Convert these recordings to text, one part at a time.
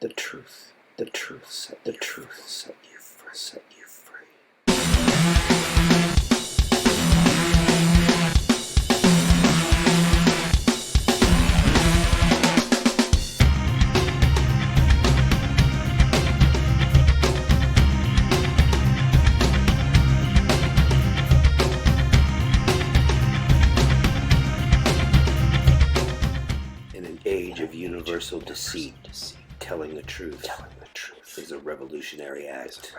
The truth set you free. In an age of universal deceit, telling the truth is a revolutionary act.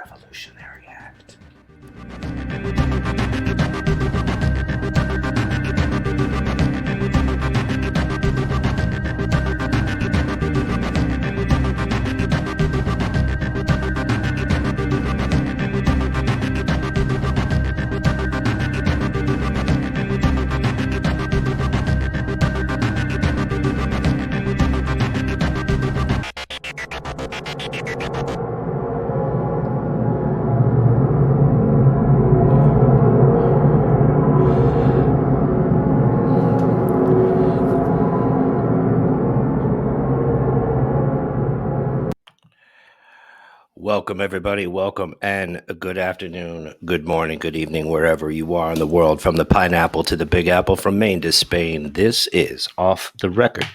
Welcome, everybody. Welcome, and good afternoon, good morning, good evening, wherever you are in the world, from the pineapple to the Big Apple, from Maine to Spain. This is Off the Record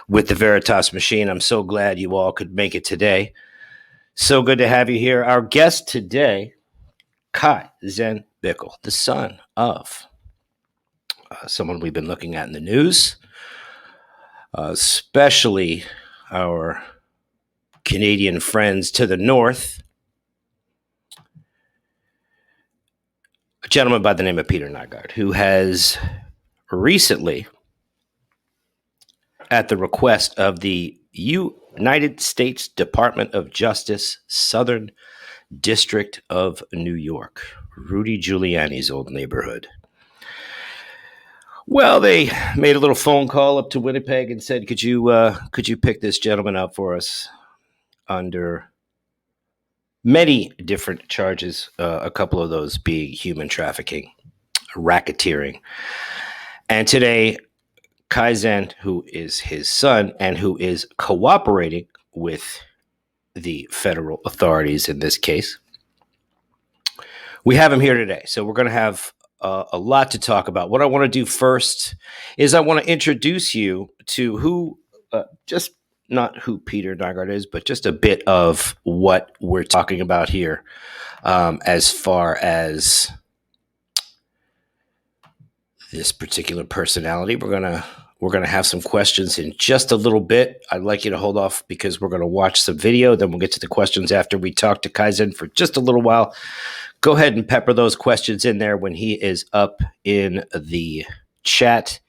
with the Veritas Machine. I'm so glad you all could make it today. So good to have you here. Our guest today, Kaizen Bickle, the son of someone we've been looking at in the news, especially our Canadian friends to the north, a gentleman by the name of Peter Nygard, who has recently, at the request of the United States Department of Justice, Southern District of New York, Rudy Giuliani's old neighborhood. Well, they made a little phone call up to Winnipeg and said, could you pick this gentleman up for us under many different charges, a couple of those being human trafficking, racketeering. And today, Kaizen, who is his son and who is cooperating with the federal authorities in this case, we have him here today. So we're going to have a lot to talk about. What I want to do first is I want to introduce you to who, just not who Peter Nygard is, but just a bit of what we're talking about here, as far as this particular personality. We're gonna have some questions in just a little bit. I'd like you to hold off because we're gonna watch some video. Then we'll get to the questions after we talk to Kaizen for just a little while. Go ahead and pepper those questions in there when he is up in the chat.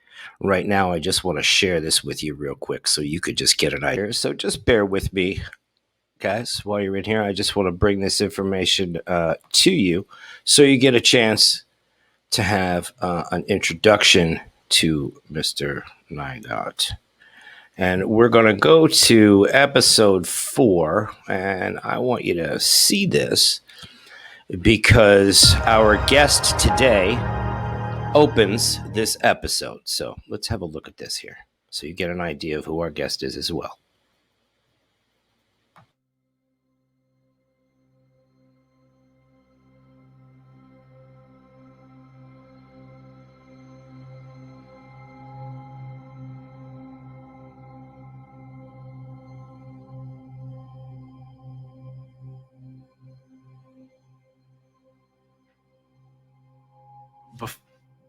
Right now, I just want to share this with you real quick so you could just get an idea. So just bear with me, guys, while you're in here. I just want to bring this information to you so you get a chance to have an introduction to Mr. Nygard. And we're going to go to episode 4, and I want you to see this because our guest today opens this episode. So let's have a look at this here so you get an idea of who our guest is as well.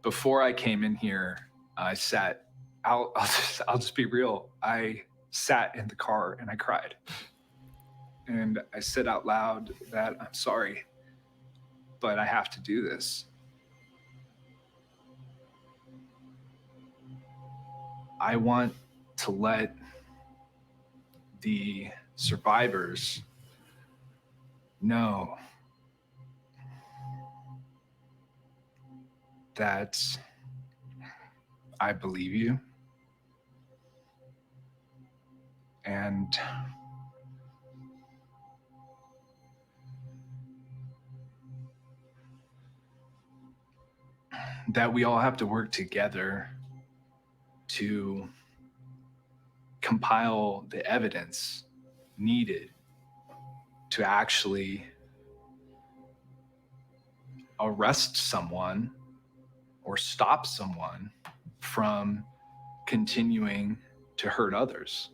Before I came in here, I sat. I'll just be real. I sat in the car and I cried, and I said out loud that I'm sorry, but I have to do this. I want to let the survivors know that I believe you, and that we all have to work together to compile the evidence needed to actually arrest someone or stop someone from continuing to hurt others.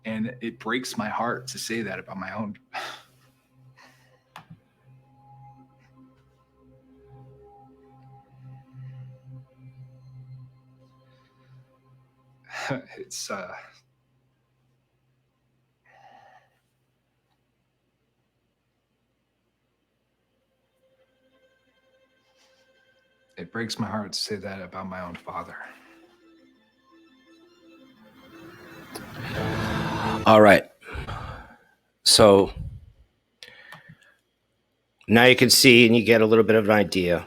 And it breaks my heart to say that about my own. It's it breaks my heart to say that about my own father. All right. So now you can see and you get a little bit of an idea.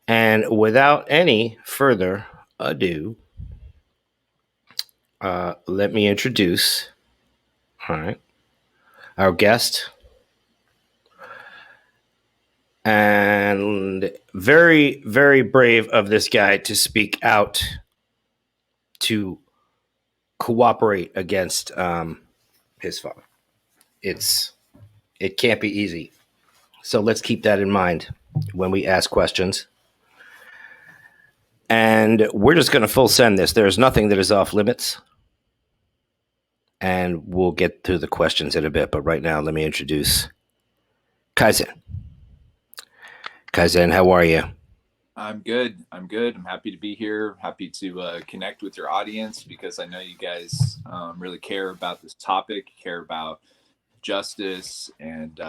And without any further ado, let me introduce, all right, our guest. And very, very brave of this guy to speak out, to cooperate against his father. It can't be easy. So let's keep that in mind when we ask questions. And we're just going to full send this. There's nothing that is off limits. And we'll get to the questions in a bit. But right now, let me introduce Kaizen. Kaizen, how are you? I'm good. I'm happy to be here. Happy to connect with your audience because I know you guys really care about this topic, care about justice and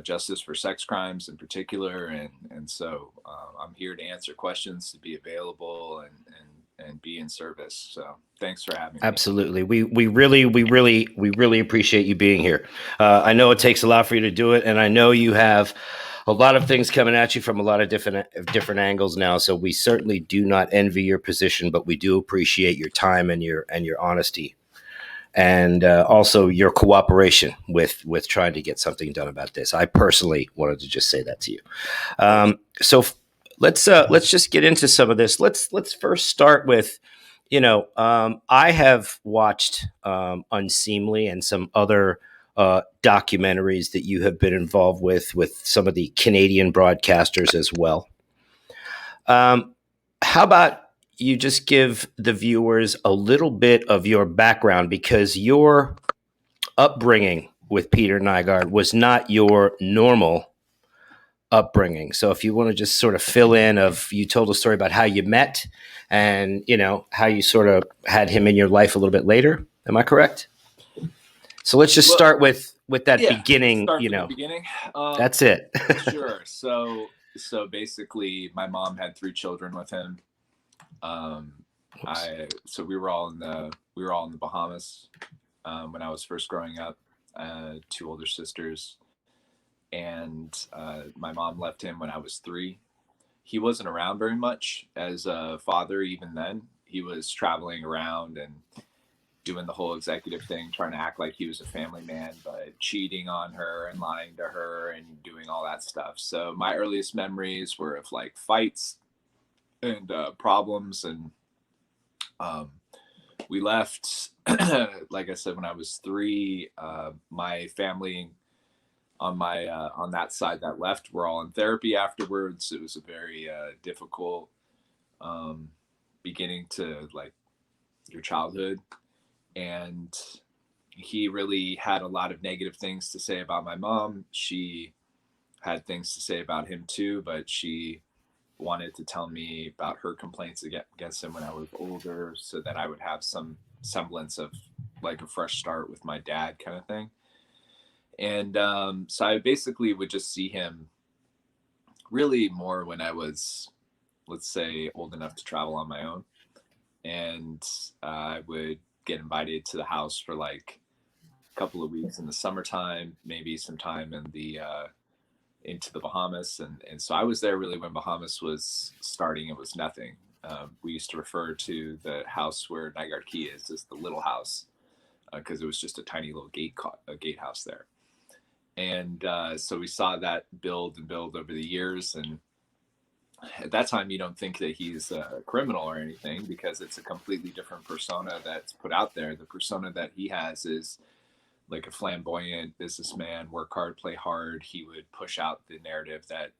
justice for sex crimes in particular. And so I'm here to answer questions, to be available and be in service. So thanks for having me. Absolutely. We really appreciate you being here. I know it takes a lot for you to do it. And I know you have a lot of things coming at you from a lot of different angles now. So we certainly do not envy your position, but we do appreciate your time and your honesty. And also your cooperation with trying to get something done about this. I personally wanted to just say that to you. So let's just get into some of this. Let's first start with, I have watched Unseemly and some other documentaries that you have been involved with some of the Canadian broadcasters as well. How about you just give the viewers a little bit of your background, because your upbringing with Peter Nygard was not your normal upbringing. So if you want to just sort of fill in you told a story about how you met and, how you sort of had him in your life a little bit later. Am I correct? So let's just start with that beginning, the beginning. That's it. Sure. So basically my mom had 3 children with him. So we were all in the Bahamas when I was first growing up. 2 older sisters, and my mom left him when I was 3. He wasn't around very much as a father. Even then, he was traveling around and doing the whole executive thing, trying to act like he was a family man, but cheating on her and lying to her and doing all that stuff. So my earliest memories were of like fights and problems, and we left like I said, when I was 3. My family on that side that left were all in therapy afterwards. It was a very difficult beginning to like your childhood, and he really had a lot of negative things to say about my mom. She had things to say about him too, but she wanted to tell me about her complaints against him when I was older, so that I would have some semblance of like a fresh start with my dad, kind of thing. And so I basically would just see him really more when I was, let's say, old enough to travel on my own. And I would get invited to the house for like a couple of weeks in the summertime, maybe some time in the into the Bahamas. And so I was there really when Bahamas was starting. It was nothing. We used to refer to the house where Nygard Key is as the little house, because it was just a tiny little gatehouse there. And so we saw that build over the years. And at that time you don't think that he's a criminal or anything, because it's a completely different persona that's put out there. The persona that he has is like a flamboyant businessman, work hard, play hard. He would push out the narrative that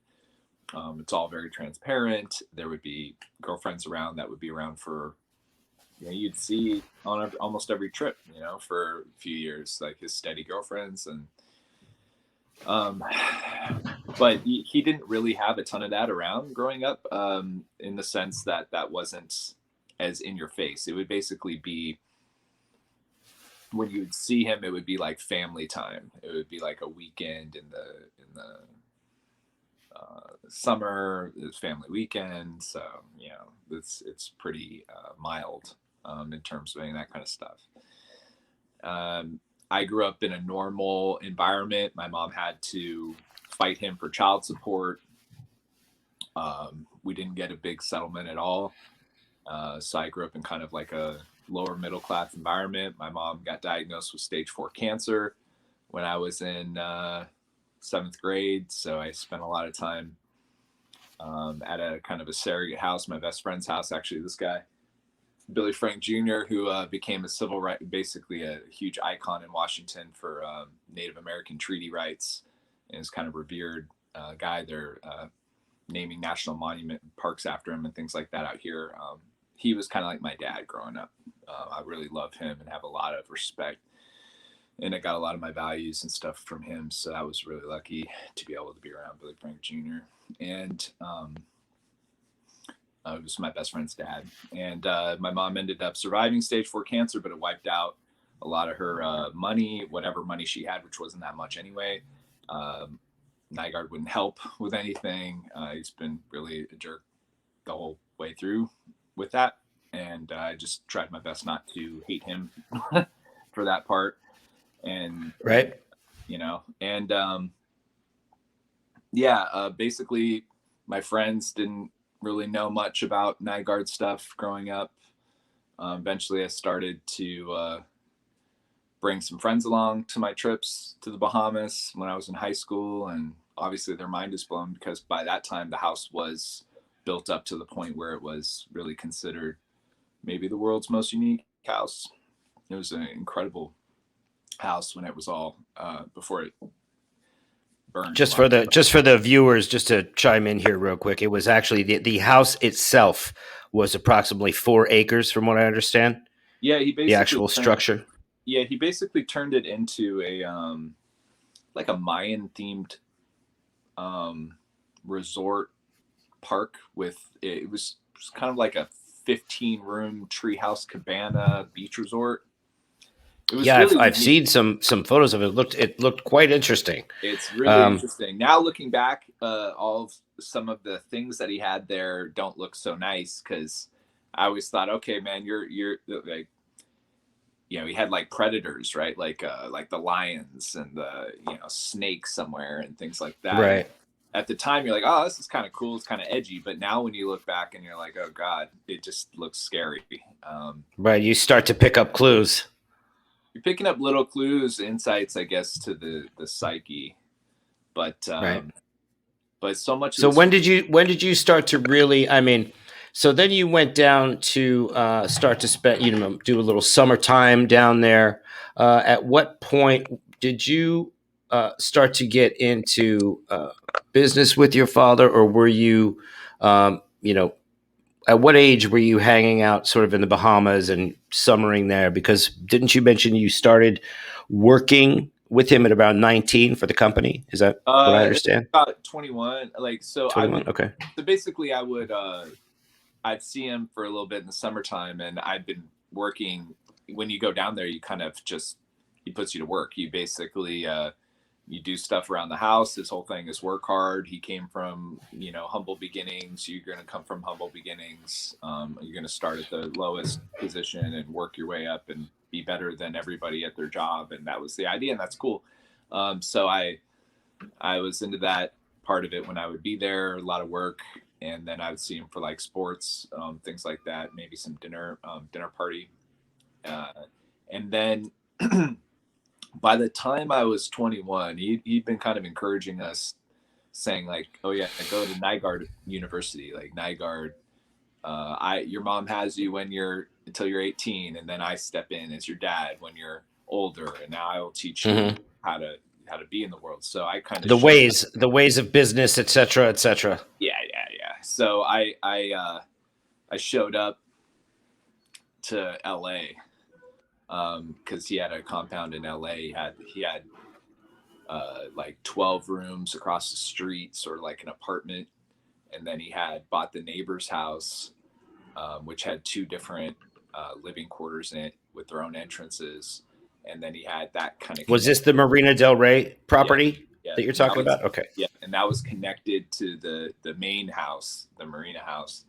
it's all very transparent. There would be girlfriends around that would be around for, you'd see on almost every trip, for a few years, like his steady girlfriends. And but he didn't really have a ton of that around growing up, in the sense that that wasn't as in your face. It would basically be, when you would see him, it would be like family time. It would be like a weekend in the summer, it's family weekend. So it's pretty mild in terms of any of that kind of stuff. I grew up in a normal environment. My mom had to fight him for child support. We didn't get a big settlement at all. So I grew up in kind of like a lower middle class environment. My mom got diagnosed with stage 4 cancer when I was in 7th grade. So I spent a lot of time at a kind of a surrogate house, my best friend's house, actually. This guy, Billy Frank Jr., who became a civil right, basically a huge icon in Washington for Native American treaty rights, and is kind of revered guy. They're naming national monument parks after him and things like that out here. He was kind of like my dad growing up. I really love him and have a lot of respect, and I got a lot of my values and stuff from him. So I was really lucky to be able to be around Billy Frank Jr. And it was my best friend's dad. And my mom ended up surviving stage 4 cancer, but it wiped out a lot of her money, whatever money she had, which wasn't that much anyway. Nygard wouldn't help with anything. He's been really a jerk the whole way through with that. And I just tried my best not to hate him for that part. And, Right. Basically my friends didn't really know much about Nygard stuff growing up. Eventually I started to bring some friends along to my trips to the Bahamas when I was in high school. And obviously their mind is blown, because by that time the house was built up to the point where it was really considered maybe the world's most unique house. It was an incredible house when it was all before it burned. Just for the viewers, just to chime in here real quick, it was actually the house itself was approximately 4 acres, from what I understand. Yeah, the actual structure. Yeah, he basically turned it into a like a Mayan themed resort park with it was kind of like a 15-room treehouse cabana beach resort. Yeah, really I've seen some photos of it. It looked quite interesting. It's really interesting. Now looking back, all of some of the things that he had there don't look so nice, because I always thought, okay, man, you're like, he had like predators, right? Like the lions and the snakes somewhere and things like that. Right. At the time, you're like, oh, this is kind of cool. It's kind of edgy. But now when you look back and you're like, oh God, it just looks scary. Right. You start to pick up clues. You're picking up little clues, insights, I guess, to the psyche. But right. But so much. So when did you start to really? I mean, so then you went down to start to spend, do a little summertime down there. At what point did you start to get into business with your father, or were you, at what age were you hanging out sort of in the Bahamas and summering there? Because didn't you mention you started working with him at about 19 for the company? Is that what I understand? About 21. Like, so 21. Okay. So basically I would, I'd see him for a little bit in the summertime, and I'd been working. When you go down there, you kind of he puts you to work. You basically, you do stuff around the house. His whole thing is work hard. He came from, humble beginnings. You're going to come from humble beginnings. You're going to start at the lowest position and work your way up and be better than everybody at their job. And that was the idea, and that's cool. So I was into that part of it when I would be there, a lot of work. And then I would see him for like sports, things like that, maybe some dinner party. And then by the time I was 21, he'd been kind of encouraging us saying like, oh yeah, go to Nygard University, like Nygard. Your mom has you until you're 18, and then I step in as your dad when you're older, and now I will teach you how to be in the world. So I kind of the ways of business, et cetera, et cetera. Yeah. So I showed up to LA because he had a compound in LA. He had like 12 rooms across the street, sort of like an apartment, and then he had bought the neighbor's house, which had 2 different living quarters in it with their own entrances, and then he had that kind of. Was this the Marina Del Rey property that you're talking about? Okay. Yeah, and that was connected to the main house, the Marina house.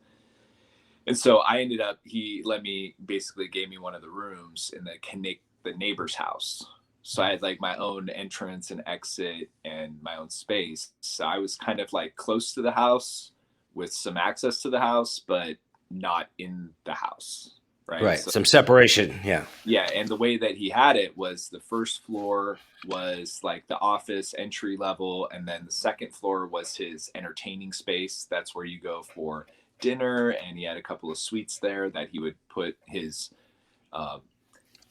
And so I ended up, he gave me one of the rooms in the neighbor's house. So I had like my own entrance and exit and my own space. So I was kind of like close to the house with some access to the house, but not in the house. Right. So, some separation. Yeah. Yeah. And the way that he had it was the first floor was like the office entry level. And then the second floor was his entertaining space. That's where you go for dinner. And he had a couple of suites there that he would put his,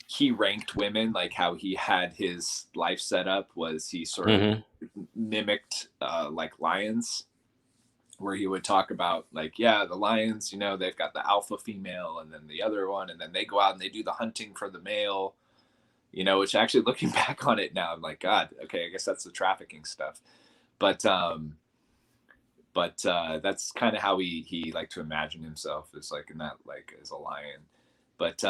he ranked women, like how he had his life set up was he sort of mimicked like lions, where he would talk about like, yeah, the lions, they've got the alpha female and then the other one, and then they go out and they do the hunting for the male, which actually looking back on it now, I'm like, God, okay, I guess that's the trafficking stuff. But that's kind of how he liked to imagine himself as like in that, like as a lion. But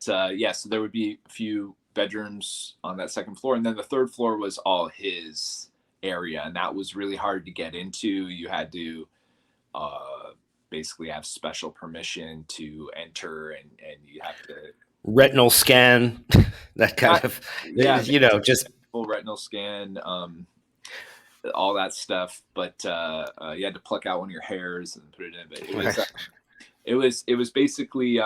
yeah, so there would be a few bedrooms on that second floor, and then the third floor was all his area, and that was really hard to get into. You had to basically have special permission to enter, and you have to retinal scan, that kind of, just full retinal scan, all that stuff. But you had to pluck out one of your hairs and put it in. But it was basically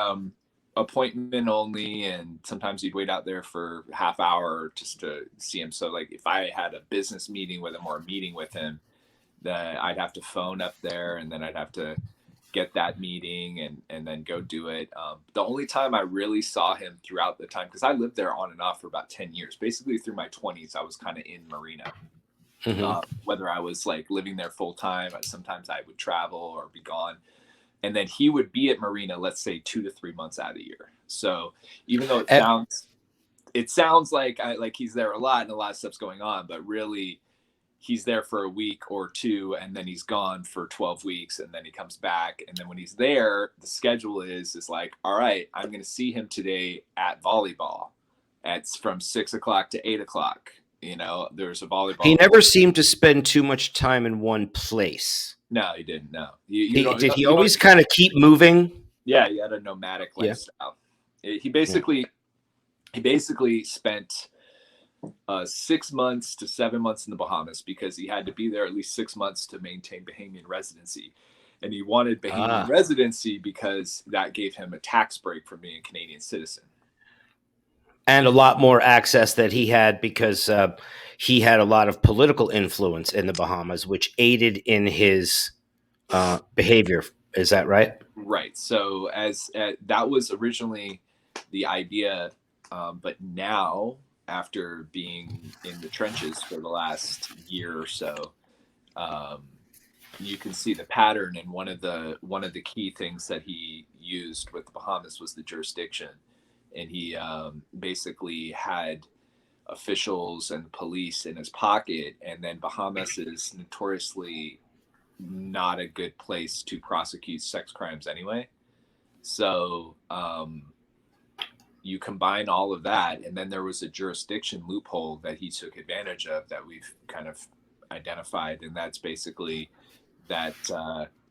appointment only, and sometimes you'd wait out there for half hour just to see him. So like if I had a business meeting with him or a meeting with him, that I'd have to phone up there, and then I'd have to get that meeting and then go do it. The only time I really saw him throughout the time, because I lived there on and off for about 10 years, basically through my 20s, I was kind of in Marina. Whether I was like living there full time, sometimes I would travel or be gone. And then he would be at Marina, let's say 2 to 3 months out of the year. So even though it sounds like he's there a lot and a lot of stuff's going on, but really he's there for a week or two, and then he's gone for 12 weeks, and then he comes back. And then when he's there, the schedule is like, all right, I'm going to see him today at volleyball. It's from 6 o'clock to 8 o'clock. There's a volleyball. He never seemed to spend too much time in one place. No, he didn't. No. Did he always kind of keep moving? Yeah, he had a nomadic lifestyle. He basically spent 6 months to 7 months in the Bahamas because he had to be there at least 6 months to maintain Bahamian residency. And he wanted Bahamian residency because that gave him a tax break from being a Canadian citizen. And a lot more access that he had because he had a lot of political influence in the Bahamas, which aided in his behavior. Is that right? Right. So that was originally the idea, but now after being in the trenches for the last year or so, you can see the pattern. And one of the key things that he used with the Bahamas was the jurisdiction. And he basically had officials and police in his pocket. And then Bahamas is notoriously not a good place to prosecute sex crimes anyway. So you combine all of that. And then there was a jurisdiction loophole that he took advantage of that we've kind of identified. And that's basically that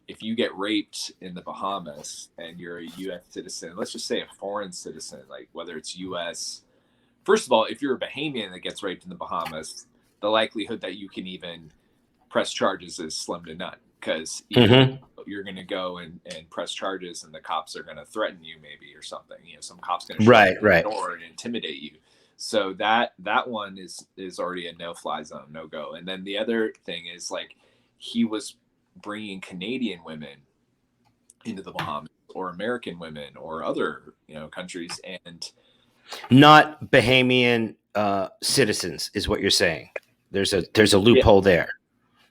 if you get raped in the Bahamas and you're a U.S. citizen, let's just say a foreign citizen, like whether it's U.S. First of all, if you're a Bahamian that gets raped in the Bahamas, the likelihood that you can even press charges is slim to none, because you're going to go and press charges and the cops are going to threaten you maybe or something. Some cop's going to show up at the door and intimidate you. So that one is already a no-fly zone, no go. And then the other thing is like he was bringing Canadian women into the Bahamas, or American women, or other countries, and not Bahamian citizens is what you're saying. There's a loophole there.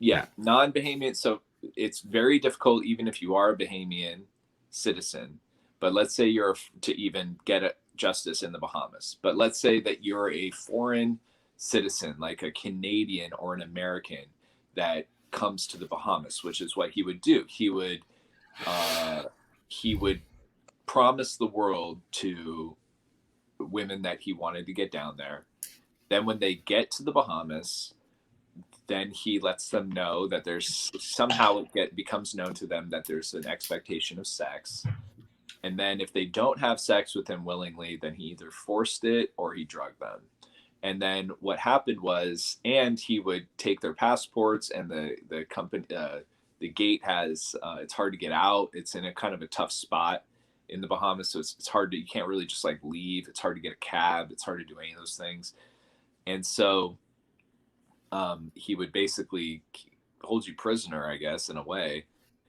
Yeah, non-Bahamian. So it's very difficult, even if you are a Bahamian citizen. But let's say you're to even get justice in the Bahamas. But let's say that you're a foreign citizen, like a Canadian or an American, that comes to the Bahamas, which is what he would do. He would promise the world to women that he wanted to get down there. Then when they get to the Bahamas, then he lets them know that there's somehow it becomes known to them that there's an expectation of sex. And then if they don't have sex with him willingly, then he either forced it or he drugged them. And then what happened was, and he would take their passports, and the company, the gate has, it's hard to get out. It's in a kind of a tough spot in the Bahamas. So it's hard to, you can't really just like leave. It's hard to get a cab. It's hard to do any of those things. And so he would basically hold you prisoner, I guess, in a way.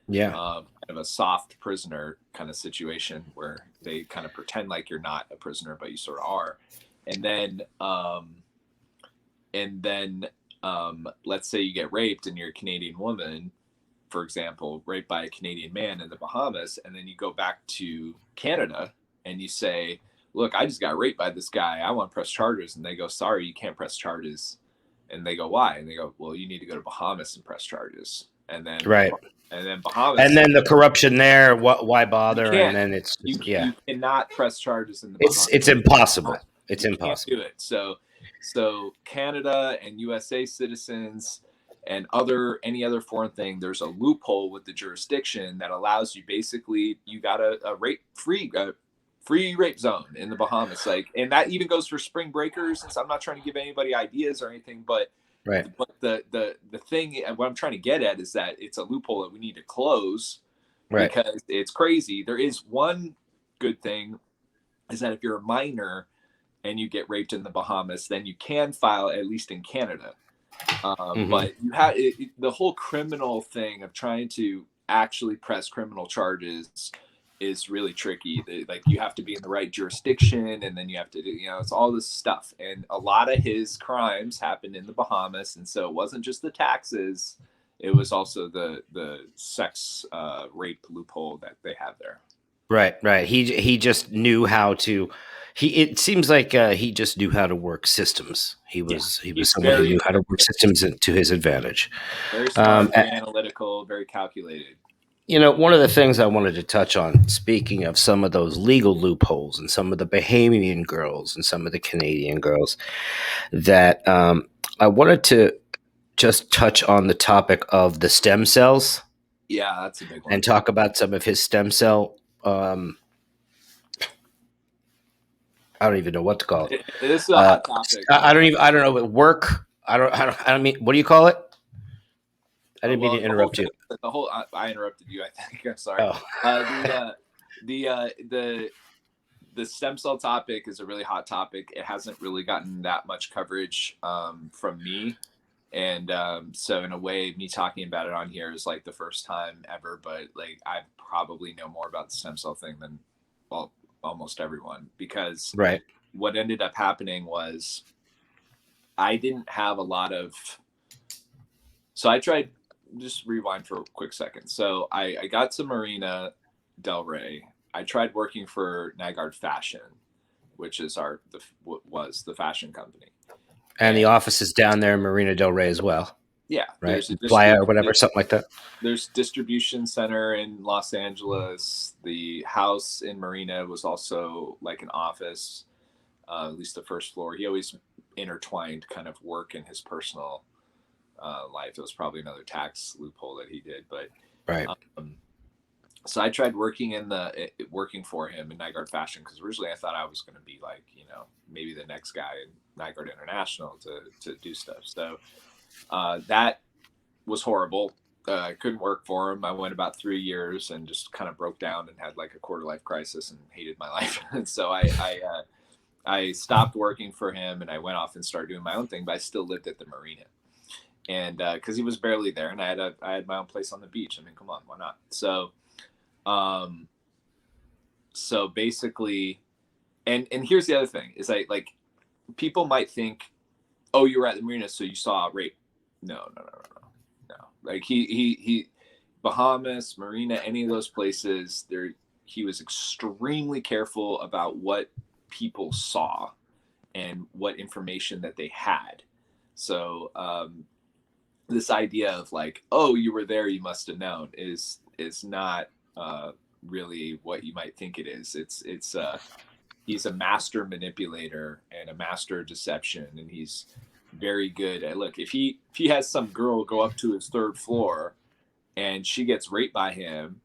Yeah. Kind of a soft prisoner kind of situation where they kind of pretend like you're not a prisoner, but you sort of are. And then let's say you get raped and you're a Canadian woman, for example, raped by a Canadian man in the Bahamas, and then you go back to Canada and you say, look, I just got raped by this guy. I want to press charges. And they go, sorry, you can't press charges. And they go, why? And they go, well, you need to go to Bahamas and press charges. And then right. And then Bahamas. And then the corruption there, why bother? And then it's just, you cannot press charges in the Bahamas. It's impossible. It's impossible. You can't do it. So Canada and USA citizens and any other foreign thing, there's a loophole with the jurisdiction that allows you, basically, you got a rape free rape zone in the Bahamas. Like, and that even goes for spring breakers. And so I'm not trying to give anybody ideas or anything, but right. But the thing, what I'm trying to get at is that it's a loophole that we need to close, right? Because it's crazy. There is one good thing, is that if you're a minor and you get raped in the Bahamas, then you can file, at least in Canada. But you have the whole criminal thing of trying to actually press criminal charges is really tricky. Like, you have to be in the right jurisdiction, and then you have to do, it's all this stuff. And a lot of his crimes happened in the Bahamas, and so it wasn't just the taxes; it was also the sex rape loophole that they have there. Right. He just knew how to. It seems like he just knew how to work systems. He was someone who knew how to work systems to his advantage. Very smart, very analytical, very calculated. One of the things I wanted to touch on, speaking of some of those legal loopholes and some of the Bahamian girls and some of the Canadian girls, that I wanted to just touch on the topic of the stem cells. Yeah, that's a big one. And talk about some of his stem cell. I don't even know what to call it. This is a hot topic. I don't know. Work. I don't mean. What do you call it? I didn't mean to interrupt you. I interrupted you, I think. I'm sorry. Oh. The stem cell topic is a really hot topic. It hasn't really gotten that much coverage from me. And so in a way, me talking about it on here is like the first time ever, but like I probably know more about the stem cell thing than almost everyone, because right. What ended up happening was I didn't have a lot of, so I tried, just rewind for a quick second. So I got to Marina Del Rey. I tried working for Nygard Fashion, which is was the fashion company. And the office is down there in Marina Del Rey as well. Yeah. Right. Playa or whatever, something like that. There's distribution center in Los Angeles. The house in Marina was also like an office, at least the first floor. He always intertwined kind of work and his personal life. It was probably another tax loophole that he did, but right. So I tried working for him in Nygard Fashion, because originally I thought I was going to be like, maybe the next guy in Nygard International to do stuff. So that was horrible. I couldn't work for him. I went about 3 years and just kind of broke down and had like a quarter life crisis and hated my life. And so I I stopped working for him and I went off and started doing my own thing, but I still lived at the marina. And because he was barely there, and I had my own place on the beach. I mean, come on, why not? So basically, and here's the other thing is like people might think, oh, you were at the marina, so you saw rape. No. Like he Bahamas, Marina, any of those places, there he was extremely careful about what people saw and what information that they had. So this idea of like, oh, you were there, you must have known is not really what you might think it is. It's he's a master manipulator and a master deception, and he's very good at, look, if he has some girl go up to his third floor and she gets raped by him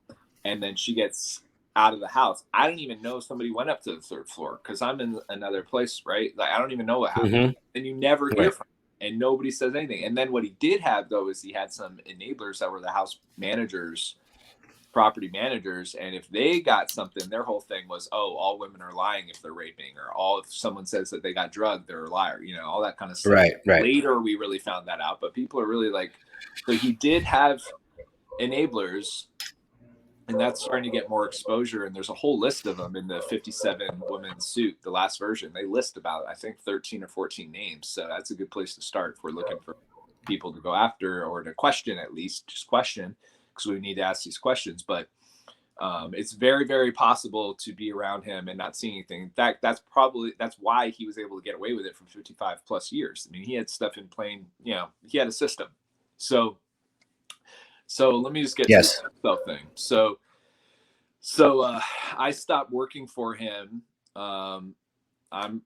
and then she gets out of the house, I don't even know if somebody went up to the third floor because I'm in another place, right? Like I don't even know what happened. Mm-hmm. And you never hear Right. from him, and nobody says anything. And then what he did have though is he had some enablers that were the house managers, property managers, and if they got something, their whole thing was, oh, all women are lying if they're raping, or all if someone says that they got drugged, they're a liar, you know, all that kind of stuff. Right. Later we really found that out, but people are really like, so he did have enablers, and that's starting to get more exposure, and there's a whole list of them in the 57 women's suit, the last version. They list about, I think, 13 or 14 names, so that's a good place to start if we're looking for people to go after, or to question, at least just question, because we need to ask these questions. But it's very, very possible to be around him and not see anything. In fact, that's why he was able to get away with it for 55 plus years. I mean, he had stuff in plain, you know, he had a system. So let me just get to the self thing. So I stopped working for him. I'm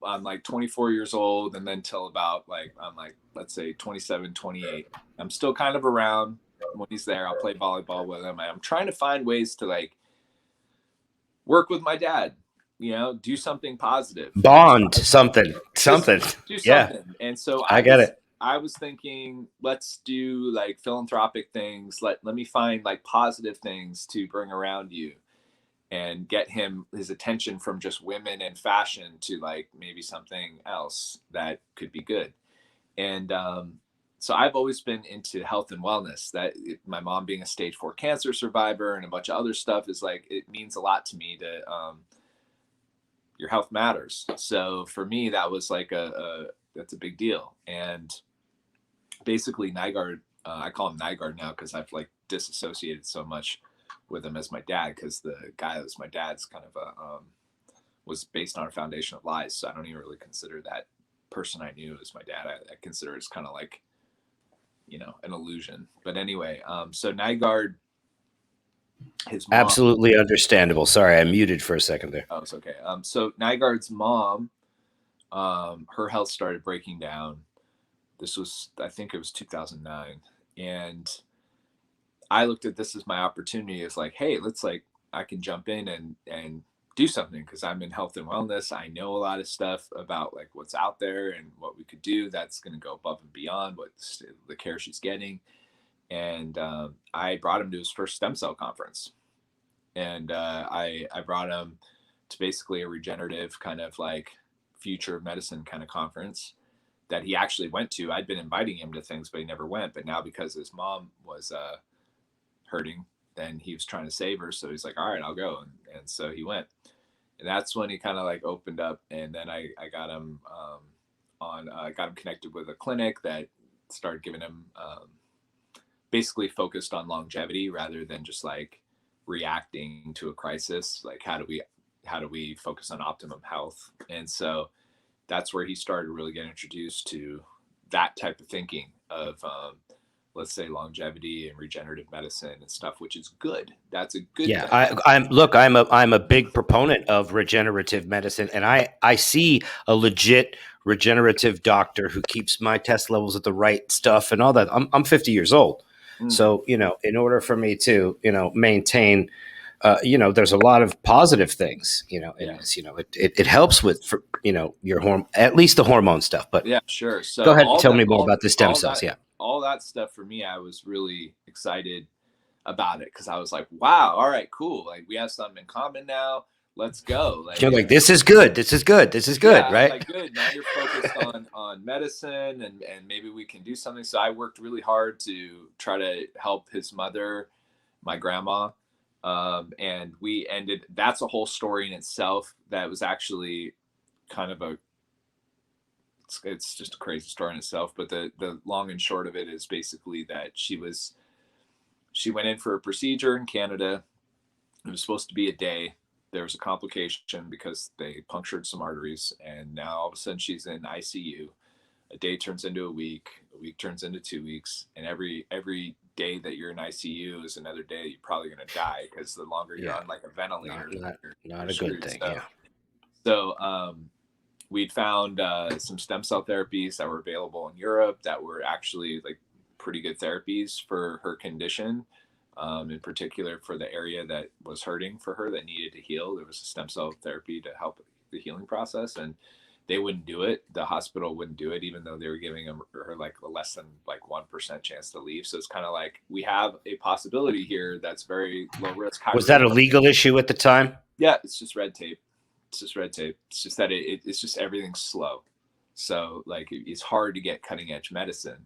like 24 years old, and then till about I'm like, let's say 27, 28. I'm still kind of around when he's there. I'll play volleyball with him. I'm trying to find ways to like work with my dad, you know, do something positive, Bond, something. Do something. Yeah. And so I get it. I was thinking, let's do like philanthropic things. Let me find like positive things to bring around you, and get his attention from just women and fashion to like maybe something else that could be good. And so I've always been into health and wellness. My mom being a stage 4 cancer survivor and a bunch of other stuff is like, it means a lot to me to your health matters. So for me, that was like that's a big deal. And basically Nygard, I call him Nygard now because I've like disassociated so much with him as my dad, because the guy that was my dad's kind of was based on a foundation of lies. So I don't even really consider that person I knew as my dad. I consider it as kind of like, you know, an illusion. But anyway, so Nygard, his mom, absolutely understandable. Sorry, I muted for a second there. Oh, it's okay. So Nygard's mom, her health started breaking down. This was, I think it was 2009. And I looked at this as my opportunity. It's like, hey, I can jump in and do something, because I'm in health and wellness. I know a lot of stuff about like what's out there and what we could do that's going to go above and beyond what the care she's getting. And I brought him to his first stem cell conference. And I brought him to basically a regenerative kind of like future of medicine kind of conference that he actually went to. I'd been inviting him to things, but he never went. But now, because his mom was hurting, then he was trying to save her. So he's like, all right, I'll go. And so he went. And that's when he kind of like opened up. And then I got him got him connected with a clinic that started giving him basically focused on longevity rather than just like reacting to a crisis. Like, how do we focus on optimum health? And so that's where he started really getting introduced to that type of thinking of let's say longevity and regenerative medicine and stuff, which is good. That's a good thing. I'm a big proponent of regenerative medicine, and I see a legit regenerative doctor who keeps my test levels at the right stuff and all that. I'm 50 years old. Mm-hmm. So, you know, in order for me to, you know, maintain, you know, there's a lot of positive things, you know, and you know, it helps with, you know, your at least the hormone stuff, but yeah, sure. So go ahead and tell me more about the stem cells. All that stuff for me, I was really excited about it, because I was like, wow, all right, cool. Like, we have something in common now. let's go. Like, you're like, this is good. This is good. This is good, yeah, right? like, good. Now you're focused on medicine, and maybe we can do something. So I worked really hard to try to help his mother, my grandma. And we ended, that's a whole story in itself. That was actually kind of it's just a crazy story in itself. But the long and short of it is basically that she went in for a procedure in Canada. It was supposed to be a day. There was a complication because they punctured some arteries, and now all of a sudden she's in ICU. A day turns into a week turns into 2 weeks, and every day that you're in ICU is another day you're probably going to die, because the longer you're on like a ventilator, not a good thing. So we'd found some stem cell therapies that were available in Europe that were actually like pretty good therapies for her condition. In particular for the area that was hurting for her, that needed to heal. There was a stem cell therapy to help the healing process, and they wouldn't do it. The hospital wouldn't do it, even though they were giving her like a less than like 1% chance to leave. So it's kind of like, we have a possibility here that's very low risk. Was that a legal issue at the time? Yeah, it's just red tape. It's just that it's just everything's slow. So like, it's hard to get cutting edge medicine.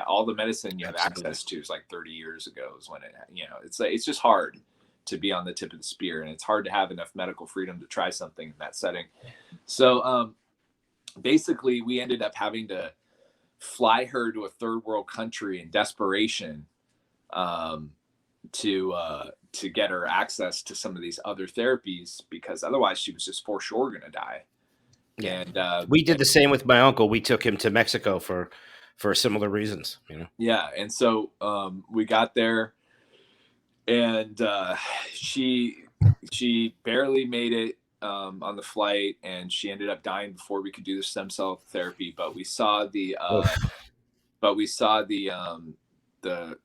All the medicine you have access to is like 30 years ago is when it's like, it's just hard to be on the tip of the spear, and it's hard to have enough medical freedom to try something in that setting. So basically we ended up having to fly her to a third world country in desperation to get her access to some of these other therapies, because otherwise she was just for sure going to die. Yeah. And we did the same with my uncle. We took him to Mexico for similar reasons, Yeah. And so we got there, and she barely made it on the flight, and she ended up dying before we could do the stem cell therapy. But we saw the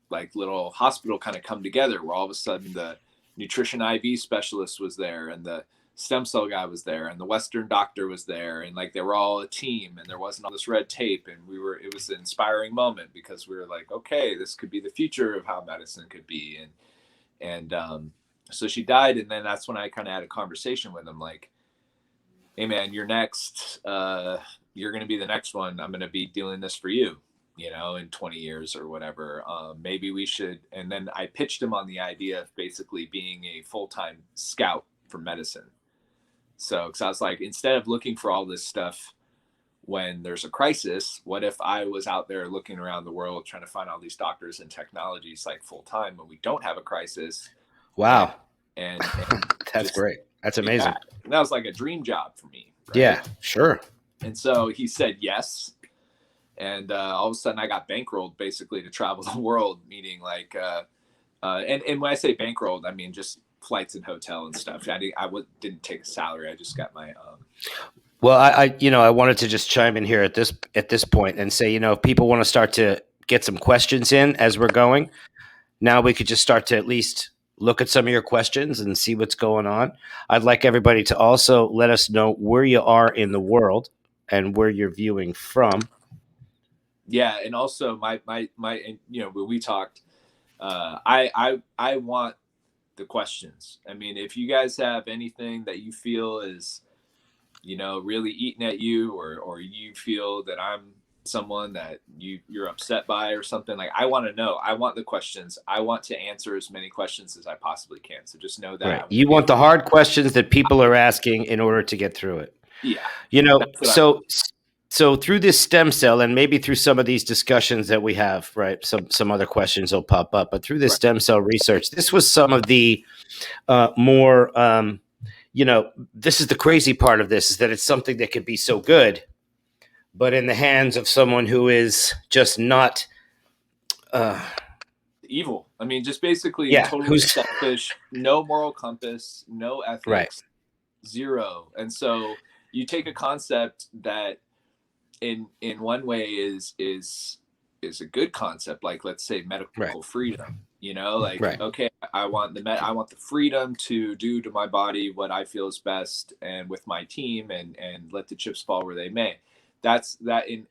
like little hospital kind of come together, where all of a sudden the nutrition IV specialist was there, and the stem cell guy was there, and the Western doctor was there, and like they were all a team, and there wasn't all this red tape, and it was an inspiring moment, because we were like, okay, this could be the future of how medicine could be. And so she died, and then that's when I kind of had a conversation with him, like, hey man, you're next. You're going to be the next one. I'm going to be doing this for you, in 20 years or whatever. Maybe we should. And then I pitched him on the idea of basically being a full-time scout for medicine. So, because I was like, instead of looking for all this stuff when there's a crisis, what if I was out there looking around the world trying to find all these doctors and technologies like full time when we don't have a crisis? Wow. And that's great. That's amazing. Yeah, and that was like a dream job for me. Right? Yeah, sure. And so he said yes. And all of a sudden I got bankrolled basically to travel the world, meaning like, and when I say bankrolled, I mean just flights and hotel and stuff. I didn't take a salary. I just got my Well, I wanted to just chime in here at this point and say, if people want to start to get some questions in as we're going, now we could just start to at least look at some of your questions and see what's going on. I'd like everybody to also let us know where you are in the world and where you're viewing from. Yeah, and also my when we talked, I want the questions. I mean, if you guys have anything that you feel is, really eating at you, or you feel that I'm someone that you're upset by or something, like, I want to know. I want the questions. I want to answer as many questions as I possibly can. So just know that. Right. You want the hard questions that people are asking in order to get through it. Yeah. So through this stem cell, and maybe through some of these discussions that we have, right, some other questions will pop up, but through this stem cell research, this was some of the more, this is the crazy part of this, is that it's something that could be so good, but in the hands of someone who is just not evil. I mean, just basically totally selfish, no moral compass, no ethics, zero. And so you take a concept that in one way is a good concept, like, let's say medical freedom, okay, I want the freedom to do to my body what I feel is best, and with my team, and let the chips fall where they may.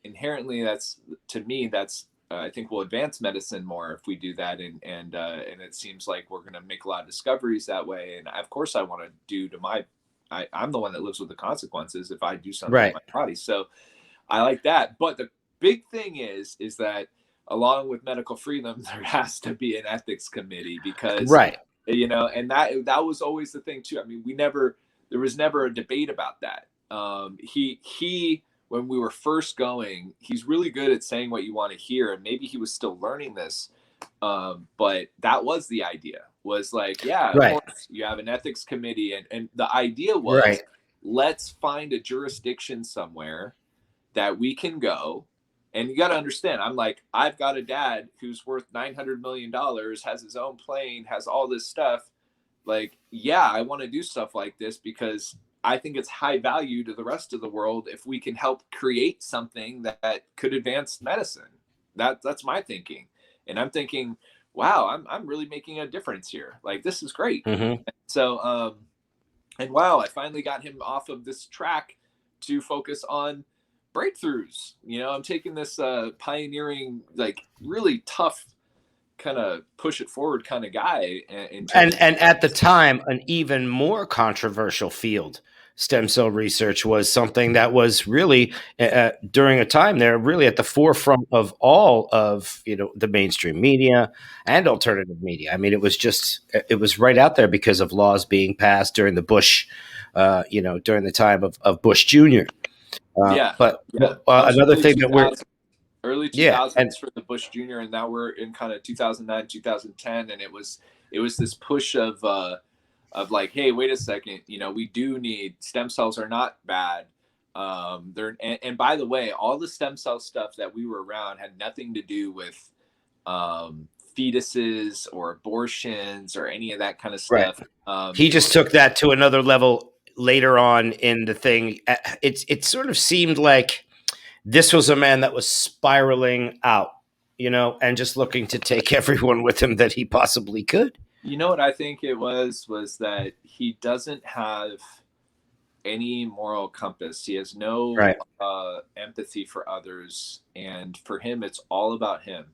Inherently, that's, to me, that's I think we'll advance medicine more if we do that, and it seems like we're going to make a lot of discoveries that way. And of course, I want to do to my, I'm the one that lives with the consequences if I do something to Right. my body. So I like that. But the big thing is that along with medical freedom, there has to be an ethics committee, because Right. and that was always the thing too. I mean, there was never a debate about that. He when we were first going, he's really good at saying what you want to hear, and maybe he was still learning this. But that was the idea, was like, yeah, of Right. course you have an ethics committee, and the idea was, Right. let's find a jurisdiction somewhere that we can go. And you got to understand, I'm like, I've got a dad who's worth $900 million, has his own plane, has all this stuff. Like, yeah, I want to do stuff like this because I think it's high value to the rest of the world if we can help create something that could advance medicine. That's my thinking. And I'm thinking, wow, I'm really making a difference here. Like, this is great. Mm-hmm. So, and wow, I finally got him off of this track to focus on breakthroughs. I'm taking this pioneering, like, really tough kind of push it forward kind of guy. And at the time, an even more controversial field, stem cell research, was something that was really during a time there really at the forefront of all of the mainstream media and alternative media. I mean, it was right out there because of laws being passed during the Bush, during the time of Bush Jr. But another thing that we're early 2000s for the Bush Jr., and now we're in kind of 2009, 2010, and it was this push of like, hey, wait a second, we do need stem cells are not bad. And by the way, all the stem cell stuff that we were around had nothing to do with fetuses or abortions or any of that kind of stuff. Right. He just took that to another level later on in the thing. It sort of seemed like this was a man that was spiraling out, and just looking to take everyone with him that he possibly could. You know what I think it was that he doesn't have any moral compass. He has no empathy for others. And for him, it's all about him.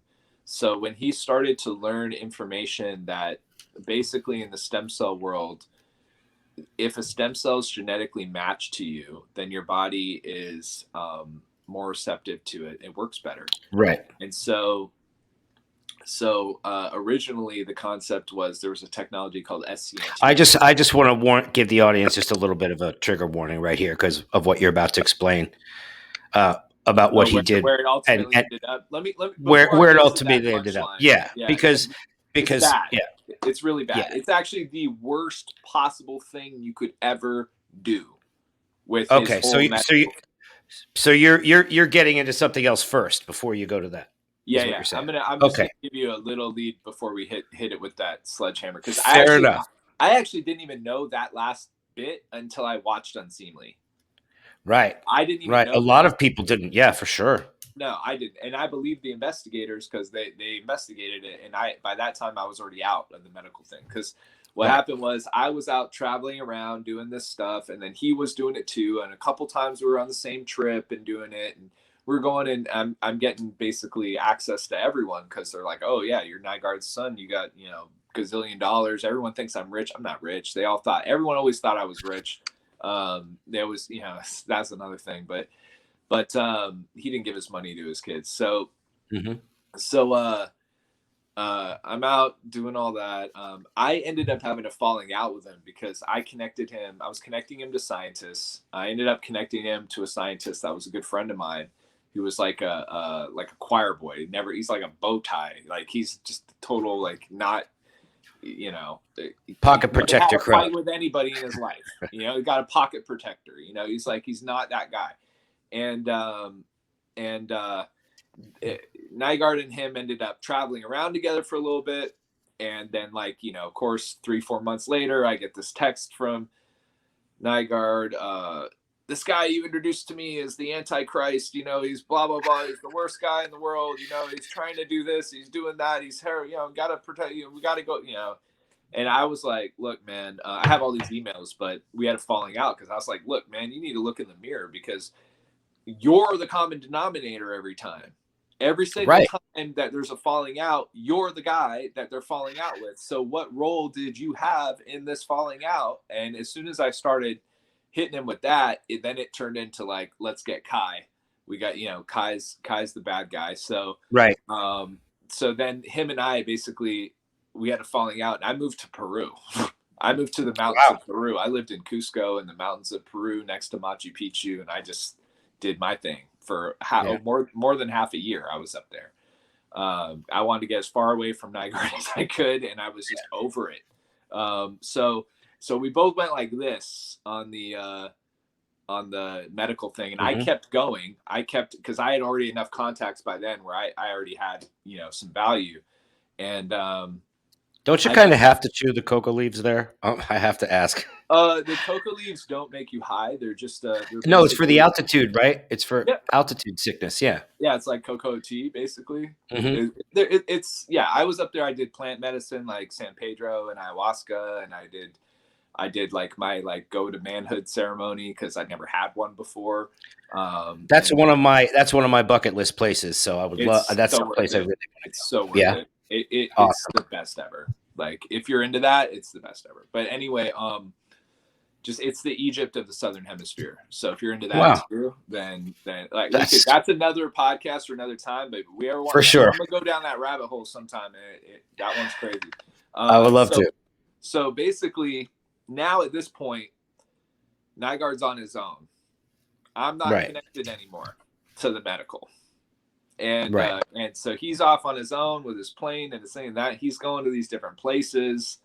So when he started to learn information that basically in the stem cell world, if a stem cell is genetically matched to you, then your body is more receptive to it. It works better. Right. And so originally the concept was there was a technology called SCNT. I just want to give the audience just a little bit of a trigger warning right here because of what you're about to explain about what he did, where it ultimately ended up. Let me where it ultimately ended up. Yeah, because it's bad. Yeah, it's really bad. Yeah. It's actually the worst possible thing you could ever do with. Okay, so you're getting into something else first before you go to that. Yeah. I'm just gonna give you a little lead before we hit it with that sledgehammer, because I actually didn't even know that last bit until I watched Unseemly. Right. I didn't even know a lot of people didn't. Yeah, for sure. No, I didn't, and I believe the investigators because they investigated it, and by that time I was already out of the medical thing, because what happened was I was out traveling around doing this stuff, and then he was doing it too, and a couple times we were on the same trip and doing it, and we're going, and I'm getting basically access to everyone because they're like, oh yeah, you're Nygard's son, you got gazillion dollars. Everyone thinks I'm rich. I'm not rich. Everyone always thought I was rich. There was that's another thing, but he didn't give his money to his kids. So I'm out doing all that. I ended up having a falling out with him because I was connecting him to scientists. I ended up connecting him to a scientist that was a good friend of mine, who was like a choir boy. He's like a bow tie. Like, he's just total, like, not, pocket protector crowd with anybody in his life. He got a pocket protector. He's not that guy. And Nygard and him ended up traveling around together for a little bit. And then, of course, 3-4 months later, I get this text from Nygard. This guy you introduced to me is the Antichrist. He's blah, blah, blah. He's the worst guy in the world. He's trying to do this. He's doing that. He's got to protect you. We got to go, And I was like, look, man, I have all these emails, but we had a falling out because I was like, look, man, you need to look in the mirror because you're the common denominator every time. Every single time that there's a falling out, you're the guy that they're falling out with. So what role did you have in this falling out? And as soon as I started hitting him with that, then it turned into like, let's get Kai. We got, Kai's the bad guy. So so then him and I basically, we had a falling out, and I moved to Peru. I moved to the mountains of Peru. I lived in Cusco in the mountains of Peru next to Machu Picchu, and I just did my thing for more than half a year. I was up there. I wanted to get as far away from Nygard as I could, and I was just over it. So we both went like this on the medical thing, and I kept going. Because I had already enough contacts by then where I already had some value, and don't you kind of have to chew the coca leaves there? I have to ask. The coca leaves don't make you high. They're just no, it's for the altitude, right? It's for altitude sickness. Yeah. Yeah, it's like cocoa tea, basically. It's I was up there. I did plant medicine like San Pedro and ayahuasca, and I did like my go to manhood ceremony because I'd never had one before. That's one of my bucket list places. So I would love. That's the place I really want to go. It's so worth it. It's the best ever. Like if you're into that, it's the best ever. But anyway, it's the Egypt of the Southern Hemisphere. So if you're into that too, then that's another podcast for another time. But we ever want for sure, I'm gonna go down that rabbit hole sometime. That one's crazy. I would love to. So basically, now at this point, Nygard's on his own. I'm not connected anymore to the medical. And and so he's off on his own with his plane and his thing and that. He's going to these different places,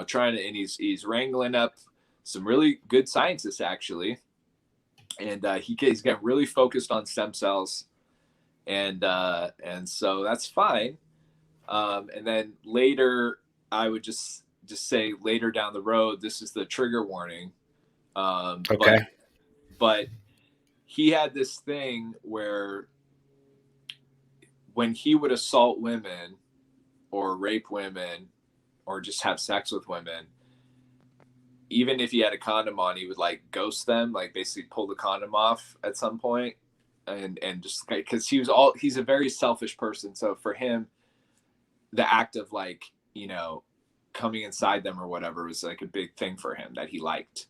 trying to, and he's wrangling up some really good scientists actually. And he's getting really focused on stem cells, and so that's fine. And then later, I would just say later down the road, this is the trigger warning. But he had this thing where when he would assault women or rape women or just have sex with women, even if he had a condom on, he would ghost them, basically pull the condom off at some point, and just because he's a very selfish person. So for him, the act of coming inside them or whatever was a big thing for him that he liked.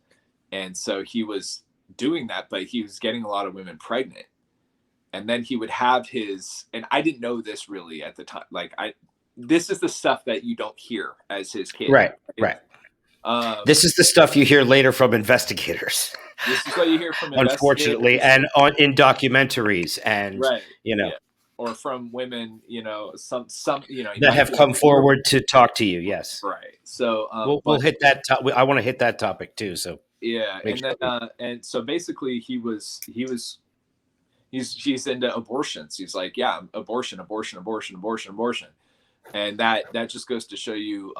And so he was doing that, but he was getting a lot of women pregnant. And then he would have and I didn't know this really at the time. This is the stuff that you don't hear as his kid. Right. This is the stuff you hear later from investigators. This is what you hear from unfortunately, and in documentaries, and or from women, some that have come forward to talk to you. Yes. Right. So we'll hit that. I want to hit that topic too. So and so basically he's into abortions. He's like, abortion, and that just goes to show you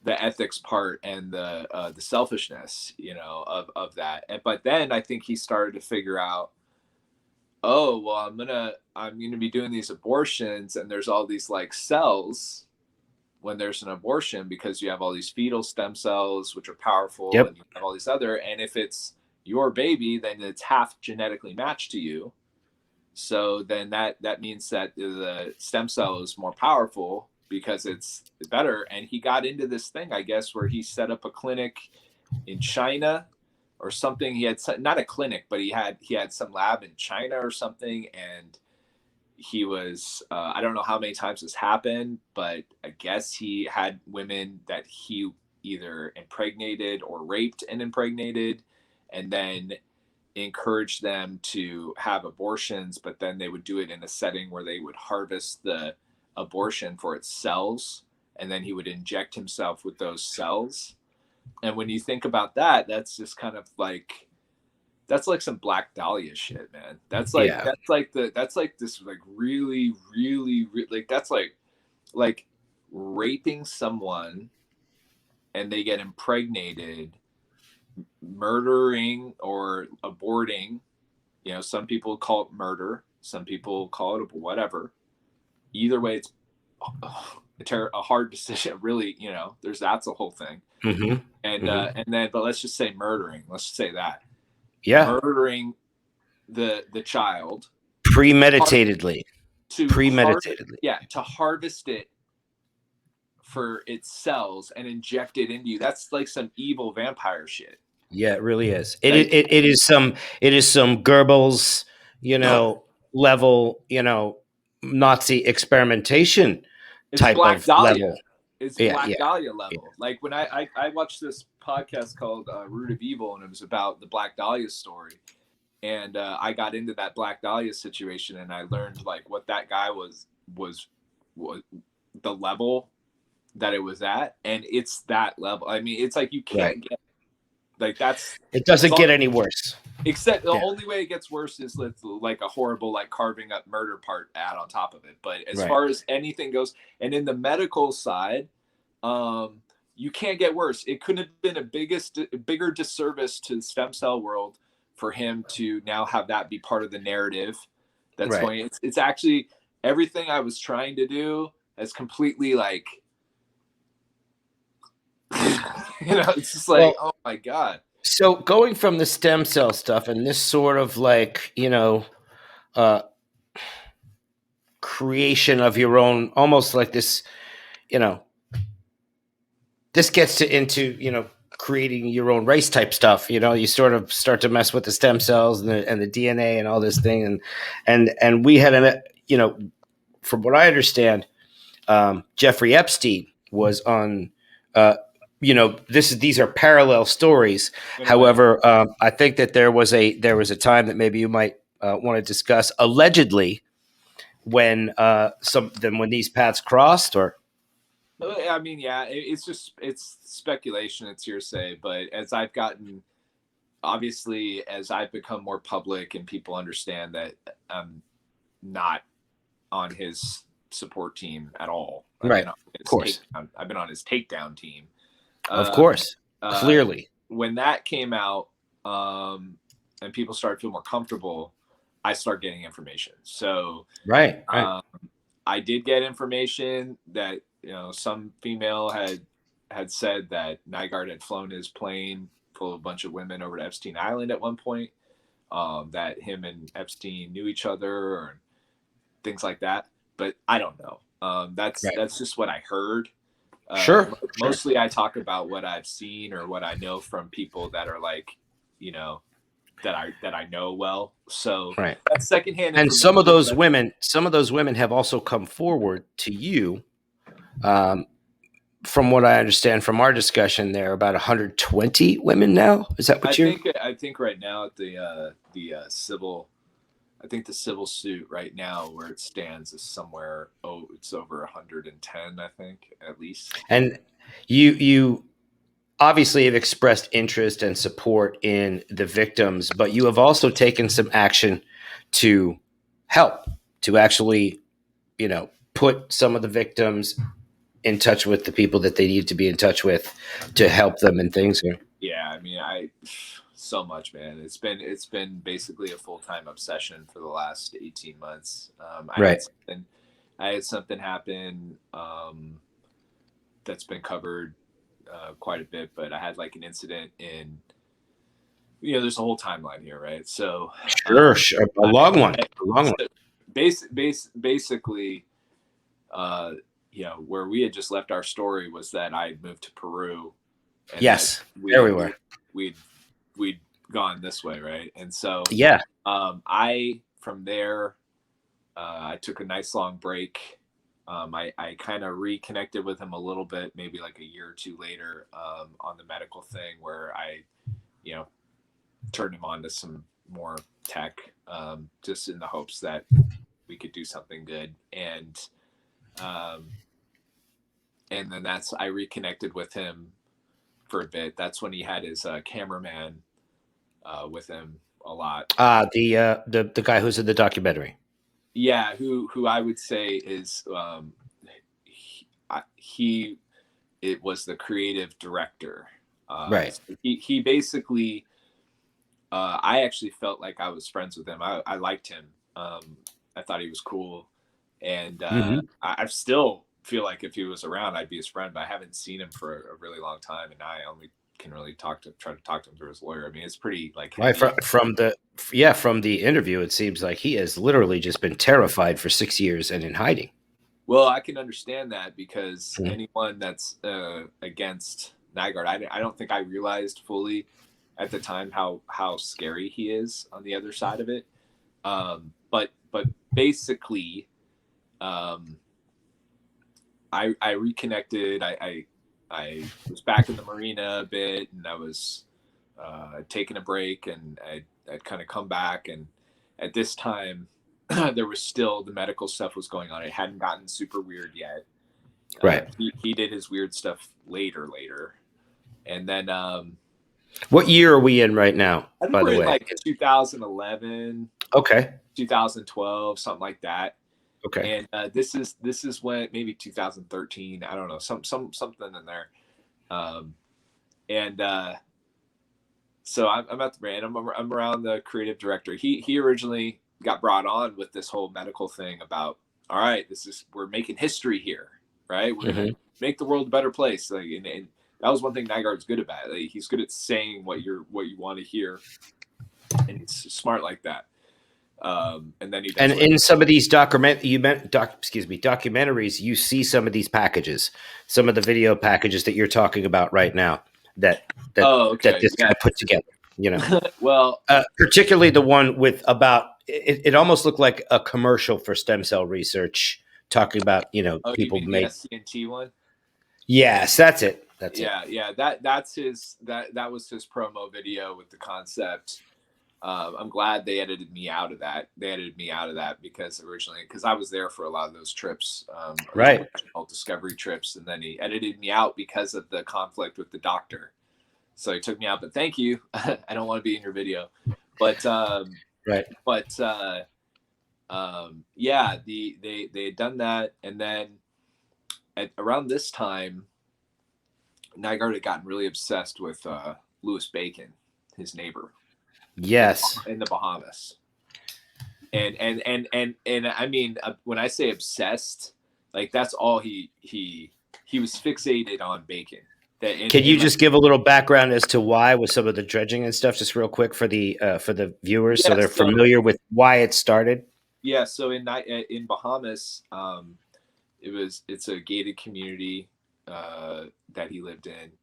the ethics part and the selfishness, of that. But then I think he started to figure out, oh well, I'm gonna be doing these abortions, and there's all these cells when there's an abortion, because you have all these fetal stem cells which are powerful, and you have all these other, and if it's your baby, then it's half genetically matched to you. So then that means that the stem cell is more powerful because it's better. And he got into this thing, I guess, where he set up a clinic in China or something. He had not a clinic, but he had some lab in China or something. And he was, I don't know how many times this happened, but I guess he had women that he either impregnated or raped and impregnated, and then encouraged them to have abortions, but then they would do it in a setting where they would harvest the abortion for its cells, and then he would inject himself with those cells. And when you think about that, that's just kind of that's some Black Dahlia shit, man. That's this really, really, that's like raping someone and they get impregnated, murdering or aborting. Some people call it murder, some people call it whatever. Either way, it's a hard decision, really. That's a whole thing. And then, but let's just say murdering. Let's just say that. Yeah. Murdering the child. Premeditatedly. to Premeditatedly. to harvest it for its cells and inject it into you. That's like some evil vampire shit. Yeah, it really is. Like, It is some Goebbels, level, Nazi experimentation it's type Black of Dahlia. level. It's Yeah, Black yeah, Dahlia level. Like when I watched this podcast called Root of Evil, and it was about the Black Dahlia story. And I got into that Black Dahlia situation, and I learned like what that guy was the level that it was at, and it's that level. I mean, it's like you can't get like it doesn't get any worse. Except the only way it gets worse is like a horrible like carving up murder part add on top of it. But as far as anything goes, and in the medical side, you can't get worse. It couldn't have been a bigger disservice to the stem cell world for him to now have that be part of the narrative that's going. It's actually everything I was trying to do is completely like, it's just like, oh my God. So going from the stem cell stuff and this sort of like, creation of your own, almost like this, this gets into, creating your own race type stuff. You sort of start to mess with the stem cells and the DNA and all this thing. And we had, from what I understand, Jeffrey Epstein was on, these are parallel stories. However, I think that there was a time that maybe you might want to discuss, allegedly, when when these paths crossed, or. I mean, yeah, it's speculation, it's hearsay, but as I've become more public and people understand that I'm not on his support team at all. Right. Of course. I've been on his takedown team. Of course. Clearly. When that came out, and people started to feel more comfortable, I started getting information. So right. I did get information that, some female had said that Nygard had flown his plane full of a bunch of women over to Epstein Island at one point, that him and Epstein knew each other or things like that. But I don't know. That's just what I heard. Sure. Mostly I talk about what I've seen or what I know from people that are like, that I know well. So that's secondhand. And some of those women have also come forward to you. From what I understand from our discussion, there are about 120 women now. Is that what I think right now at the civil, I think the civil suit right now where it stands is somewhere. It's over 110, I think, at least. And you obviously have expressed interest and support in the victims, but you have also taken some action to help, to actually, put some of the victims in touch with the people that they need to be in touch with to help them and things. Yeah, I mean, so much, man. It's been basically a full-time obsession for the last 18 months. I had something happen that's been covered quite a bit, but I had like an incident in, there's a whole timeline here, right? So sure, a long one. Basically, where we had just left our story was that I had moved to Peru. And yes, there we were. We'd gone this way, right? And so from there, I took a nice long break. I kind of reconnected with him a little bit, maybe like a year or two later, on the medical thing where I, turned him on to some more tech, just in the hopes that we could do something good. And then I reconnected with him for a bit. That's when he had his cameraman with him a lot. The guy who's in the documentary. Yeah, who I would say is it was the creative director. Right. So he basically, I actually felt like I was friends with him. I liked him. I thought he was cool, and I still feel like if he was around, I'd be his friend. But I haven't seen him for a really long time, and I only can really try to talk to him through his lawyer. I mean, it's pretty like Right, heavy. from the interview, it seems like he has literally just been terrified for 6 years and in hiding. Well, I can understand that because Mhm. anyone that's against Nygard, I don't think I realized fully at the time how scary he is on the other side of it. But basically, I reconnected. I was back in the marina a bit, and I was taking a break, and I'd kind of come back, and at this time there was still the medical stuff was going on. It hadn't gotten super weird yet. Right. He did his weird stuff later, and then What year are we in right now, I think by we're the in way? like 2011, Okay. 2012, something like that. Okay. And this is when maybe 2013. I don't know, something in there. And so I'm at the brand. I'm around the creative director. He originally got brought on with this whole medical thing about, all right, we're making history here, right? We're gonna make the world a better place. Like, and that was one thing Nygard's good about. Like, he's good at saying what you want to hear, and he's smart like that. And then he does. And in some of these documentaries, you see some of these packages, some of the video packages that you're talking about right now that okay. this guy put together. You know, Well, particularly the one with about it almost looked like a commercial for stem cell research, talking about people you mean made. the SCNT one? Yes, that's it. That's it. Yeah. That's his. That was his promo video with the concept. I'm glad they edited me out of that. Because I was there for a lot of those trips, Right. Discovery trips, and then he edited me out because of the conflict with the doctor. So he took me out. But thank you. I don't want to be in your video. But Right. But yeah, they had done that, and then around this time, Nygard had gotten really obsessed with Louis Bacon, his neighbor. Yes. In the Bahamas. And I mean, when I say obsessed, like that's all he was fixated on Bacon. Can you just give a little background as to why with some of the dredging and stuff, just real quick for the viewers, so they're familiar with why it started? Yeah. So in Bahamas, it's a gated community that he lived in.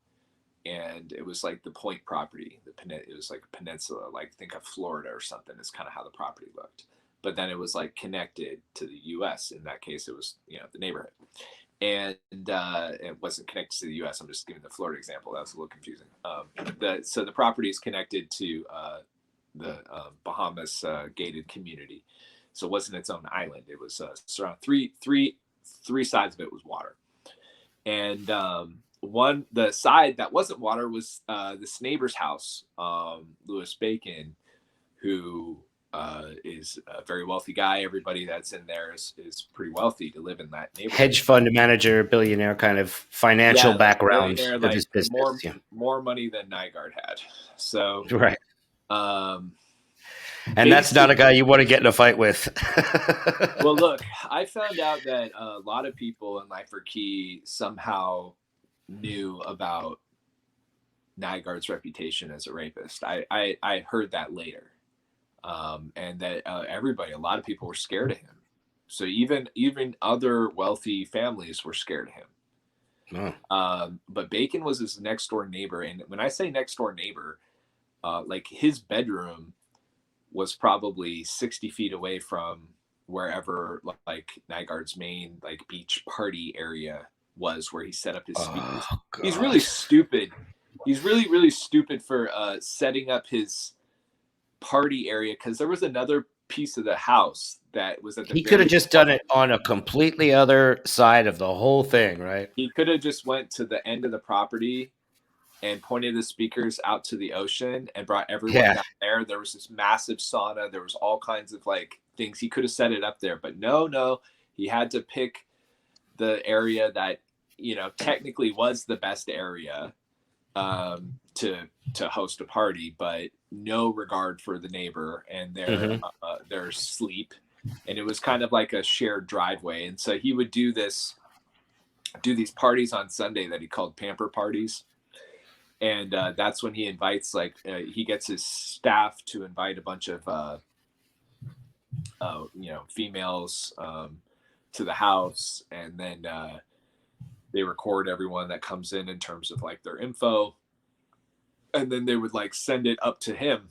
And it was like the point property. It was like a peninsula, like think of Florida or something. Is kind of how the property looked. But then it was like connected to the U.S. In that case, it was the neighborhood, and it wasn't connected to the U.S. I'm just giving the Florida example. That was a little confusing. So the property is connected to the Bahamas gated community. So it wasn't its own island. It was surrounded three sides of it was water, and the side that wasn't water was this neighbor's house, Louis Bacon, who is a very wealthy guy. Everybody that's in there is pretty wealthy to live in that neighborhood. Hedge fund manager, billionaire kind of financial background of like his business. More money than Nygard had. So right. And that's not a guy you want to get in a fight with. Well, look, I found out that a lot of people in Life for Key somehow knew about Nygard's reputation as a rapist. I heard that later, and that a lot of people were scared of him. So even other wealthy families were scared of him. Oh. But Bacon was his next door neighbor, and when I say next door neighbor, like his bedroom was probably 60 feet away from wherever like Nygard's main like beach party area was, where he set up his speakers. He's really stupid. He's really stupid for setting up his party area, because there was another piece of the house that was at the. He could have just done it on a completely other side of the whole thing, right? He could have just went to the end of the property and pointed the speakers out to the ocean and brought everyone down there. There was this massive sauna. There was all kinds of like things. He could have set it up there, but no, he had to pick the area that technically was the best area to host a party, but no regard for the neighbor and their sleep. And it was kind of like a shared driveway. And so he would do these parties on Sunday that he called pamper parties. And that's when he invites, like, he gets his staff to invite a bunch of females to the house, and then they record everyone that comes in terms of like their info, and then they would like send it up to him.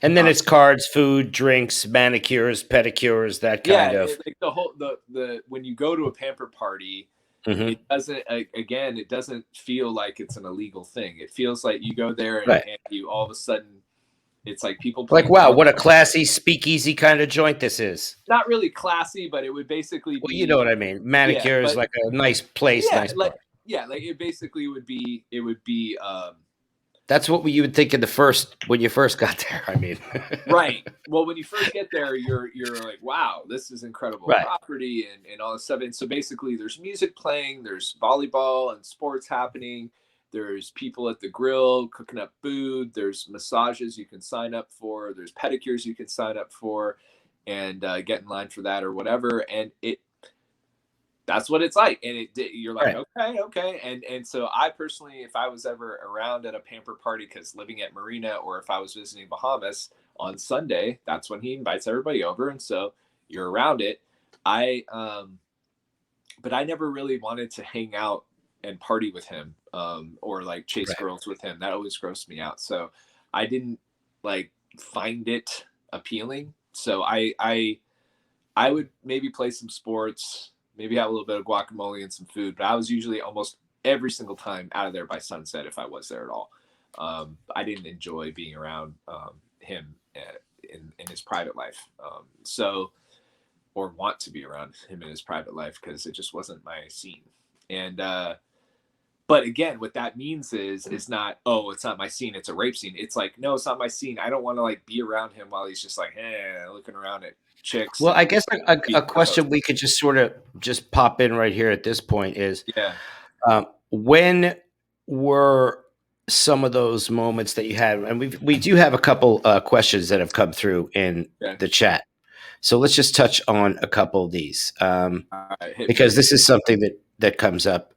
And then it's cards, food, drinks, manicures, pedicures, that kind of. Like the whole the when you go to a pamper party, it doesn't feel like it's an illegal thing. It feels like you go there and you all of a sudden, it's like people like, wow, what a classy speakeasy kind of joint this is. Not really classy, but it would basically be, you know what I mean? Manicures, like a nice place, nice like bar. Like it basically would be. That's what you would think when you first got there. I mean, right. Well, when you first get there, you're like, wow, this is incredible property and all this stuff. And so basically, there's music playing, there's volleyball and sports happening. There's people at the grill cooking up food. There's massages you can sign up for. There's pedicures you can sign up for, and get in line for that or whatever. And that's what it's like. And you're like, okay. And so I personally, if I was ever around at a pamper party, because living at Marina, or if I was visiting Bahamas on Sunday, that's when he invites everybody over. And so you're around it. But I never really wanted to hang out and party with him, or like chase girls with him. That always grossed me out. So I didn't like find it appealing. So I would maybe play some sports, maybe have a little bit of guacamole and some food, but I was usually almost every single time out of there by sunset if I was there at all. I didn't enjoy being around him in his private life. Or want to be around him in his private life, because it just wasn't my scene. And but again, what that means is not, oh, it's not my scene, it's a rape scene. It's like, no, it's not my scene. I don't want to like be around him while he's just like, looking around at chicks. Well, I guess a question we could just sort of just pop in right here at this point is, when were some of those moments that you had? And we do have a couple questions that have come through in the chat. So let's just touch on a couple of these, because this is something that comes up.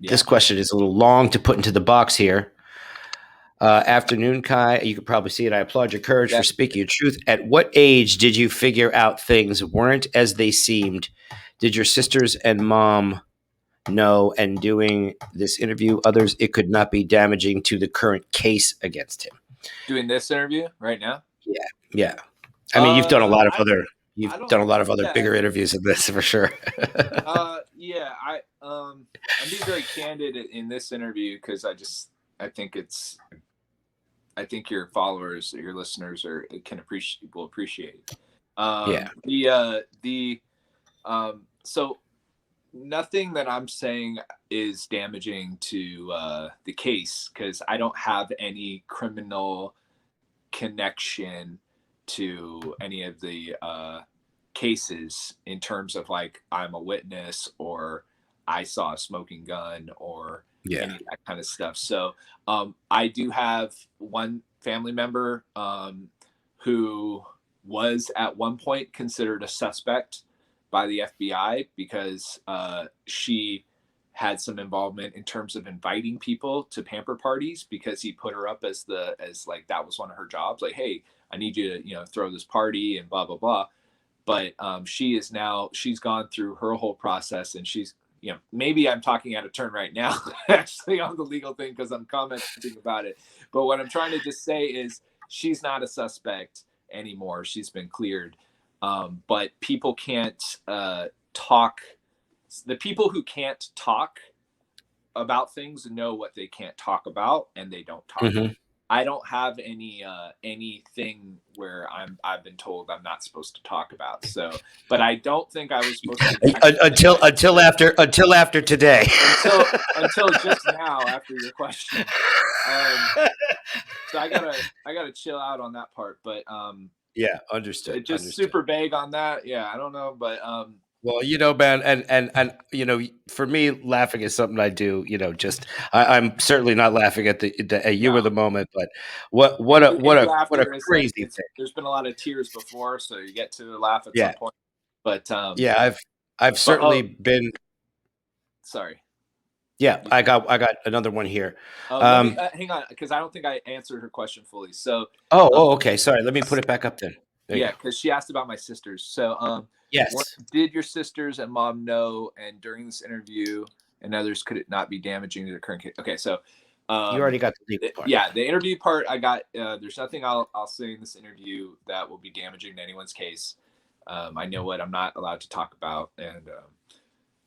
This question is a little long to put into the box here. Afternoon, Kai. You could probably see it. I applaud your courage for speaking your truth. At what age did you figure out things weren't as they seemed? Did your sisters and mom know? And doing this interview, others, it could not be damaging to the current case against him. Doing this interview right now? Yeah. I mean, you've done a lot of other. You've done a lot of other bigger interviews than this, for sure. I'm being very candid in this interview because I think your followers, your listeners will appreciate. So nothing that I'm saying is damaging to the case, because I don't have any criminal connection to any of the cases in terms of like I'm a witness or I saw a smoking gun or any of that kind of stuff. So I do have one family member who was at one point considered a suspect by the FBI because she had some involvement in terms of inviting people to pamper parties, because he put her up as like that was one of her jobs. Like, hey, I need you to, throw this party and blah, blah, blah. But she's gone through her whole process, and she's, maybe I'm talking out of turn right now, actually, on the legal thing because I'm commenting about it. But what I'm trying to just say is she's not a suspect anymore. She's been cleared. But people can't talk. The people who can't talk about things know what they can't talk about, and they don't talk. Mm-hmm. I don't have anything where I've been told I'm not supposed to talk about. So, but I don't think I was supposed to until after today. until just now after your question. So I gotta chill out on that part. But understood. Just super vague on that. Yeah, I don't know, but well, man, and for me, laughing is something I do. I'm certainly not laughing at you or the moment, but what a crazy thing. There's been a lot of tears before, so you get to laugh at some point. But I've certainly been. Sorry. Yeah, I got another one here. Let me hang on, because I don't think I answered her question fully. So, Okay. Sorry. Let me put it back up then. There you yeah, go. because she asked about my sisters. So, Yes. did your sisters and mom know? And during this interview and others, could it not be damaging to the current case? Okay, so, You already got the legal part. yeah, the interview part I got. There's nothing I'll say in this interview that will be damaging to anyone's case. I know what I'm not allowed to talk about,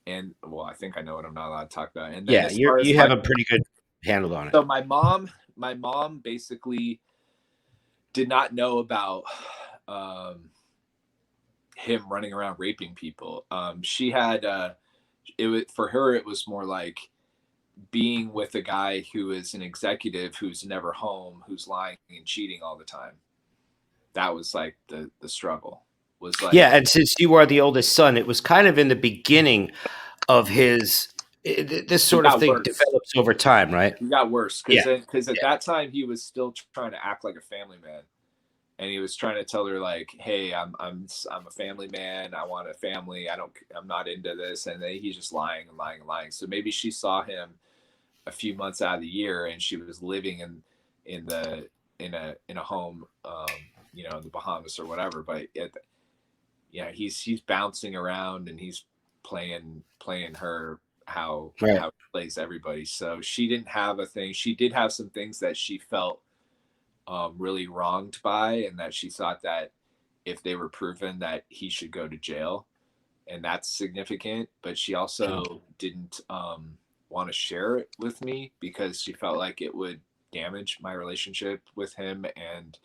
and well, I think I know what I'm not allowed to talk about. And then Yeah, as far as you have a pretty good handle on it. so my mom basically did not know about him running around raping people. She had it was, for her it was more like being with a guy who is an executive who's never home, who's lying and cheating all the time. That was like the struggle. Was like, Yeah, and since you are the oldest son, it was kind of in the beginning of his. This sort of got thing worse. develops over time, right? He got worse Yeah. because at that time he was still trying to act like a family man, and he was trying to tell her like, "Hey, I'm a family man. I want a family. I'm not into this." And then he's just lying and lying and lying. So maybe she saw him a few months out of the year, and she was living in a home, in the Bahamas or whatever. But he's bouncing around and he's playing her how Right. he plays everybody. So she didn't have a thing. She did have some things that she felt really wronged by, and that she thought that if they were proven, that he should go to jail, and that's significant. But she also didn't want to share it with me because she felt like it would damage my relationship with him, and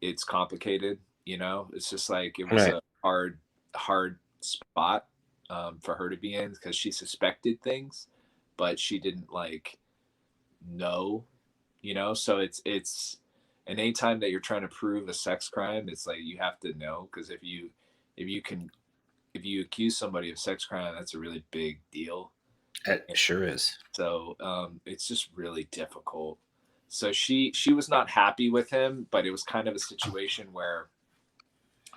it's complicated. It's just like it was Right. a hard spot for her to be in, because she suspected things, but she didn't like know. So it's and anytime that you're trying to prove a sex crime, it's like you have to know, because if you accuse somebody of sex crime, that's a really big deal. It sure is. So it's just really difficult. So she was not happy with him, but it was kind of a situation where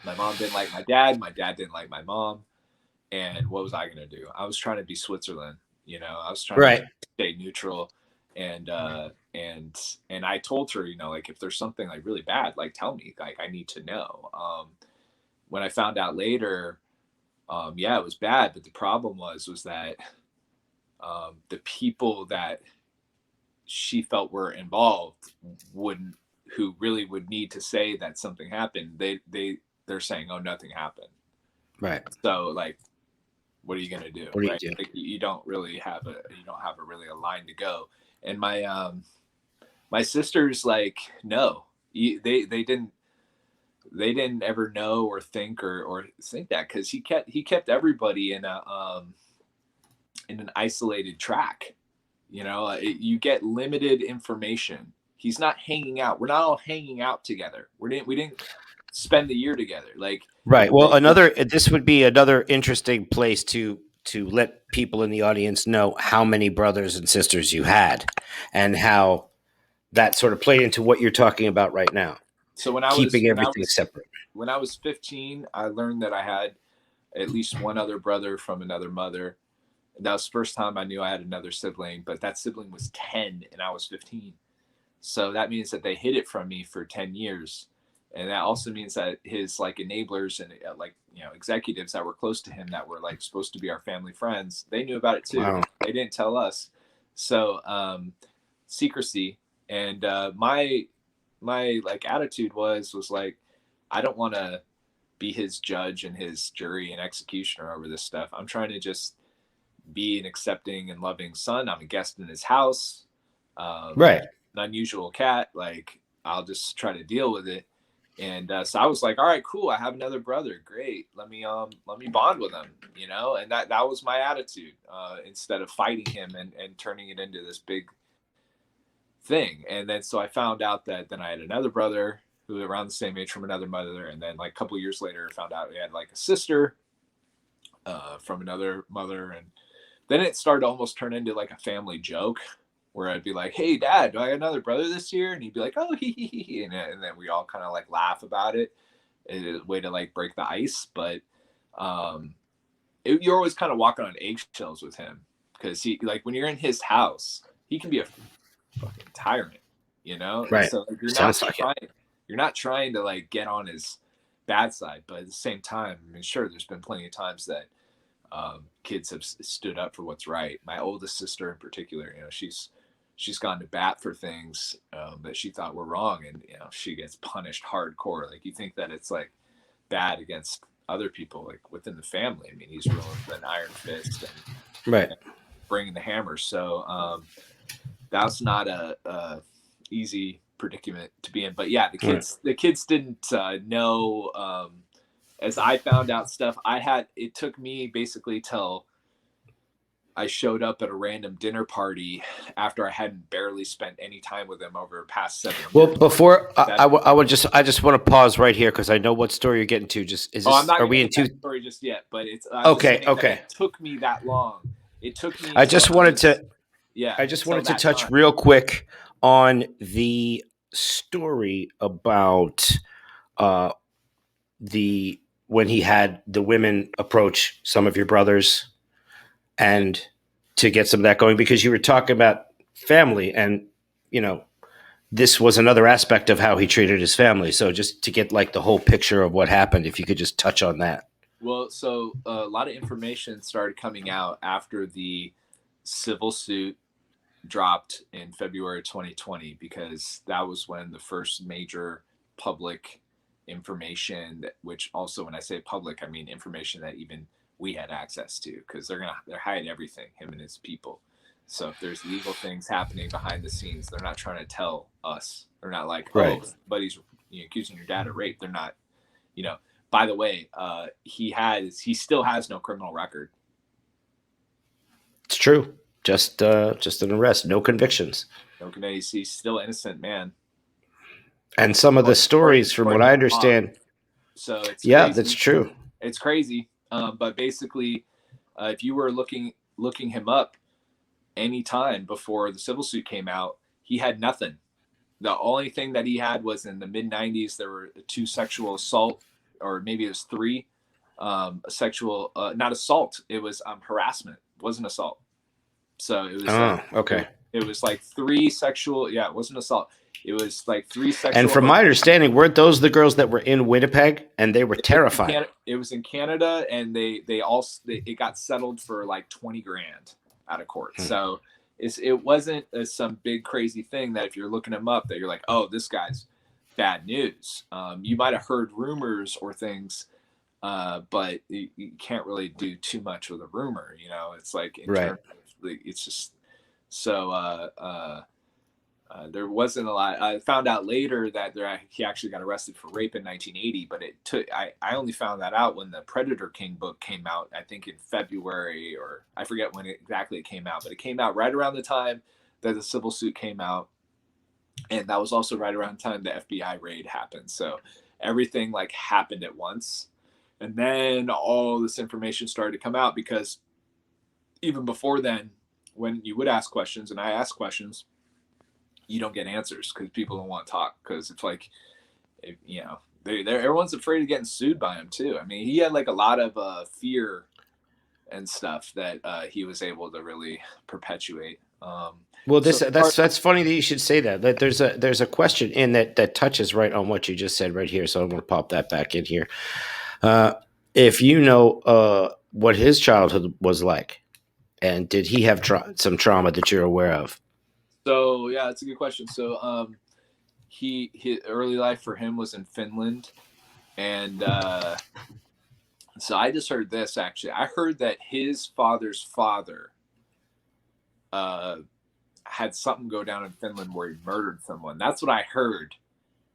my mom didn't like my dad didn't like my mom, and what was I going to do? I was trying to be Switzerland, I was trying Right. to stay neutral, and I told her, like, if there's something like really bad, like, tell me, like, I need to know. When I found out later, yeah, it was bad, but the problem was that the people that she felt were involved who really would need to say that something happened, they're saying, oh, nothing happened. Right. So, like, what are you gonna do? What do you right? do? Like, you don't have a really a line to go. And my sisters, like, no, they didn't ever know or think that, because he kept everybody in an isolated track. You get limited information. He's not hanging out. We're not all hanging out together. We didn't spend the year together. Like, Right. Well, this would be another interesting place to let people in the audience know how many brothers and sisters you had, and how that sort of played into what you're talking about right now. So Keeping everything separate. When I was 15, I learned that I had at least one other brother from another mother. And that was the first time I knew I had another sibling, but that sibling was 10 and I was 15. So that means that they hid it from me for 10 years. And that also means that his, like, enablers and executives that were close to him, that were, like, supposed to be our family friends, they knew about it too. Wow. They didn't tell us. So secrecy. And my like attitude was like, I don't want to be his judge and his jury and executioner over this stuff. I'm trying to just be an accepting and loving son. I'm a guest in his house. Right. An unusual cat. Like, I'll just try to deal with it. And so I was like, all right, cool. I have another brother. Great. Let me bond with him, and that was my attitude, instead of fighting him and turning it into this big thing. And then, so I found out that then I had another brother who was around the same age from another mother. And then, like, a couple of years later, I found out we had, like, a sister from another mother. And then it started to almost turn into like a family joke, where I'd be like, hey, Dad, do I have another brother this year? And he'd be like, oh, he. And then we all kind of, like, laugh about it. It's a way to, like, break the ice. But you're always kind of walking on eggshells with him, because he, like, when you're in his house, he can be a fucking tyrant, you know. And Right. so like, Sounds like it. you're not trying to like get on his bad side, but at the same time, I mean, sure, there's been plenty of times that kids have stood up for what's right. My oldest sister in particular, you know, she's gone to bat for things that she thought were wrong, and you know, she gets punished hardcore. Like, you think that it's like bad against other people, like within the family. I mean, he's ruling with an iron fist Right. and bringing the hammer. So that's not a easy predicament to be in. But yeah, the kids didn't know. As I found out stuff, it took me basically till I showed up at a random dinner party after I hadn't barely spent any time with them over the past 7 years. Well, before I just want to pause right here because I know what story you're getting to. Just is this? I'm not are we in that two? story just yet? But it's Okay. It took me that long. It took me. I just wanted to. Yeah. I just wanted to touch real quick on the story about when he had the women approach some of your brothers and to get some of that going, because you were talking about family, and you know, this was another aspect of how he treated his family. So just to get like the whole picture of what happened, if you could just touch on that. Well, so a lot of information started coming out after the civil suit dropped in February 2020, because that was when the first major public information, which also, when I say public, I mean information that even we had access to, because they're hiding everything, him and his people. So if there's legal things happening behind the scenes, they're not trying to tell us. They're not like, right, oh, buddy's accusing your dad of rape. They're not, by the way, he still has no criminal record. It's true. Just an arrest, no convictions. No convictions. He's still innocent, man. And some of the stories, from what I understand, so it's yeah, crazy. That's true. It's crazy. But basically, if you were looking him up any time before the civil suit came out, he had nothing. The only thing that he had was in the mid 90s, there were 2 sexual assault, or maybe it was 3 sexual, not assault. It was harassment. It wasn't assault. So it was okay. It was like 3 sexual. Yeah, it wasn't assault. It was like 3 sexual. And from my understanding, weren't those the girls that were in Winnipeg, and they were terrified? It was in Canada, and it got settled for like 20 grand out of court. So it wasn't some big crazy thing that if you're looking him up that you're like, oh, this guy's bad news. You might have heard rumors or things, but you can't really do too much with a rumor. It's like it's just so. There wasn't a lot. I found out later that he actually got arrested for rape in 1980, but I only found that out when the Predator King book came out, I think in February, or I forget when exactly it came out, but it came out right around the time that the civil suit came out. And that was also right around the time the FBI raid happened. So everything like happened at once. And then all this information started to come out, because even before then, when you would ask questions and I ask questions, you don't get answers because people don't want to talk, because it's like, everyone's afraid of getting sued by him too. I mean, he had like a lot of fear and stuff that he was able to really perpetuate. Well, that's funny that you should say that. That there's a question in that touches right on what you just said right here. So I'm going to pop that back in here. If you know what his childhood was like, and did he have some trauma that you're aware of? So yeah, that's a good question. So his early life for him was in Finland, and so I just heard this actually. I heard that his father's father had something go down in Finland where he murdered someone. That's what I heard.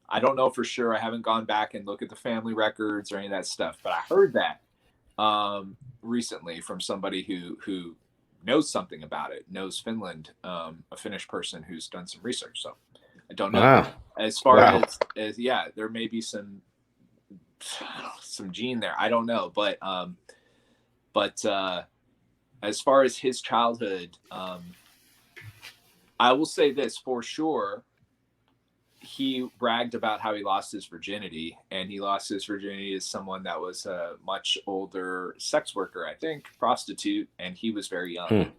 I don't know for sure. I haven't gone back and looked at the family records or any of that stuff, but I heard that recently from somebody who knows something about it, knows Finland, a Finnish person who's done some research. So I don't know. Wow. As far as yeah, there may be some gene there. I don't know, but as far as his childhood, I will say this for sure. He bragged about how he lost his virginity, and he lost his virginity as someone that was a much older sex worker, I think, prostitute, and he was very young.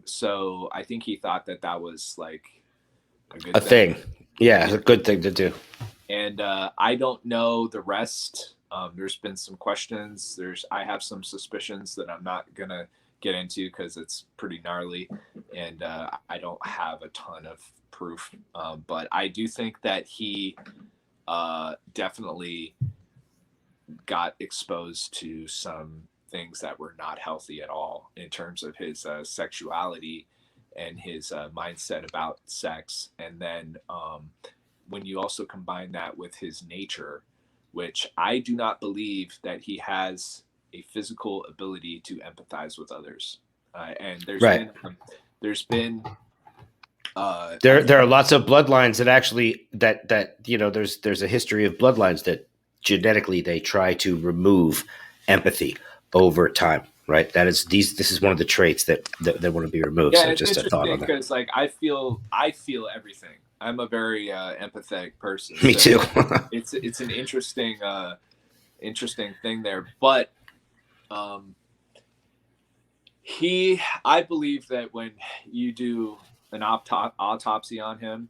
So I think he thought that that was like a good A thing. Yeah, it's Yeah. a good thing to do. And I don't know the rest. There's been some questions. I have some suspicions that I'm not gonna get into because it's pretty gnarly, and I don't have a ton of proof. But I do think that he definitely got exposed to some things that were not healthy at all in terms of his sexuality and his mindset about sex. And then when you also combine that with his nature, which I do not believe that he has a physical ability to empathize with others. And Right. there's been There are lots of bloodlines that actually that there's a history of bloodlines that genetically they try to remove empathy over time, right? This is one of the traits that want to be removed. Yeah, So it's just a thought interesting on that. because like I feel everything. I'm a very empathetic person. Me So too. it's an interesting thing there. But um, I believe that when you do an autopsy on him,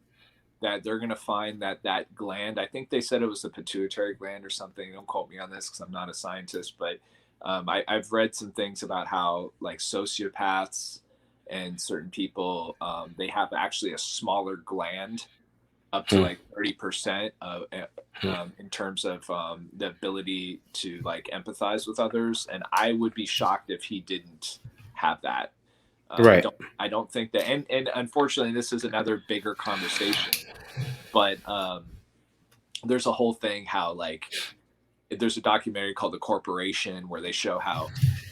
that they're going to find that gland. I think they said it was the pituitary gland or something. Don't quote me on this because I'm not a scientist, but I've read some things about how like sociopaths and certain people they have actually a smaller gland up to like 30% in terms of the ability to like empathize with others. And I would be shocked if he didn't have that. Right. I don't think that, and unfortunately, this is another bigger conversation. But there's a whole thing how like there's a documentary called The Corporation where they show how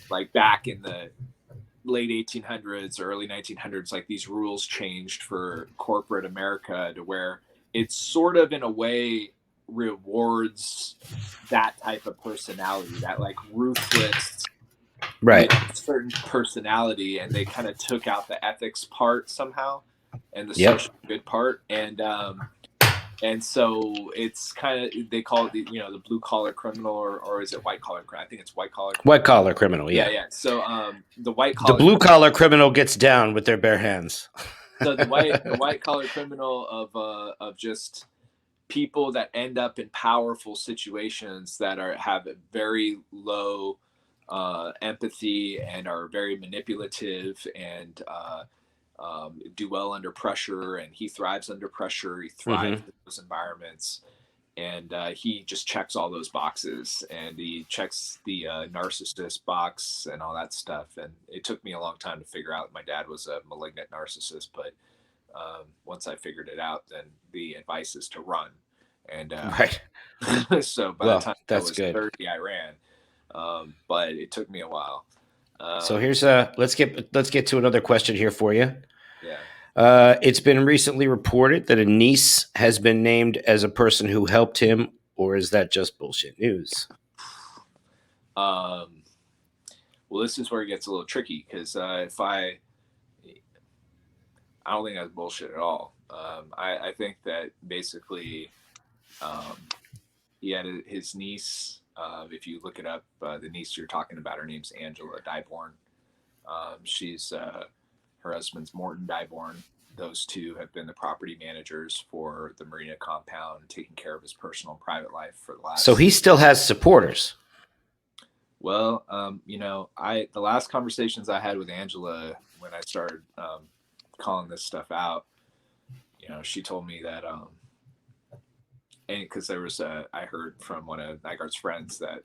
like back in the late 1800s, early 1900s, like these rules changed for corporate America to where it's sort of in a way rewards that type of personality, that like ruthless, Right. certain personality, and they kind of took out the ethics part somehow and the Yep. social good part. And so it's kind of, they call it the blue collar criminal, or is it white collar criminal? I think it's white collar. White collar criminal. Yeah. Yeah. So the white The collar, blue collar criminal gets down with their bare hands. so the white collar criminal of just people that end up in powerful situations that have very low empathy and are very manipulative and do well under pressure. And he thrives under pressure. He thrives in those environments. And he just checks all those boxes, and he checks the narcissist box and all that stuff. And it took me a long time to figure out my dad was a malignant narcissist, but once I figured it out, then the advice is to run. And Right. so by the time I was 30, I ran. But it took me a while. So here's let's get to another question here for you. Yeah. It's been recently reported that a niece has been named as a person who helped him, or is that just bullshit news? Well, this is where it gets a little tricky because I don't think that's bullshit at all. I think that basically he had his niece. If you look it up, the niece you're talking about, her name's Angela Dyborn. She's her husband's Morton Dyborn. Those two have been the property managers for the marina compound, taking care of his personal and private life for the last. So he still has supporters. Well, the last conversations I had with Angela when I started calling this stuff out, she told me that, and because there was I heard from one of Nygard's friends that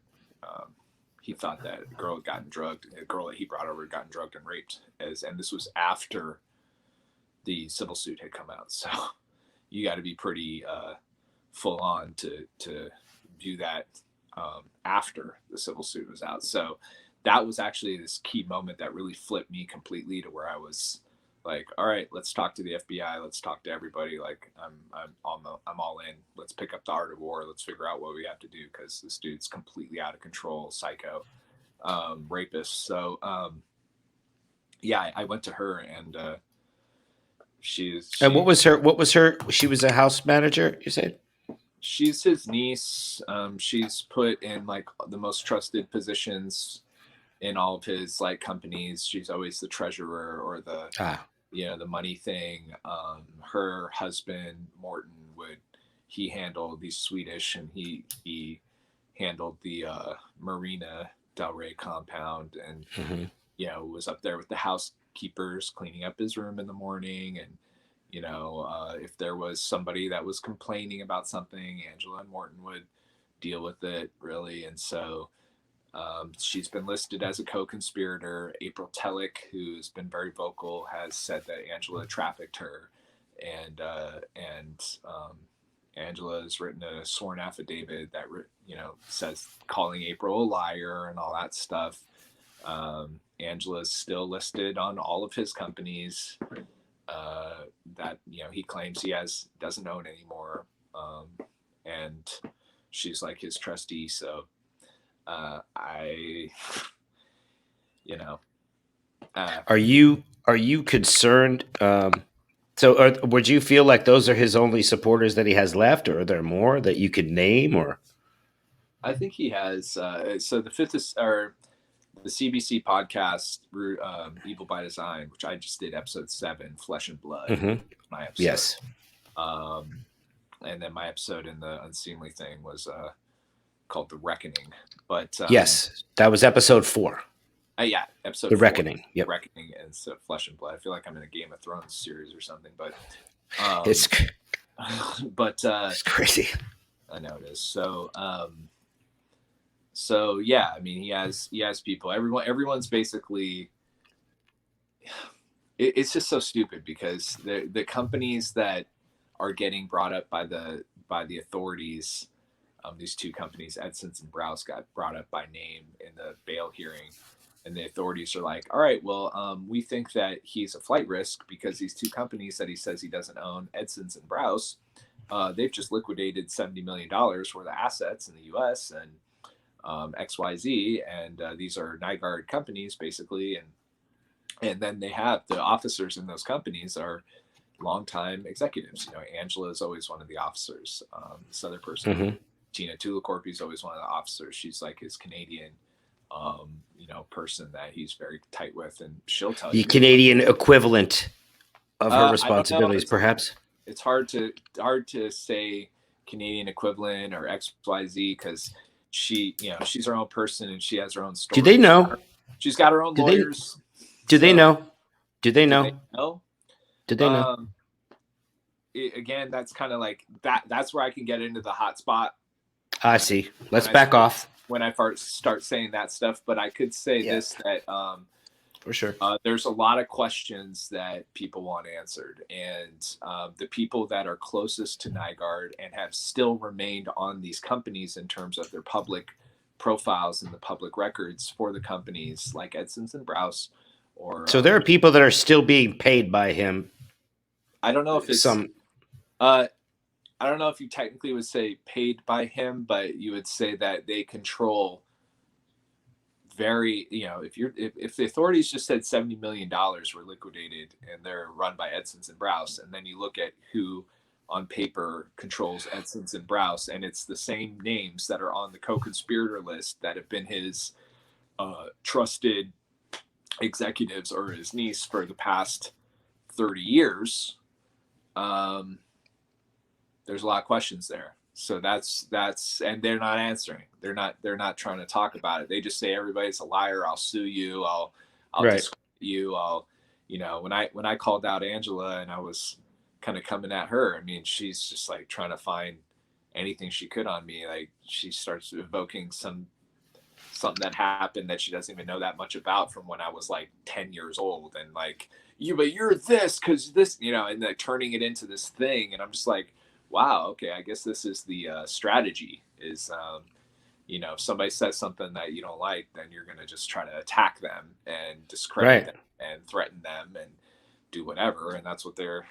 he thought that a girl had gotten drugged, a girl that he brought over had gotten drugged and raped, and this was after the civil suit had come out. So you got to be pretty full on to do that after the civil suit was out. So that was actually this key moment that really flipped me completely to where I was like, all right, let's talk to the FBI. Let's talk to everybody. Like I'm all in. Let's pick up the art of war. Let's figure out what we have to do. Cause this dude's completely out of control, psycho, rapist. So, yeah, I went to her and, and what was her, she was a house manager, you said? She's his niece. She's put in like the most trusted positions in all of his like companies. She's always the treasurer or the the money thing. Her husband Morton he handled the Swedish, and he handled the Marina Del Rey compound, and was up there with the housekeepers cleaning up his room in the morning. And if there was somebody that was complaining about something, Angela and Morton would deal with it, really. And so she's been listed as a co-conspirator. April Tellick, who's been very vocal, has said that Angela trafficked her, and Angela has written a sworn affidavit that says calling April a liar and all that stuff. Angela's still listed on all of his companies that he claims he doesn't own anymore, and she's like his trustee. So are you concerned? Would you feel like those are his only supporters that he has left, or are there more that you could name? Or I think he has. So the fifth is, or the CBC podcast, Evil by Design, which I just did episode 7, Flesh and Blood. My episode. Yes. And then my episode in the Unseemly thing was called The Reckoning. But yes, that was episode 4. Yeah, episode The 4, Reckoning. Yep. The Reckoning, and so Flesh and Blood. I feel like I'm in a Game of Thrones series or something, but it's crazy. I know it is. So yeah, I mean, he has people. Everyone's basically. It's just so stupid because the companies that are getting brought up by the authorities, these 2 companies, Edson's and Browse, got brought up by name in the bail hearing, and the authorities are like, all right, well, we think that he's a flight risk because these 2 companies that he says he doesn't own, Edson's and Browse, they've just liquidated $70 million worth of assets in the U.S. and XYZ, and these are Nygard companies basically, and then they have the officers in those companies are longtime executives. Angela is always one of the officers. This other person, Tina Tulicorpi, is always one of the officers. She's like his Canadian person that he's very tight with, and she'll tell you the Canadian equivalent of her responsibilities, perhaps. It's hard to say Canadian equivalent or XYZ because she's her own person and she has her own story. Do they know? She's got her own lawyers. Do they know? Do they know? Again, that's kind of like that. That's where I can get into the hot spot. I see. Let's back off. When I start saying that stuff, but I could say this, that for sure, there's a lot of questions that people want answered, and the people that are closest to Nygard and have still remained on these companies in terms of their public profiles and the public records for the companies, like Edson's and Browse, so there are people that are still being paid by him. I don't know if it's I don't know if you technically would say paid by him, but you would say that they control if the authorities just said $70 million were liquidated and they're run by Edson's and Browse, and then you look at who on paper controls Edson's and Browse, and it's the same names that are on the co-conspirator list that have been his trusted executives or his niece for the past 30 years. There's a lot of questions there. So that's, and they're not answering. They're not trying to talk about it. They just say, everybody's a liar. I'll sue you. I'll discredit you. When I called out Angela and I was kind of coming at her, I mean, she's just like trying to find anything she could on me. Like she starts evoking something that happened that she doesn't even know that much about from when I was like 10 years old. And like, but you're this, cause this, and like turning it into this thing. And I'm just like, wow, okay, I guess this is the strategy is, if somebody says something that you don't like, then you're going to just try to attack them and discredit them and threaten them and do whatever. And that's what they're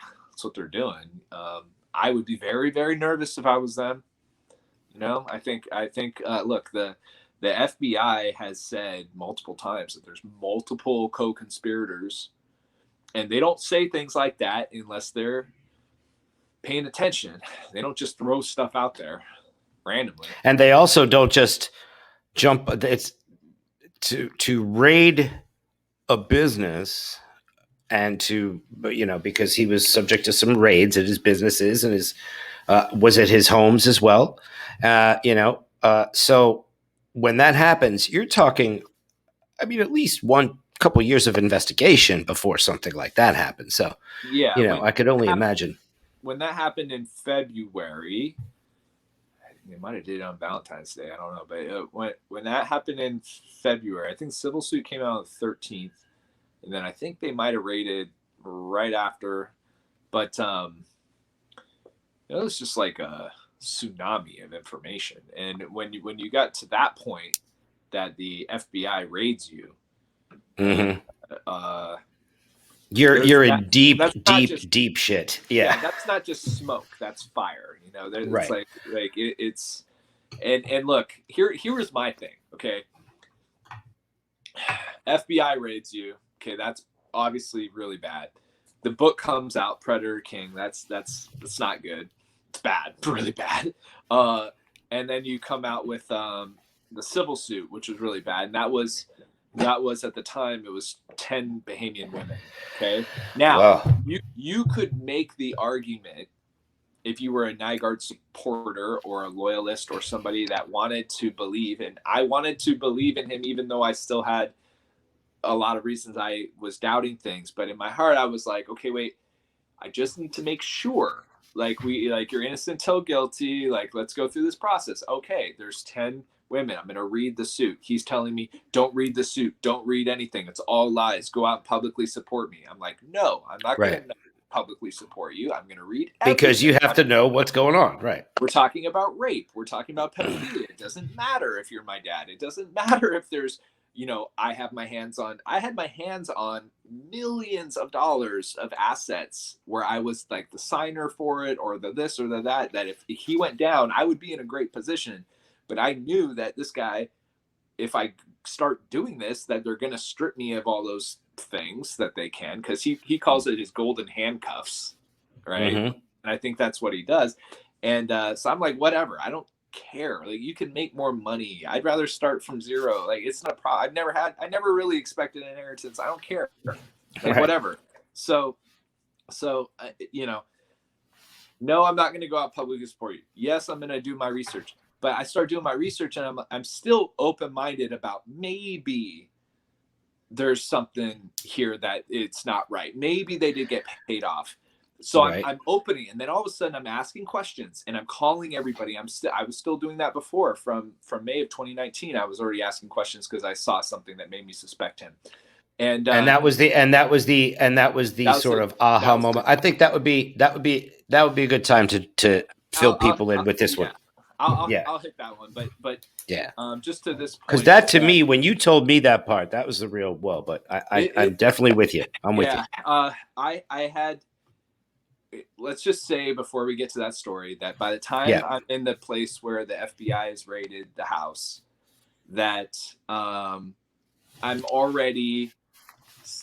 doing. I would be very, very nervous if I was them. I think, look, the FBI has said multiple times that there's multiple co-conspirators, and they don't say things like that unless they're paying attention. They don't just throw stuff out there randomly. And they also don't just jump. to raid a business and to, because he was subject to some raids at his businesses and his was at his homes as well. So when that happens, you're talking, I mean, at least one couple years of investigation before something like that happens. So, Yeah, I could only imagine. When that happened in February, they might have did it on Valentine's Day. I don't know, but when that happened in February, I think civil suit came out on the 13th, and then I think they might have raided right after. But it was just like a tsunami of information, and when you got to that point that the FBI raids you, Mm-hmm. There's You're that- in deep, that's not deep, just- deep shit. Yeah. that's not just smoke, that's fire. It's Right. it's and look, here is my thing. Okay, FBI raids you. Okay, that's obviously really bad. The book comes out, Predator King. That's not good. It's bad, really bad. And then you come out with the civil suit, which was really bad. And that was at the time, it was 10 Bahamian women. Okay, now Wow. you could make the argument, if you were a Nygard supporter or a loyalist or somebody that wanted to believe, and I wanted to believe in him, even though I still had a lot of reasons I was doubting things. But in my heart, I was like, okay, wait, I just need to make sure, you're innocent till guilty. Like, let's go through this process. Okay, there's 10 women. I'm going to read the suit. He's telling me, don't read the suit. Don't read anything. It's all lies. Go out and publicly support me. I'm like, no, I'm not going to publicly support you. I'm going to read everything. Because you have to know what's going on. Right. We're talking about rape. We're talking about pedophilia. It doesn't matter if you're my dad. It doesn't matter if there's, I had my hands on millions of dollars of assets where I was like the signer for it, or the this or the that if he went down, I would be in a great position. But I knew that this guy, if I start doing this, that they're going to strip me of all those things that they can, because he calls it his golden handcuffs, right? Mm-hmm. And I think that's what he does. And so I'm like, whatever, I don't care. Like, you can make more money. I'd rather start from zero. Like, it's not a problem. I never really expected an inheritance. I don't care. Like, whatever. So no, I'm not going to go out publicly to support you. Yes, I'm going to do my research. But I start doing my research, and I'm still open-minded about maybe there's something here that it's not right. Maybe they did get paid off. So I'm opening, and then all of a sudden I'm asking questions, and I'm calling everybody. I was still doing that before, from May of 2019. I was already asking questions because I saw something that made me suspect him. And that was the sort of aha moment. I think that would be a good time to fill people in with this one. I'll hit that one, but yeah, just to this point, because that to me, when you told me that part, that was the real whoa. But I'm definitely with you. I'm with you. I had, let's just say before we get to that story, that by the time I'm in the place where the FBI has raided the house, that I'm already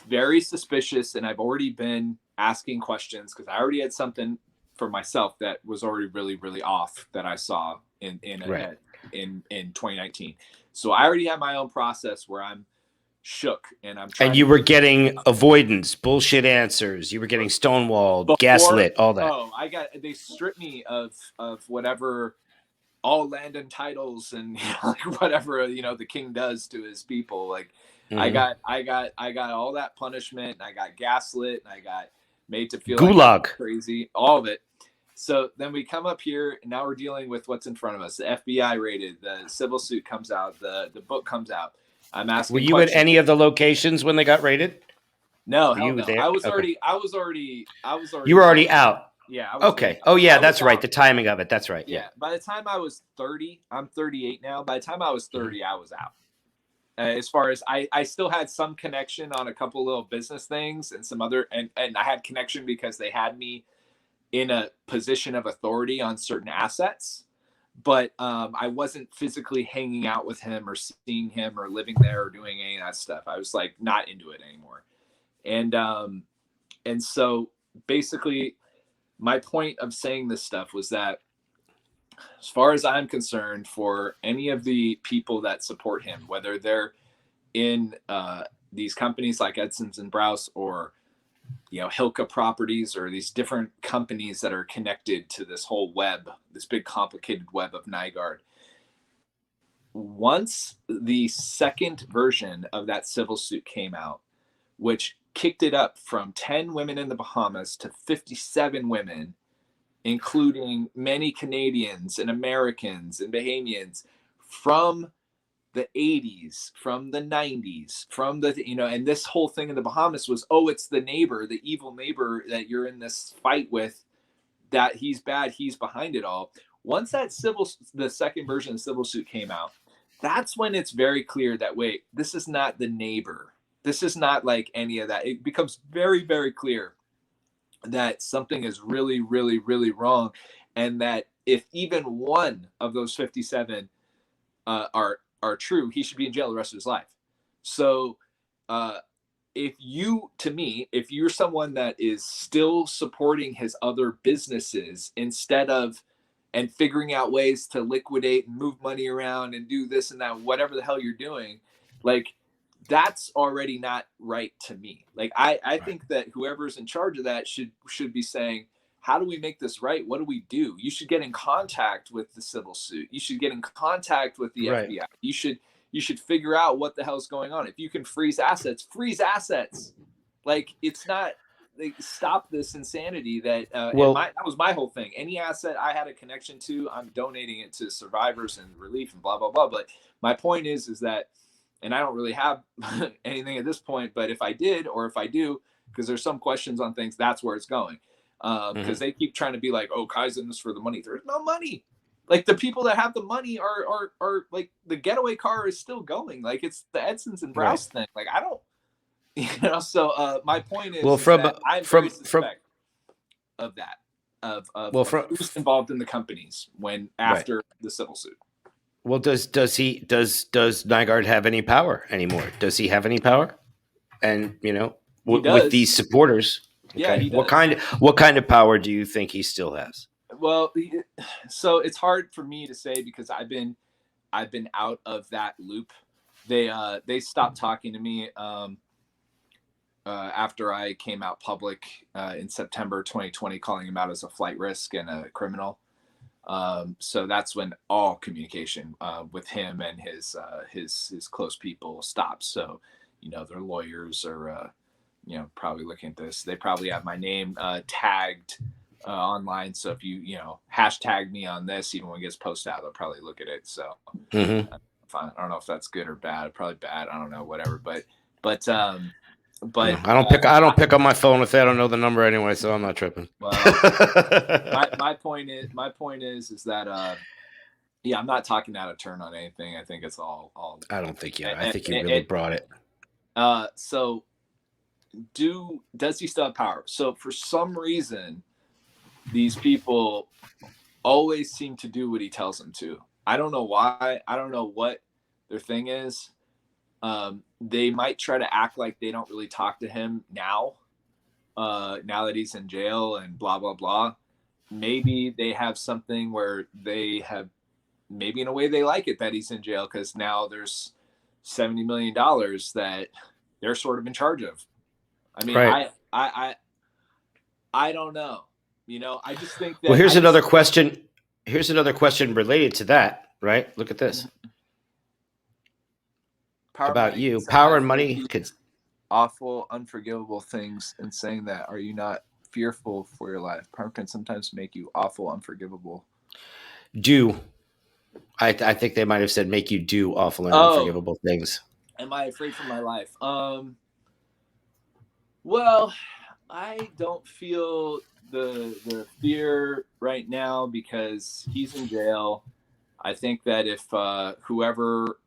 very suspicious, and I've already been asking questions because I already had something for myself that was already really, really off that I saw in 2019. So I already have my own process where I'm shook, and I'm trying. And you were getting avoidance, bullshit answers. You were getting stonewalled, gaslit, all that. Oh, they stripped me of whatever, all land and titles, and like whatever the king does to his people. Like, mm-hmm. I got all that punishment, and I got gaslit, and I got made to feel gulag, like crazy, all of it. So then we come up here, and now we're dealing with what's in front of us. The FBI raided, the civil suit comes out, the book comes out. I'm asking. Were you at any of the locations when they got raided? No, hell no. I was already. You were already out. Yeah. Okay. Oh yeah, that's right. The timing of it. That's right. Yeah. By the time I was 30, I'm 38 now. By the time I was 30, I was out. As far as I still had some connection on a couple little business things and some other, and I had connection because they had me in a position of authority on certain assets, but I wasn't physically hanging out with him or seeing him or living there or doing any of that stuff. I was like not into it anymore. And so basically my point of saying this stuff was that, as far as I'm concerned, for any of the people that support him, whether they're in these companies like Edson's and Browse, or Hilka Properties, or these different companies that are connected to this whole web, this big complicated web of Nygard. Once the second version of that civil suit came out, which kicked it up from 10 women in the Bahamas to 57 women, including many Canadians and Americans and Bahamians from the 80s, from the 90s, from the, and this whole thing in the Bahamas was, oh, it's the neighbor, the evil neighbor that you're in this fight with, that he's bad, he's behind it all. Once the second version of the civil suit came out, that's when it's very clear that, wait, this is not the neighbor. This is not like any of that. It becomes very, very clear that something is really, really, really wrong. And that if even one of those 57 are true, he should be in jail the rest of his life. So if you're someone that is still supporting his other businesses instead of, and figuring out ways to liquidate and move money around and do this and that, whatever the hell you're doing, like, that's already not right to me. Like, I think that whoever's in charge of that should be saying, how do we make this right? What do we do? You should get in contact with the civil suit. You should get in contact with the FBI. You should figure out what the hell's going on. If you can freeze assets, freeze assets. Like, it's not, like, stop this insanity that that was my whole thing. Any asset I had a connection to, I'm donating it to survivors and relief and blah, blah, blah. But my point is that, and I don't really have anything at this point, but if I did, or if I do, because there's some questions on things, that's where it's going. Because they keep trying to be like, oh, Kai's in this for the money. There's no money. Like, the people that have the money are like, the getaway car is still going. Like, it's the Edson's and Browse thing. Like, I don't, so my point is, I'm very suspect of that, of who's involved in the companies after the civil suit. Well, does Nygard have any power anymore? Does he have any power? And with these supporters, okay. Yeah, he does. What kind of power do you think he still has? Well, so it's hard for me to say, because I've been out of that loop. They stopped talking to me after I came out public in September 2020, calling him out as a flight risk and a criminal. So that's when all communication with him and his close people stopped. So, their lawyers are, probably looking at this. They probably have my name tagged online. So if you hashtag me on this, even when it gets posted out, they'll probably look at it. So fine. I don't know if that's good or bad. Probably bad. I don't know, whatever. But I don't pick up my phone if they don't know the number anyway, so I'm not tripping. Well, my point is that I'm not talking out of turn on anything. I think it's all. I don't think I think you really brought it. So does he still have power? So for some reason, these people always seem to do what he tells them to. I don't know why. I don't know what their thing is. They might try to act like they don't really talk to him now that he's in jail and blah, blah, blah. Maybe they have something where they have, maybe in a way they like it that he's in jail, because now there's $70 million that they're sort of in charge of. I mean, right. I don't know. I just think that. Well, here's another question. Here's another question related to that, right? Look at this. About you. Power and money could. Awful, unforgivable things, and saying that, are you not fearful for your life? Power can sometimes make you awful, unforgivable. I think they might have said make you do awful and unforgivable things. Am I afraid for my life? Well, I don't feel the fear right now because he's in jail. I think that if whoever,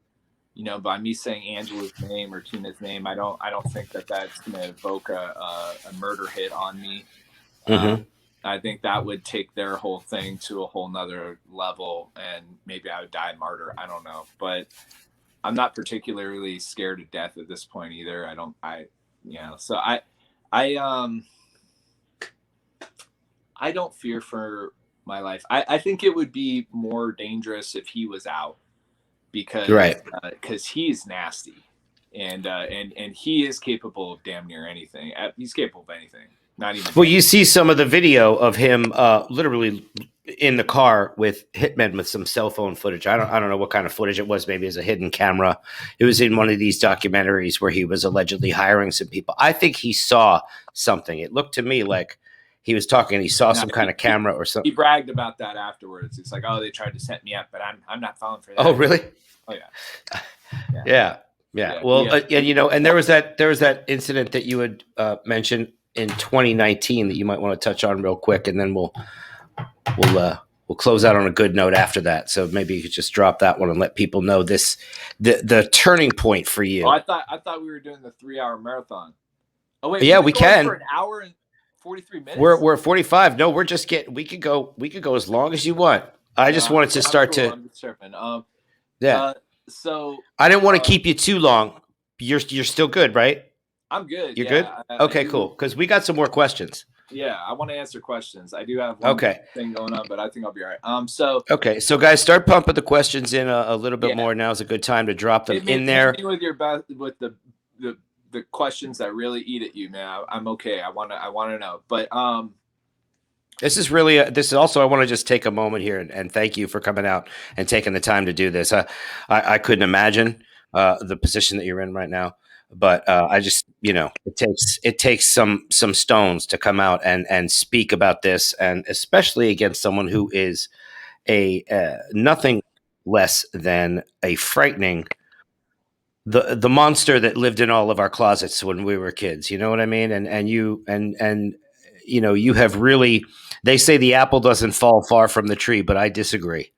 by me saying Angela's name or Tina's name, I don't think that that's going to evoke a murder hit on me. Mm-hmm. I think that would take their whole thing to a whole nother level, and maybe I would die a martyr. I don't know, but I'm not particularly scared to death at this point either. So I don't fear for my life. I think it would be more dangerous if he was out, because he's nasty. And he is capable of damn near anything. He's capable of anything. Not even. Well, you see some of the video of him literally in the car with hitmen with some cell phone footage. I don't know what kind of footage it was. Maybe it's a hidden camera. It was in one of these documentaries where he was allegedly hiring some people. I think he saw something. It looked to me like he was talking. He saw some kind of camera or something. He bragged about that afterwards. It's like, oh, they tried to set me up, but I'm not falling for that. Oh, really? Oh yeah. Yeah. Well, and there was that incident that you had mentioned in 2019 that you might want to touch on real quick, and then we'll close out on a good note after that. So maybe you could just drop that one and let people know the turning point for you. Oh, I thought we were doing the 3-hour marathon. Oh wait, yeah, we can for an hour and 43 minutes. We're 45. No, we could go as long as you want. I just wanted to start cool. to. I'm just surfing. So I didn't want to keep you too long. You're still good, right? I'm good. You're good? Okay, cool. Because we got some more questions. Yeah, I want to answer questions. I do have one thing going on, but I think I'll be all right. Okay, so guys, start pumping the questions in a little bit more. Now's a good time to drop them in there. With the questions that really eat at you, man. I'm okay. I want to know, but this is also, I want to just take a moment here and thank you for coming out and taking the time to do this. I couldn't imagine the position that you're in right now, but I just, it takes some stones to come out and speak about this, and especially against someone who is nothing less than a frightening, the monster that lived in all of our closets when we were kids. You know what I mean? And you have really. They say the apple doesn't fall far from the tree, but I disagree.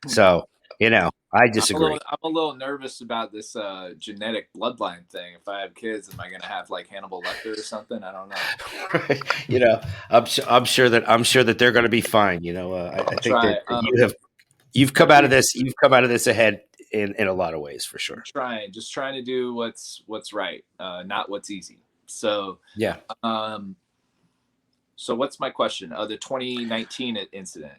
So, I disagree. I'm a little nervous about this genetic bloodline thing. If I have kids, am I going to have like Hannibal Lecter or something? I don't know. I'm sure that they're going to be fine. I think that you've come out of this. You've come out of this ahead in a lot of ways, for sure. Just trying to do what's right, not what's easy. So yeah. So what's my question? The 2019 incident.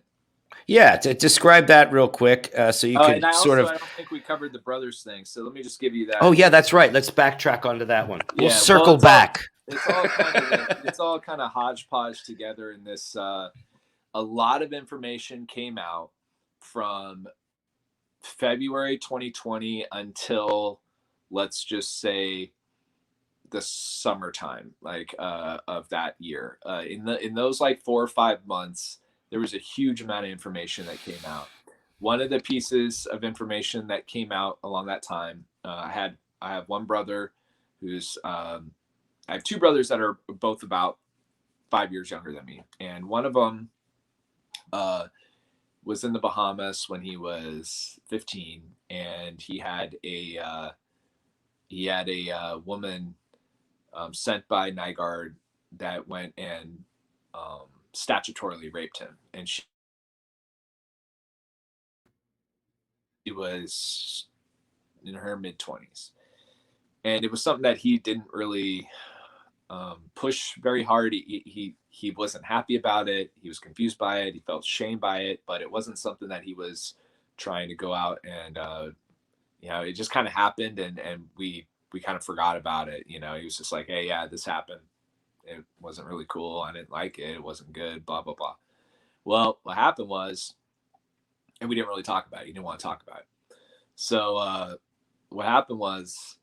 Yeah, to describe that real quick, so you can I don't think we covered the brothers thing. So let me just give you that. Oh yeah, that's right. Let's backtrack onto that one. We'll circle back. It's all kind of hodgepodge together in this. A lot of information came out from February 2020 until, let's just say, the summertime, of that year. In those 4 or 5 months, there was a huge amount of information that came out. One of the pieces of information that came out along that time, I have one brother who's I have two brothers that are both about 5 years younger than me, and one of them was in the Bahamas when he was 15, and he had a woman sent by Nygard that went and statutorily raped him, and she was in her mid-20s, and it was something that he didn't really push very hard. He wasn't happy about it. He was confused by it. He felt shame by it, but it wasn't something that he was trying to go out and it just kind of happened, and we kind of forgot about it. He was just like, hey, yeah, this happened. It wasn't really cool. I didn't like it. It wasn't good, blah, blah, blah. Well, what happened was, and we didn't really talk about it. He didn't want to talk about it. So what happened was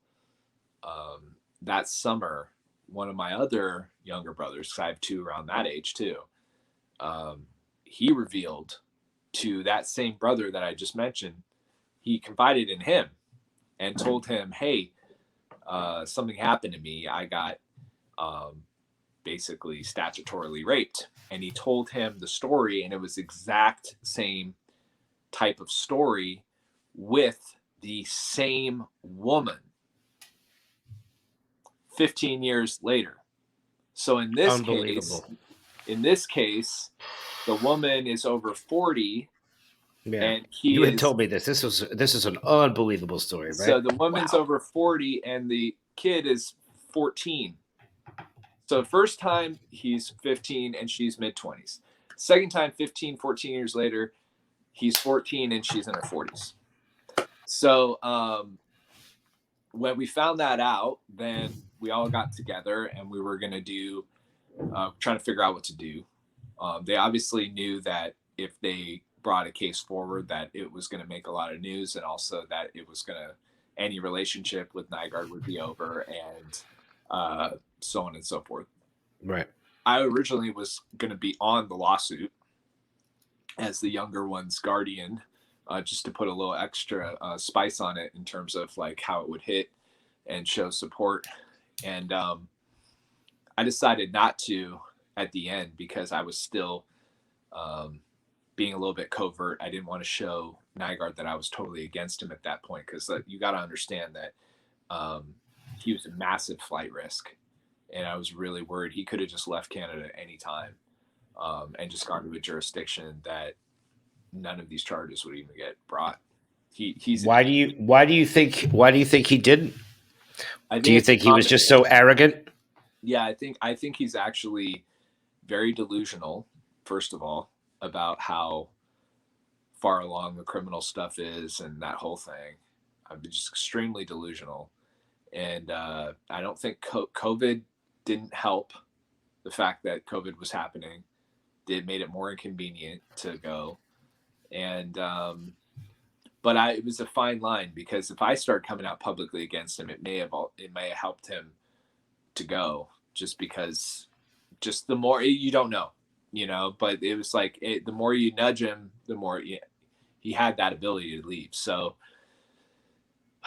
that summer, one of my other younger brothers, because I have two around that age too, he revealed to that same brother that I just mentioned, he confided in him and told him, hey, something happened to me. I got basically statutorily raped. And he told him the story, and it was exact same type of story with the same woman 15 years later. So in this case, the woman is over 40. Yeah. And you had told me this. This is an unbelievable story, right? So the woman's over 40 and the kid is 14. So first time he's 15 and she's mid-20s. Second time, 14 years later, he's 14 and she's in her 40s. So when we found that out, then we all got together and we were going to do, trying to figure out what to do. They obviously knew that if they brought a case forward, that it was going to make a lot of news, and also that it was going to, any relationship with Nygard would be over, and so on and so forth. Right. I originally was going to be on the lawsuit as the younger one's guardian, just to put a little extra spice on it in terms of like how it would hit and show support. And I decided not to at the end because I was still being a little bit covert. I didn't want to show Nygard that I was totally against him at that point, because you got to understand that he was a massive flight risk. And I was really worried he could have just left Canada at any time and just gone to a jurisdiction that none of these charges would even get brought. He's why do you think he didn't? Do you think he was just so arrogant? Yeah, I think he's actually very delusional, first of all, about how far along the criminal stuff is and that whole thing. I'm just extremely delusional. And I don't think COVID didn't help. The fact that COVID was happening made it more inconvenient to go. And but it was a fine line, because if I start coming out publicly against him, it may have helped him to go, just because just the more, you don't know, but it was like the more you nudge him, the more he had that ability to leave. So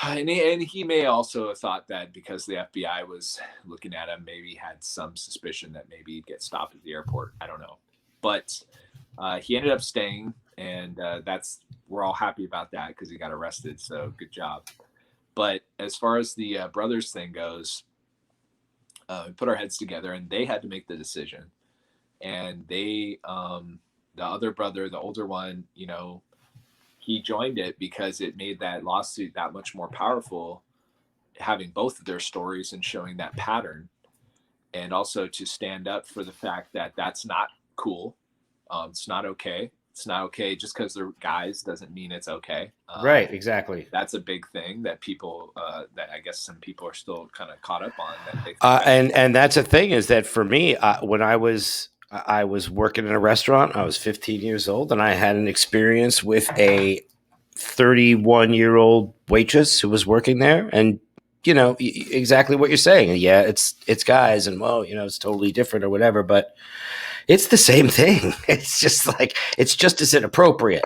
and he may also have thought that because the FBI was looking at him, maybe had some suspicion that maybe he'd get stopped at the airport. I don't know. But he ended up staying, and we're all happy about that because he got arrested. So good job. But as far as the brothers thing goes, we put our heads together, and they had to make the decision. And they, the other brother, the older one, he joined it because it made that lawsuit that much more powerful, having both of their stories and showing that pattern, and also to stand up for the fact that that's not cool. It's not okay. It's not okay. Just because they're guys doesn't mean it's okay. Right. Exactly. That's a big thing that people, that I guess some people are still kind of caught up on. That they and that's the thing, is that for me, when I was working in a restaurant, I was 15 years old, and I had an experience with a 31-year-old waitress who was working there, and exactly what you're saying. Yeah, it's guys, and well, it's totally different or whatever, but it's the same thing. It's just like, it's just as inappropriate,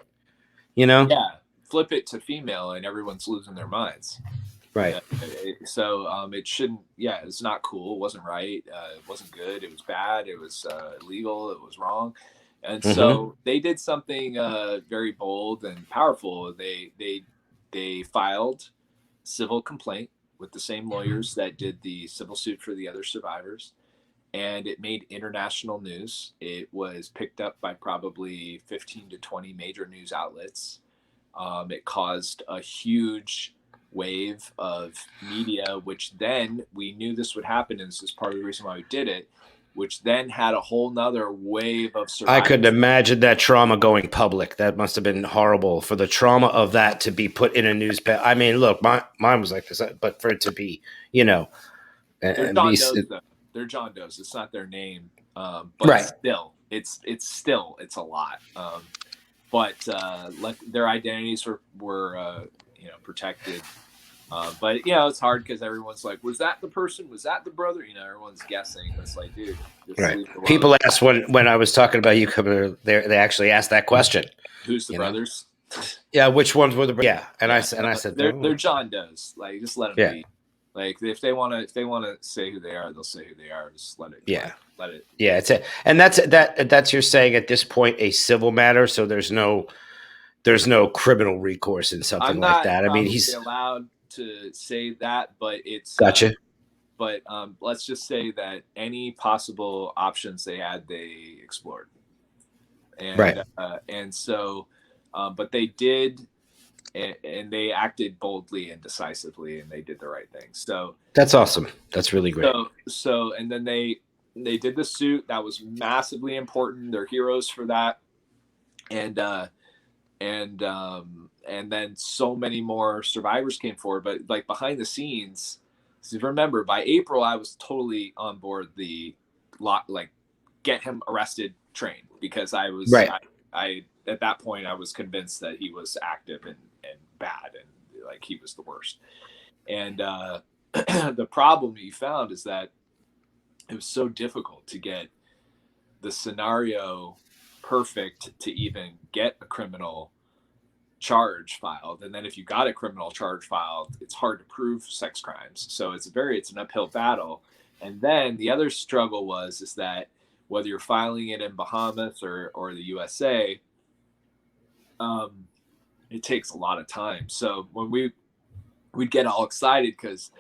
Yeah, flip it to female, and everyone's losing their minds. Right. So it shouldn't. Yeah, it's not cool. It wasn't right. It wasn't good. It was bad. It was illegal. It was wrong. And so they did something very bold and powerful. They filed civil complaint with the same lawyers that did the civil suit for the other survivors, and it made international news. It was picked up by probably 15 to 20 major news outlets. It caused a huge wave of media, which then we knew this would happen, and this is part of the reason why we did it, which then had a whole nother wave of survivors. I couldn't imagine that trauma going public. That must have been horrible, for the trauma of that to be put in a newspaper. I mean, look, mine was like this, but for it to be, they're John Doe's, though. They're John Doe's. It's not their name, but right. Still, it's a lot. But like their identities were protected. But it's hard because everyone's like, was that the person? Was that the brother? Everyone's guessing. It's like, dude, right. People asked when I was talking about you coming there, they actually asked that question. Who's the brothers? Yeah, which ones were the? Yeah, and I said they're John Doe's. Like, just let them be. Like, if they want to say who they are, they'll say who they are. Just let it. Yeah. Let it. Yeah, it's it, and that's you're saying at this point a civil matter, so there's no criminal recourse in something like that. I mean, he's allowed to say that, but it's gotcha. But let's just say that any possible options they had, they explored, and right. And so, but they did, and they acted boldly and decisively, and they did the right thing. So that's awesome. That's really great. So and then they did the suit. That was massively important. They're heroes for that, and then so many more survivors came forward. But like behind the scenes, so remember, by April, I was totally on board the like get him arrested train, because I was Right. I at that point I was convinced that he was active and bad, and like he was the worst. And the problem you found is that it was so difficult to get the scenario perfect to even get a criminal charge filed. And then if you got a criminal charge filed, it's hard to prove sex crimes. So it's an uphill battle. And then the other struggle is that whether you're filing it in Bahamas or the USA, it takes a lot of time. So when we'd get all excited because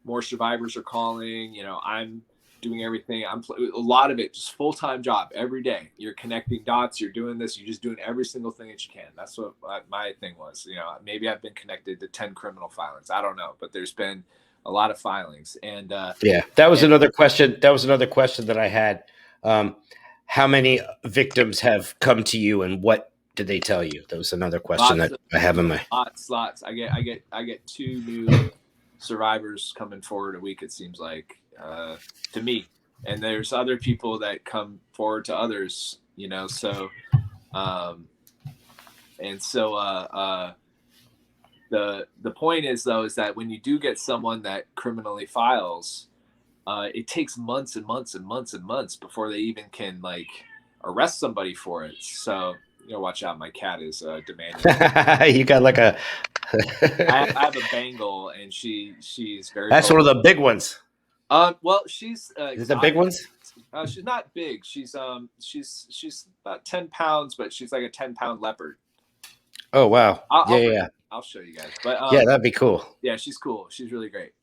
more survivors are calling, I'm doing everything. A lot of it just full-time job every day. You're connecting dots. You're doing this. You're just doing every single thing that you can. That's what my thing was. Maybe I've been connected to 10 criminal filings. I don't know, but there's been a lot of filings. And that was another question. That was another question that I had. How many victims have come to you, and what did they tell you? That was another question that I have in my lots. I get 2 new survivors coming forward a week, it seems like, to me. And there's other people that come forward to others, so the point is that when you do get someone that criminally files, it takes months and months and months and months before they even can like arrest somebody for it. So watch out, my cat is demanding. You got like a I have a Bengal, and she's very. That's one of the big ones. Well, she's Is it the big ones? She's not big. She's about 10 pounds, but she's like a 10-pound leopard. Oh wow! I'll show you guys. But yeah, that'd be cool. Yeah, she's cool. She's really great.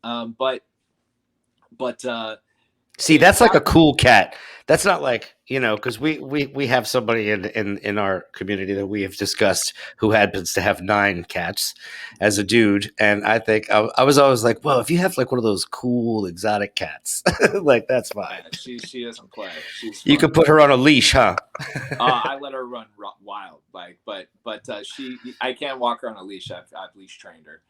See, that's like a cool cat. That's not like, because we have somebody in our community that we have discussed who happens to have 9 cats as a dude. And I think I was always like, well, if you have like one of those cool exotic cats, like that's fine. Yeah, she doesn't play. You could put her on a leash, huh? I let her run wild, but I can't walk her on a leash. I've leash trained her.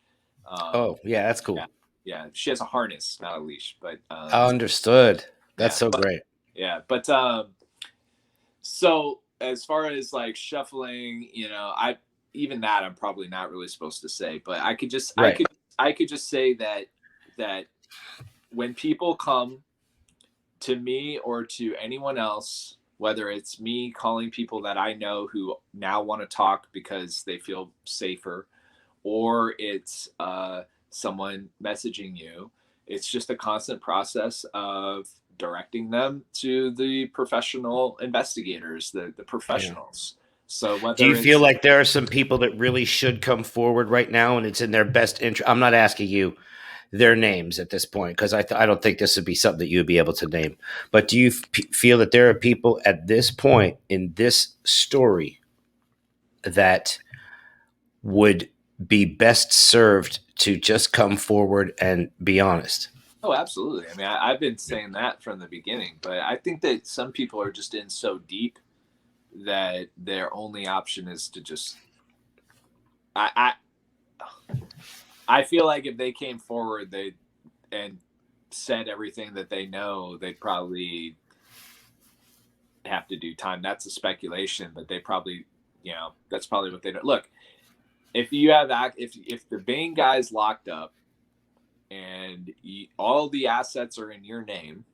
Oh yeah, that's cool. Yeah, she has a harness, not a leash. But understood. That's so great. Yeah, but so as far as like shuffling, I'm probably not really supposed to say, but I could just say that when people come to me or to anyone else, whether it's me calling people that I know who now want to talk because they feel safer, or it's someone messaging you, it's just a constant process of directing them to the professional investigators, the professionals. Yeah. So whether do you feel like there are some people that really should come forward right now and it's in their best interest? I'm not asking you their names at this point, because I don't think this would be something that you would be able to name. But do you feel that there are people at this point in this story that would be best served to just come forward and be honest? Oh, absolutely. I mean, I've been saying that from the beginning, but I think that some people are just in so deep that their only option is to just. I feel like if they came forward, and said everything that they know, they'd probably have to do time. That's a speculation, but they probably, that's probably what they do. Look, if you have if the Bain guy's locked up, and all the assets are in your name,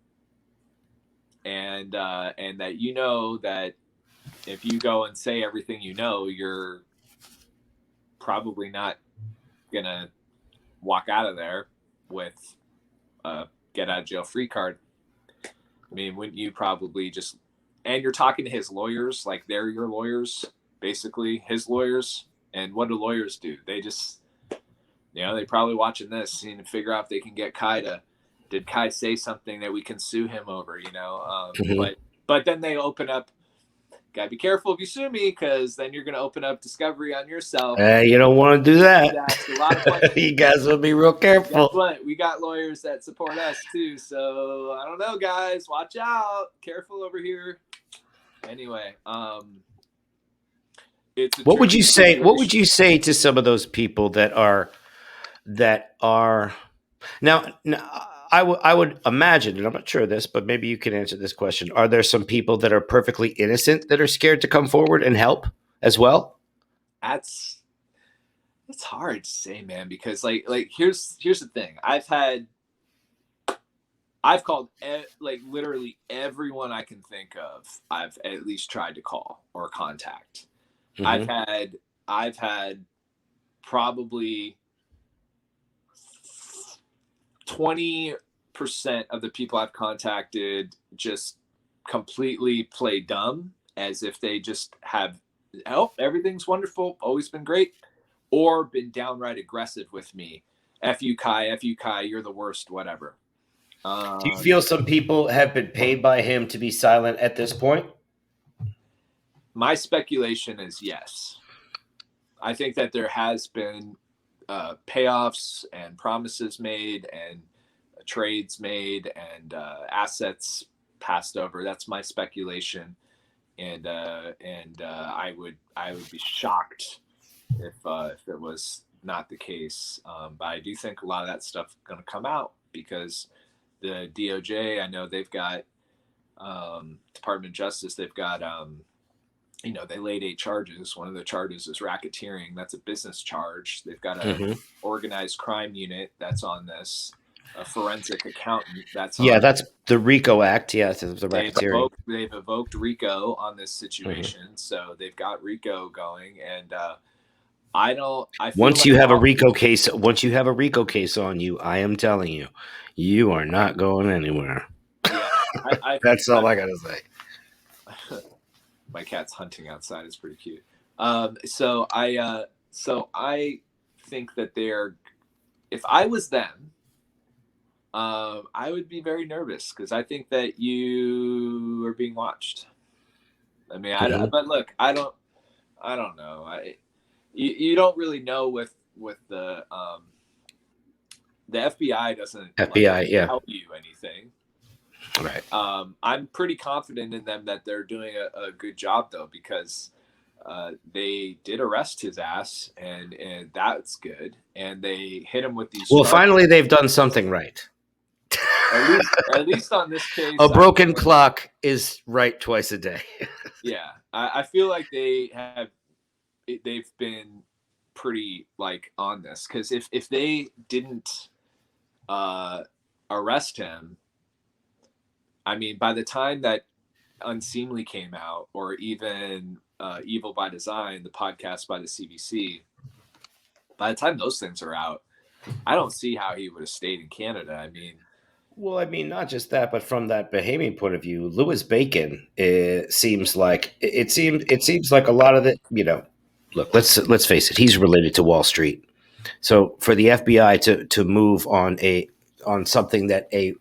and that that if you go and say everything you're probably not gonna walk out of there with a get out of jail free card. I mean, wouldn't you probably just, and you're talking to his lawyers, like they're your lawyers, basically his lawyers. And what do lawyers do? They just, they probably watching this and figure out if they can get Kai did Kai say something that we can sue him over, but then they open up, gotta be careful if you sue me, because then you're going to open up discovery on yourself. You don't want to do that. That's a lot of questions. You guys will be real careful. But we got lawyers that support us too. So I don't know, guys, watch out. Careful over here. Anyway, it's a What would tricky you say? What would situation. you say to some of those people that are now? I would imagine, and I'm not sure of this, but maybe you can answer this question. Are there some people that are perfectly innocent that are scared to come forward and help as well? That's it's hard to say, man, because here's the thing. I've called like literally everyone I can think of. I've at least tried to call or contact. I've Hmm. had I've had probably 20% of the people I've contacted just completely play dumb, as if they just have, oh, everything's wonderful, always been great, or been downright aggressive with me. F you Kai, you're the worst, whatever. Do you feel some people have been paid by him to be silent at this point? My speculation is yes. I think that there has been payoffs and promises made and trades made and assets passed over. That's my speculation, and I would be shocked if it was not the case. But I do think a lot of that stuff is going to come out because the DOJ, I know they've got Department of Justice, they've got they laid 8 charges. One of the charges is racketeering. That's a business charge. They've got a organized crime unit that's on this, a forensic accountant that's Yeah, on. that's the RICO Act. Yeah, it's the racketeering. They've evoked RICO on this situation, so they've got RICO going, and I don't. I feel Once like you have a RICO case, on you, I am telling you, you are not going anywhere. yeah, That's all I gotta say. My cat's hunting outside. It's pretty cute. So I think that they're. If I was them, I would be very nervous because I think that you are being watched. I mean, but look, I don't know. You don't really know with the FBI doesn't tell you anything. Right. I'm pretty confident in them that they're doing a good job though, because they did arrest his ass, and that's good. And they hit him with these. Well, finally, they've done something right. At least on this case, a broken clock is right twice a day. Yeah, I feel like they've been pretty on this, because if they didn't arrest him, I mean, by the time that Unseemly came out, or even Evil by Design, the podcast by the CBC, by the time those things are out, I don't see how he would have stayed in Canada. I mean, well, I mean, not just that, but from that Bahamian point of view, Louis Bacon seems like a lot of the, look, let's face it, he's related to Wall Street. So for the FBI to move on something that a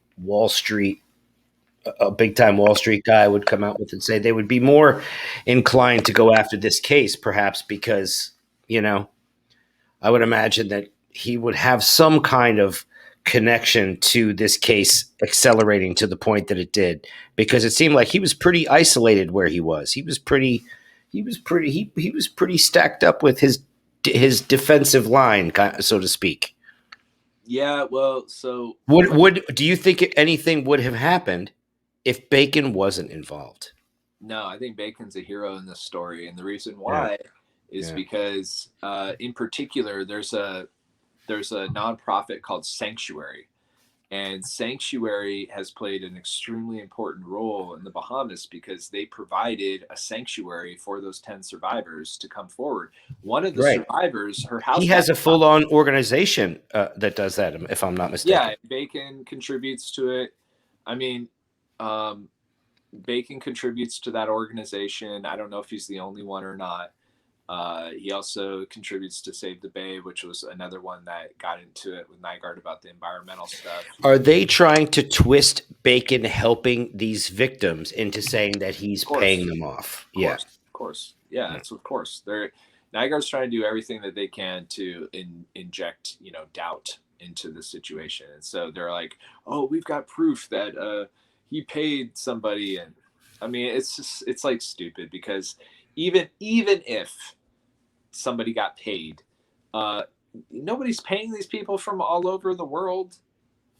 big time Wall Street guy would come out with and say, they would be more inclined to go after this case, perhaps because, I would imagine that he would have some kind of connection to this case accelerating to the point that it did, because it seemed like he was pretty isolated where he was. He was pretty stacked up with his defensive line, so to speak. Yeah, well, so do you think anything would have happened if Bacon wasn't involved? No, I think Bacon's a hero in this story, and the reason why is because, in particular, there's a nonprofit called Sanctuary, and Sanctuary has played an extremely important role in the Bahamas because they provided a sanctuary for those 10 survivors to come forward. One of the survivors, her house. He has a full-on organization that does that, if I'm not mistaken. Yeah, Bacon contributes to it. I mean, Bacon contributes to that organization. I don't know if he's the only one or not. He also contributes to Save the Bay, which was another one that got into it with Nygard about the environmental stuff. Are they trying to twist Bacon helping these victims into saying that he's paying them off? Of course. Yeah, that's of course. Nygard's trying to do everything that they can to inject, doubt into the situation. And so they're like, oh, we've got proof that he paid somebody. And I mean, it's like stupid, because even if somebody got paid. Nobody's paying these people from all over the world.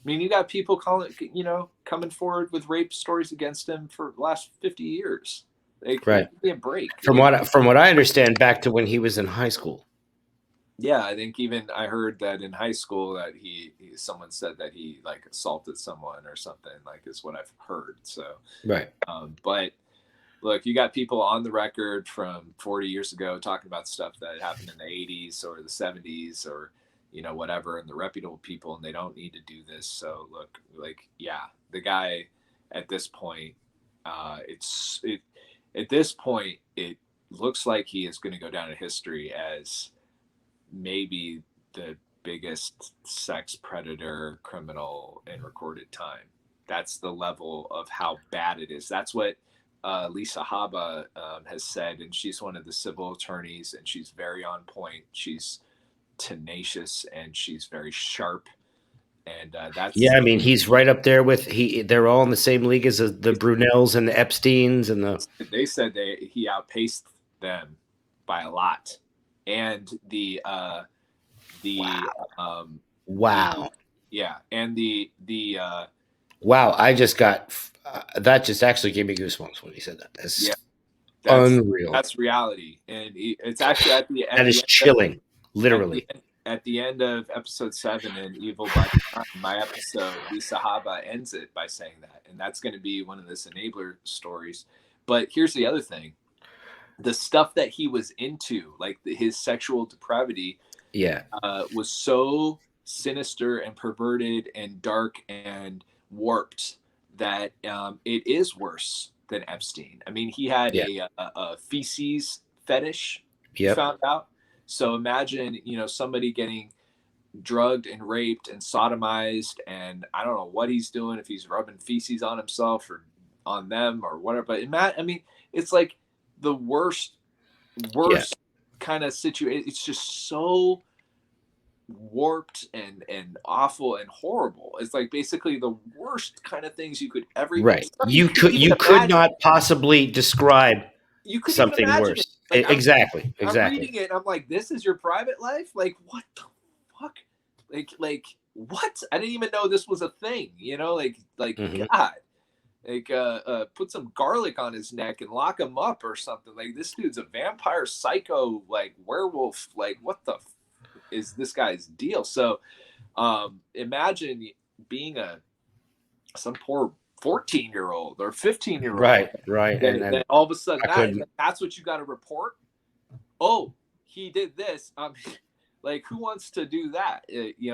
I mean, you got people coming forward with rape stories against him for the last 50 years. Right. Give me a break. From what I understand, back to when he was in high school. Yeah, I think even I heard that in high school that someone said that he like assaulted someone or something, like is what I've heard. So right. But look, you got people on the record from 40 years ago talking about stuff that happened in the 80s or the 70s or whatever, and the reputable people, and they don't need to do this. So look, like, yeah, the guy at this point, at this point, it looks like he is going to go down in history as maybe the biggest sex predator criminal in recorded time. That's the level of how bad it is. That's what Lisa Haba has said, and she's one of the civil attorneys, and she's very on point. She's tenacious and she's very sharp, and that's I mean, he's right up there with they're all in the same league as the Brunels and the Epsteins and they said he outpaced them by a lot. And wow. Wow, I just got that just actually gave me goosebumps when he said that. That's unreal. That's reality, and it's actually at the end. That is chilling, literally. At the end of episode 7 in Evil by Design, my episode, Lisa Haba ends it by saying that, and that's going to be one of this enabler stories. But here's the other thing: the stuff that he was into, like his sexual depravity, was so sinister and perverted and dark and warped that it is worse than Epstein. I mean, he had a feces fetish. Found out. So imagine, somebody getting drugged and raped and sodomized, and I don't know what he's doing, if he's rubbing feces on himself or on them or whatever. But I mean, it's like the worst kind of situation. It's just so warped and awful and horrible. It's like basically the worst kind of things you could ever. Right. You could not possibly describe something worse. Like, exactly. I'm reading it. I'm like, this is your private life? Like, what the fuck? Like what? I didn't even know this was a thing. God. Like, put some garlic on his neck and lock him up or something. Like, this dude's a vampire, psycho, like werewolf. Like, what the is this guy's deal? So, imagine being some poor 14-year-old or 15-year-old. Right. And then all of a sudden, that's what you got to report. Oh, he did this. Like, who wants to do that?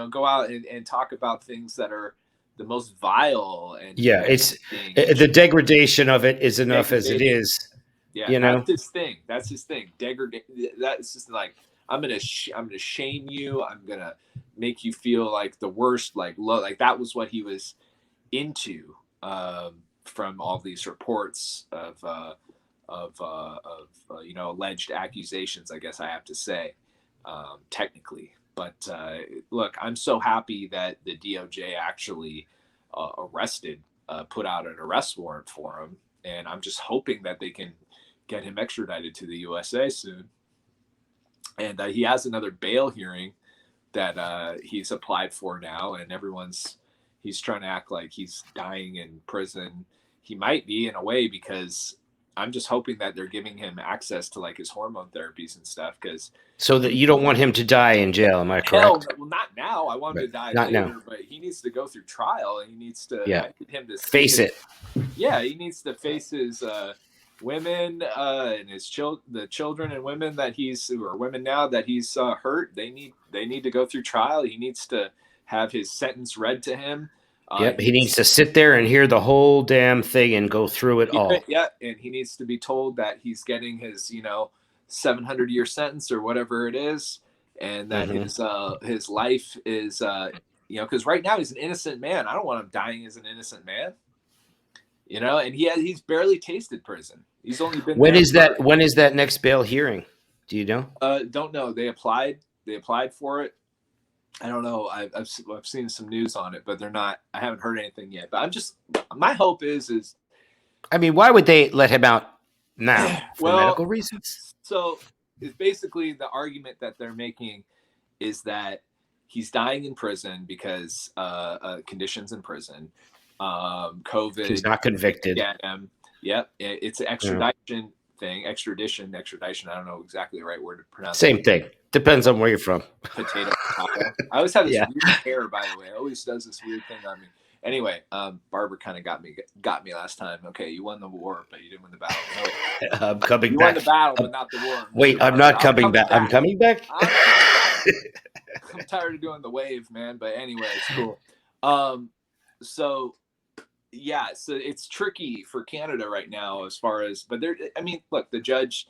Go out and talk about things that are the most vile and it's the degradation of it is enough as it is. Yeah, that's his thing. Degradation. That's just like, I'm gonna shame you. I'm gonna make you feel like the worst. Like that was what he was into. From all these reports of alleged accusations, I guess I have to say, technically. But look, I'm so happy that the DOJ actually put out an arrest warrant for him, and I'm just hoping that they can get him extradited to the USA soon. And he has another bail hearing that he's applied for now, and he's trying to act like he's dying in prison. He might be, in a way, because I'm just hoping that they're giving him access to like his hormone therapies and stuff. So that you don't want him to die in jail, am I correct? Well, not now. I want him to die not later, now. But he needs to go through trial, and he needs to face it. Yeah, he needs to face his women and his the children and women who are women now that he's hurt. They need to go through trial. He needs to have his sentence read to him. He needs to sit there and hear the whole damn thing and go through it all. Yeah, and he needs to be told that he's getting his 700-year sentence or whatever it is, and that his life is because right now he's an innocent man. I don't want him dying as an innocent man. And he's barely tasted prison. He's only been. When is that next bail hearing? Do you know? Don't know. They applied for it. I don't know. I've seen some news on it, but they're not. I haven't heard anything yet. But my hope is. I mean, why would they let him out now? For medical reasons? So is basically the argument that they're making is that he's dying in prison because conditions in prison, COVID. He's not convicted. Yeah, yep. It's an Yeah. extradition thing. Extradition. I don't know exactly the right word to pronounce. Same thing. Depends on where you're from. Potato. I always have this Yeah. weird hair, by the way. It always does this weird thing on me. Anyway, Barbara kind of got me last time. Okay, you won the war, but you didn't win the battle. No. I'm coming You back. won the battle, but not the war. Wait, I'm not coming back. I'm coming back? I'm tired of doing the wave, man. But anyway, it's cool. So yeah, so it's tricky for Canada right now as far as, but look, the judge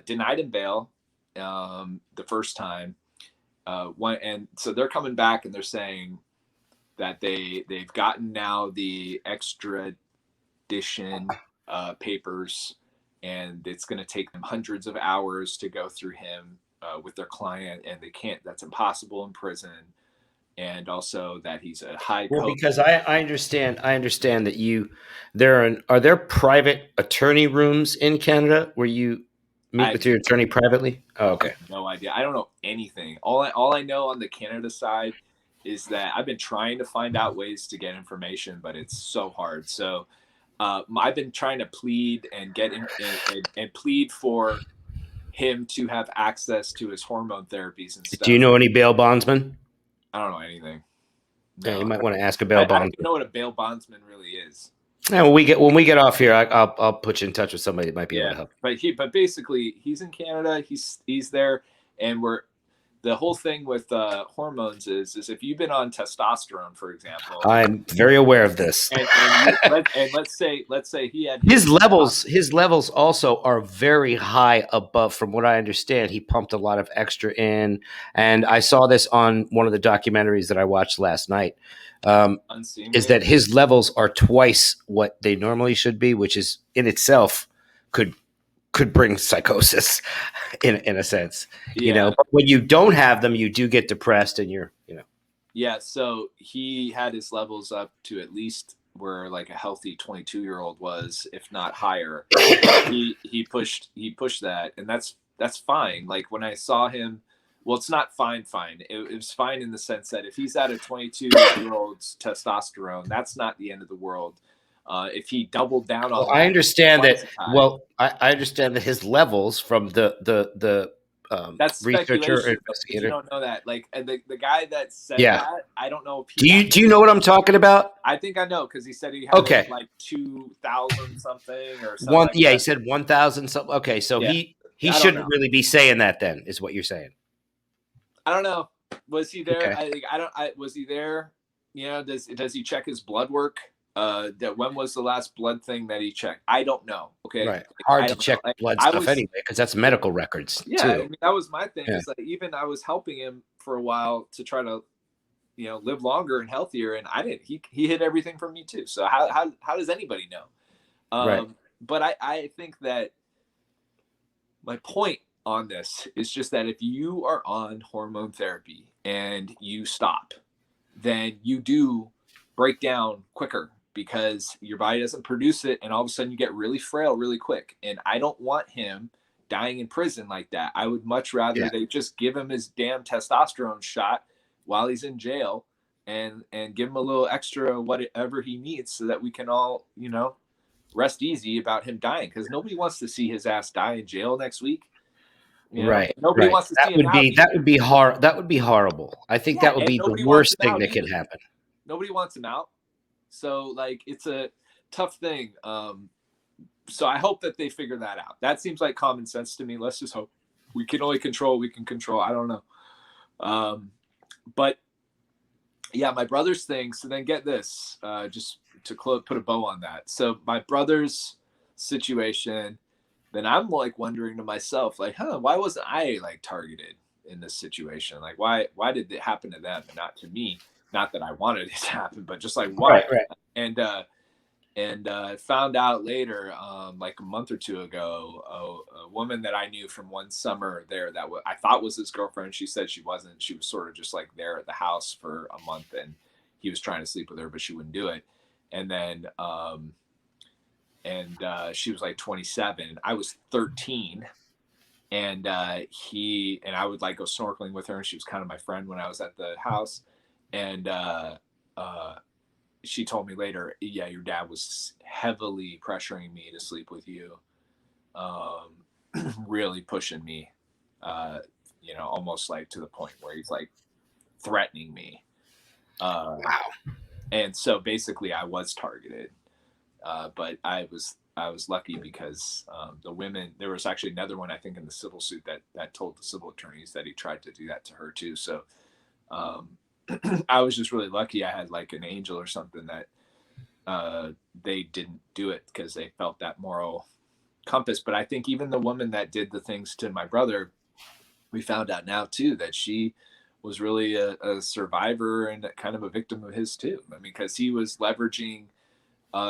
denied him bail the first time. And so they're coming back and they're saying that they've gotten now the extradition papers, and it's going to take them hundreds of hours to go through him with their client, and that's impossible in prison. And also that he's a high. Well, because I understand that are there private attorney rooms in Canada where you meet with your attorney privately? Oh, okay. No idea. I don't know anything. All I know on the Canada side is that I've been trying to find out ways to get information, but it's so hard. So I've been trying to plead and get and plead for him to have access to his hormone therapies and stuff. Do you know any bail bondsmen? I don't know anything. No, you might want to ask a bail bondsman. I don't know what a bail bondsman really is. Yeah, when we get off here, I'll put you in touch with somebody that might be able to help. But basically, he's in Canada. He's there, and the whole thing with hormones is if you've been on testosterone, for example. I'm very aware of this. And let's say he had his levels also are very high above. From what I understand, he pumped a lot of extra in, and I saw this on one of the documentaries that I watched last night. Is that his levels are twice what they normally should be, which is in itself could bring psychosis in a sense. Yeah. But when you don't have them, you do get depressed and Yeah. So he had his levels up to at least where like a healthy 22-year-old was, if not higher. he pushed that, and that's fine. Like when I saw him, well, it's not fine. It was fine in the sense that if he's at a 22-year-old's testosterone, that's not the end of the world. If he doubled down on, I understand that. Well, I understand that his levels from the that's researcher or investigator. You don't know that. Like the guy that said that, I don't know. If do you know what I'm talking about? I think I know because he said he had like 2,000 something or something. He said 1,000 something. Okay, so he shouldn't really be saying that. Then is what you're saying. I don't know. Was he there? Okay. Was he there? Does he check his blood work? When was the last blood thing that he checked? I don't know. Okay. Right. Hard to check blood stuff anyway, because that's medical records. Yeah. Too. I mean, that was my thing. Yeah. Is that even I was helping him for a while to try to, live longer and healthier. And I didn't, he hid everything from me too. So how does anybody know? Right. But I think that my point on this is just that if you are on hormone therapy and you stop, then you do break down quicker because your body doesn't produce it, and all of a sudden you get really frail really quick. And I don't want him dying in prison like that. I would much rather they just give him his damn testosterone shot while he's in jail and give him a little extra whatever he needs so that we can all, rest easy about him dying, because nobody wants to see his ass die in jail next week. Right. Nobody wants to see him that would be horrible. I think that would be the worst thing that could happen. Nobody wants him out. So like it's a tough thing. So I hope that they figure that out. That seems like common sense to me. Let's just hope. We can only control what we can control. I don't know. But yeah, my brother's thing. So then get this, just to put a bow on that. So my brother's situation, then I'm like wondering to myself, like, why wasn't I like targeted in this situation? Like, why did it happen to them and not to me? Not that I wanted it to happen, but just like why? Right. And found out later, like a month or two ago, a woman that I knew from one summer there that I thought was his girlfriend. She said she wasn't. She was sort of just like there at the house for a month, and he was trying to sleep with her, but she wouldn't do it. And then, she was like 27. I was 13. And he and I would like go snorkeling with her, and she was kind of my friend when I was at the house. And she told me later, yeah, your dad was heavily pressuring me to sleep with you, really pushing me, almost like to the point where he's like threatening me. Wow. And so basically I was targeted. But I was lucky because the women, there was actually another one, I think, in the civil suit that told the civil attorneys that he tried to do that to her too. So I was just really lucky. I had like an angel or something that they didn't do it because they felt that moral compass. But I think even the woman that did the things to my brother, we found out now too that she was really a survivor and kind of a victim of his too. I mean, because he was leveraging.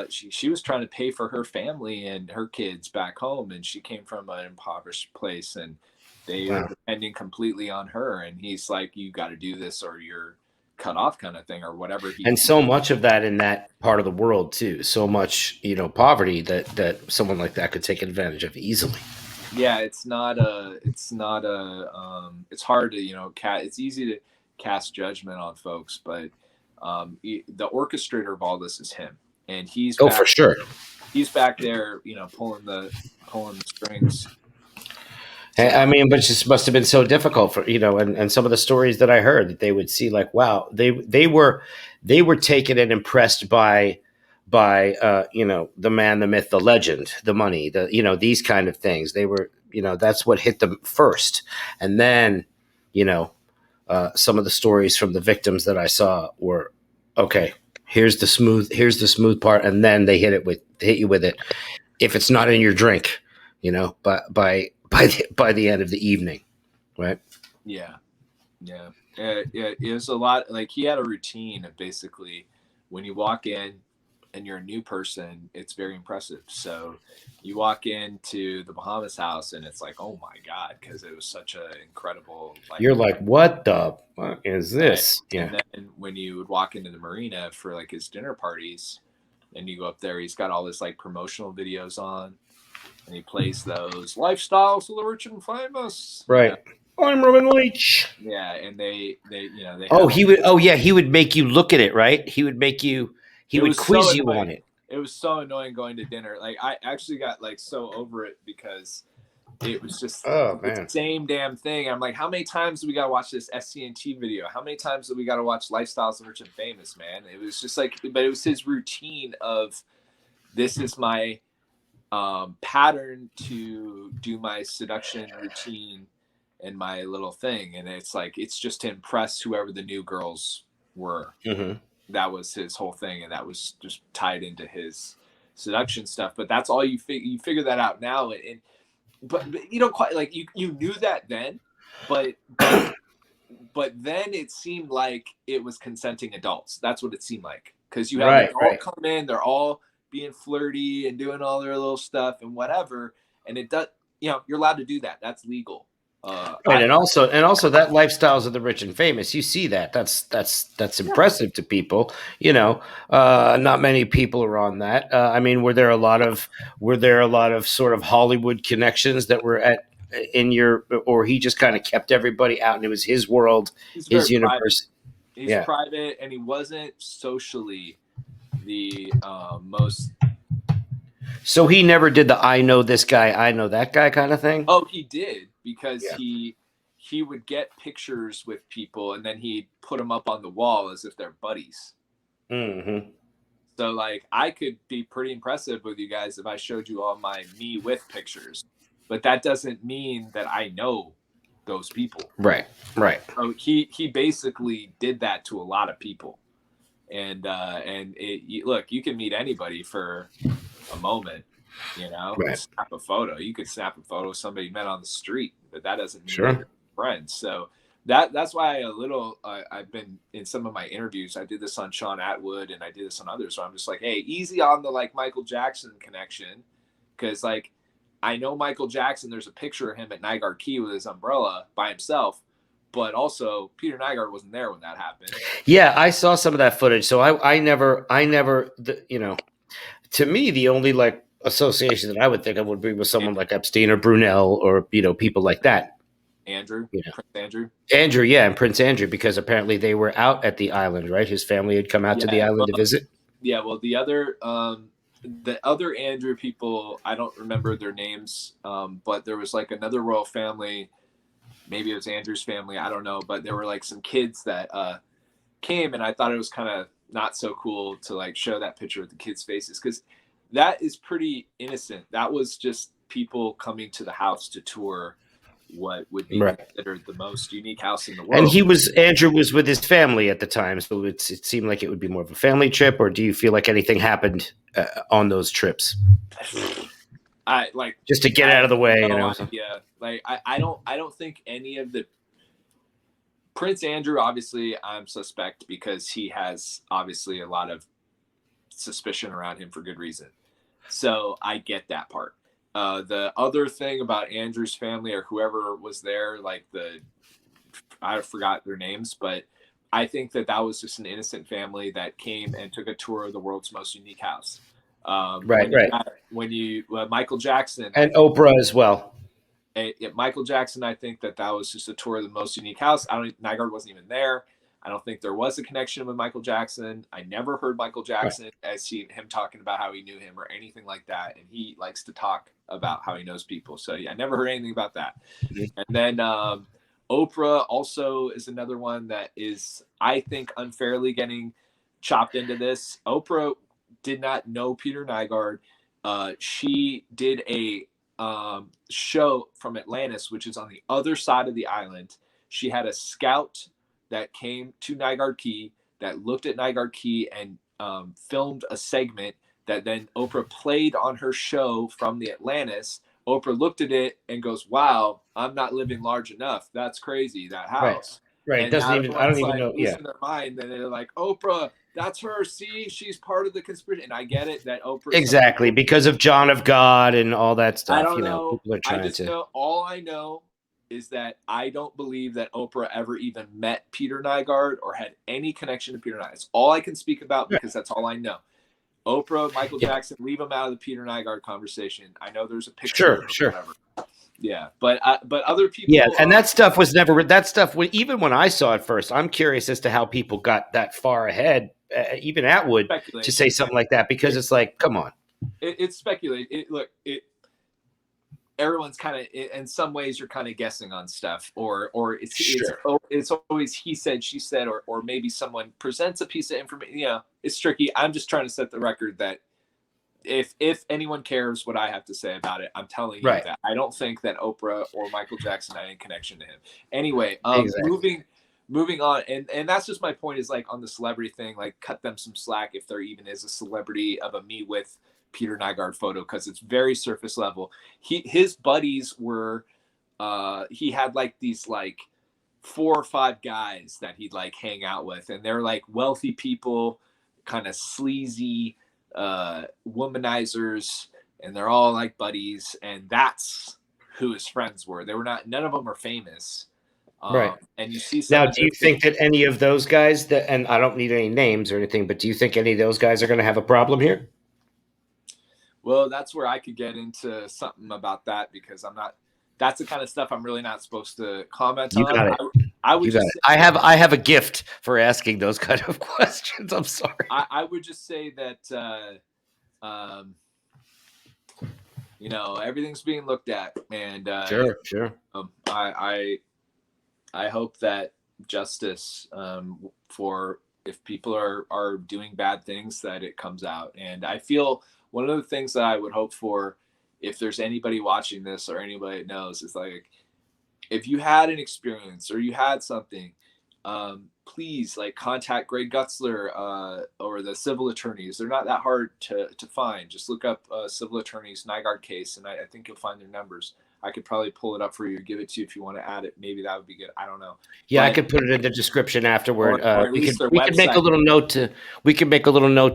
She was trying to pay for her family and her kids back home, and she came from an impoverished place, and they were depending completely on her. And he's like, "You got to do this, or you're cut off," kind of thing, or whatever. And so much of that in that part of the world too. So much, poverty that someone like that could take advantage of easily. Yeah, it's hard to it's easy to cast judgment on folks, but the orchestrator of all this is him. And he's for sure. He's back there, pulling the strings. I mean, but it just must have been so difficult for and some of the stories that I heard that they would see like, wow, they were taken and impressed by the man, the myth, the legend, the money, these kind of things. They were that's what hit them first, and then some of the stories from the victims that I saw were okay. Here's the smooth part, and then they hit you with it. If it's not in your drink, but by the end of the evening, right? Yeah. It was a lot. Like he had a routine of basically when you walk in and you're a new person, it's very impressive. So you walk into the Bahamas house and it's like, oh my God, because it was such an incredible. You're like, what the fuck is this? And then when you would walk into the marina for like his dinner parties, and you go up there, he's got all this like promotional videos on, and he plays those lifestyles of the rich and famous. Right. I'm Robin Leach. Yeah, and they he would make you look at it, right? He would quiz you on it. It was so annoying going to dinner. Like I actually got like so over it because it was just the same damn thing. I'm like, how many times do we got to watch this SCNT video? How many times do we got to watch Lifestyles of Rich and Famous, man? It was just like, but it was his routine of, this is my pattern to do my seduction routine and my little thing. And it's like, it's just to impress whoever the new girls were. Mm-hmm. That was his whole thing. And that was just tied into his seduction stuff. But that's all you figure that out now. But you don't quite like, you knew that then, but then it seemed like it was consenting adults. That's what it seemed like. Cause you have them all come in, they're all being flirty and doing all their little stuff and whatever. And it does, you're allowed to do that. That's legal. And also that lifestyles of the rich and famous, you see that's impressive to people. Not many people are on that. I mean, were there a lot of sort of Hollywood connections that were in your, or he just kind of kept everybody out and it was his world, his universe? He's private, and he wasn't socially the most. So he never did the I know this guy, I know that guy kind of thing? Oh, he did, because he would get pictures with people and then he'd put them up on the wall as if they're buddies. Mm-hmm. So like I could be pretty impressive with you guys if I showed you all my me with pictures, but that doesn't mean that I know those people. Right. So he basically did that to a lot of people. And look, you can meet anybody for a moment, snap a photo. You could snap a photo of somebody you met on the street, but that doesn't mean they're friends. So that's why I've been in some of my interviews. I did this on Sean Atwood and I did this on others. So I'm just like, hey, easy on the like Michael Jackson connection. Cause like, I know Michael Jackson, there's a picture of him at Nygard Key with his umbrella by himself, but also Peter Nygard wasn't there when that happened. Yeah. I saw some of that footage. So I never, to me, the only like association that I would think of would be with someone like Epstein or Brunel or, people like that. Andrew, You know. Prince Andrew. Andrew, yeah, and Prince Andrew, because apparently they were out at the island, right? His family had come out to the Yeah, island well, to visit. yeah. Well, the other Andrew people, I don't remember their names, but there was like another royal family. Maybe it was Andrew's family. I don't know, but there were like some kids that came, and I thought it was kind of not so cool to like show that picture with the kids' faces because that is pretty innocent. That was just people coming to the house to tour what would be Right. considered the most unique house in the And world. Andrew was with his family at the time, so it seemed like it would be more of a family trip. Or do you feel like anything happened on those trips, I like just to get I out of the way? have no idea. Like I don't think any of the Prince Andrew, obviously, I'm suspect because he has obviously a lot of suspicion around him for good reason. So I get that part. The other thing about Andrew's family or whoever was there, like I forgot their names, but I think that was just an innocent family that came and took a tour of the world's most unique house. Right. When Michael Jackson And Oprah as well. Michael Jackson, I think that was just a tour of the most unique house. Nygard wasn't even there. I don't think there was a connection with Michael Jackson. I never heard Michael Jackson him talking about how he knew him or anything like that. And he likes to talk about how he knows people. So yeah, I never heard anything about that. Mm-hmm. And then Oprah also is another one that is, I think, unfairly getting chopped into this. Oprah did not know Peter Nygard. She did a show from Atlantis, which is on the other side of the island. She had a scout that came to Nygard Key that looked at Nygard Key and filmed a segment that then Oprah played on her show from the Atlantis. Oprah looked at it and goes, "Wow, I'm not living large enough. That's crazy, that house." Right. And I don't even know. Yeah. losing their mind, and they're like, "Oprah, that's her. See, she's part of the conspiracy." And I get it that Oprah exactly because of John of God and all that stuff. I don't know. People are trying to. Know. All I know is that I don't believe that Oprah ever even met Peter Nygard or had any connection to Peter Nygard. It's all I can speak about because that's all I know. Oprah, Michael Jackson, leave them out of the Peter Nygard conversation. I know there's a picture. Sure. Whatever. Yeah, but other people. Yeah, and that stuff was never. That stuff, even when I saw it first, I'm curious as to how people got that far ahead, even Atwood, to say something like that because it's like, come on. It's speculated. Everyone's kind of, in some ways, you're kind of guessing on stuff, or it's always he said, she said, or maybe someone presents a piece of information. It's tricky. I'm just trying to set the record that if anyone cares what I have to say about it, I'm telling you that I don't think that Oprah or Michael Jackson had any connection to him. Anyway, moving on, and that's just my point. Is like on the celebrity thing, like cut them some slack if there even is a celebrity of a me with Peter Nygard photo because it's very surface level. His buddies were he had like these like 4 or 5 guys that he'd like hang out with, and they're like wealthy people, kind of sleazy womanizers, and they're all like buddies, and that's who his friends were. They were not, none of them are famous. Right. And you see now, do you think that any of those guys that, and I don't need any names or anything, but do you think any of those guys are going to have a problem here? Well, that's where I could get into something about that because that's the kind of stuff I'm really not supposed to comment on. Got it. I would just say, I have a gift for asking those kind of questions. I'm sorry. I would just say that everything's being looked at, and sure. I hope that justice for if people are doing bad things, that it comes out. And I feel one of the things that I would hope for, if there's anybody watching this or anybody that knows, is like, if you had an experience or you had something, please like contact Greg Gutzler or the civil attorneys. They're not that hard to find. Just look up civil attorneys Nygard case, and I think you'll find their numbers. I could probably pull it up for you, give it to you if you want to add it. Maybe that would be good. I don't know. Yeah, I could put it in the description afterward. We can make a little note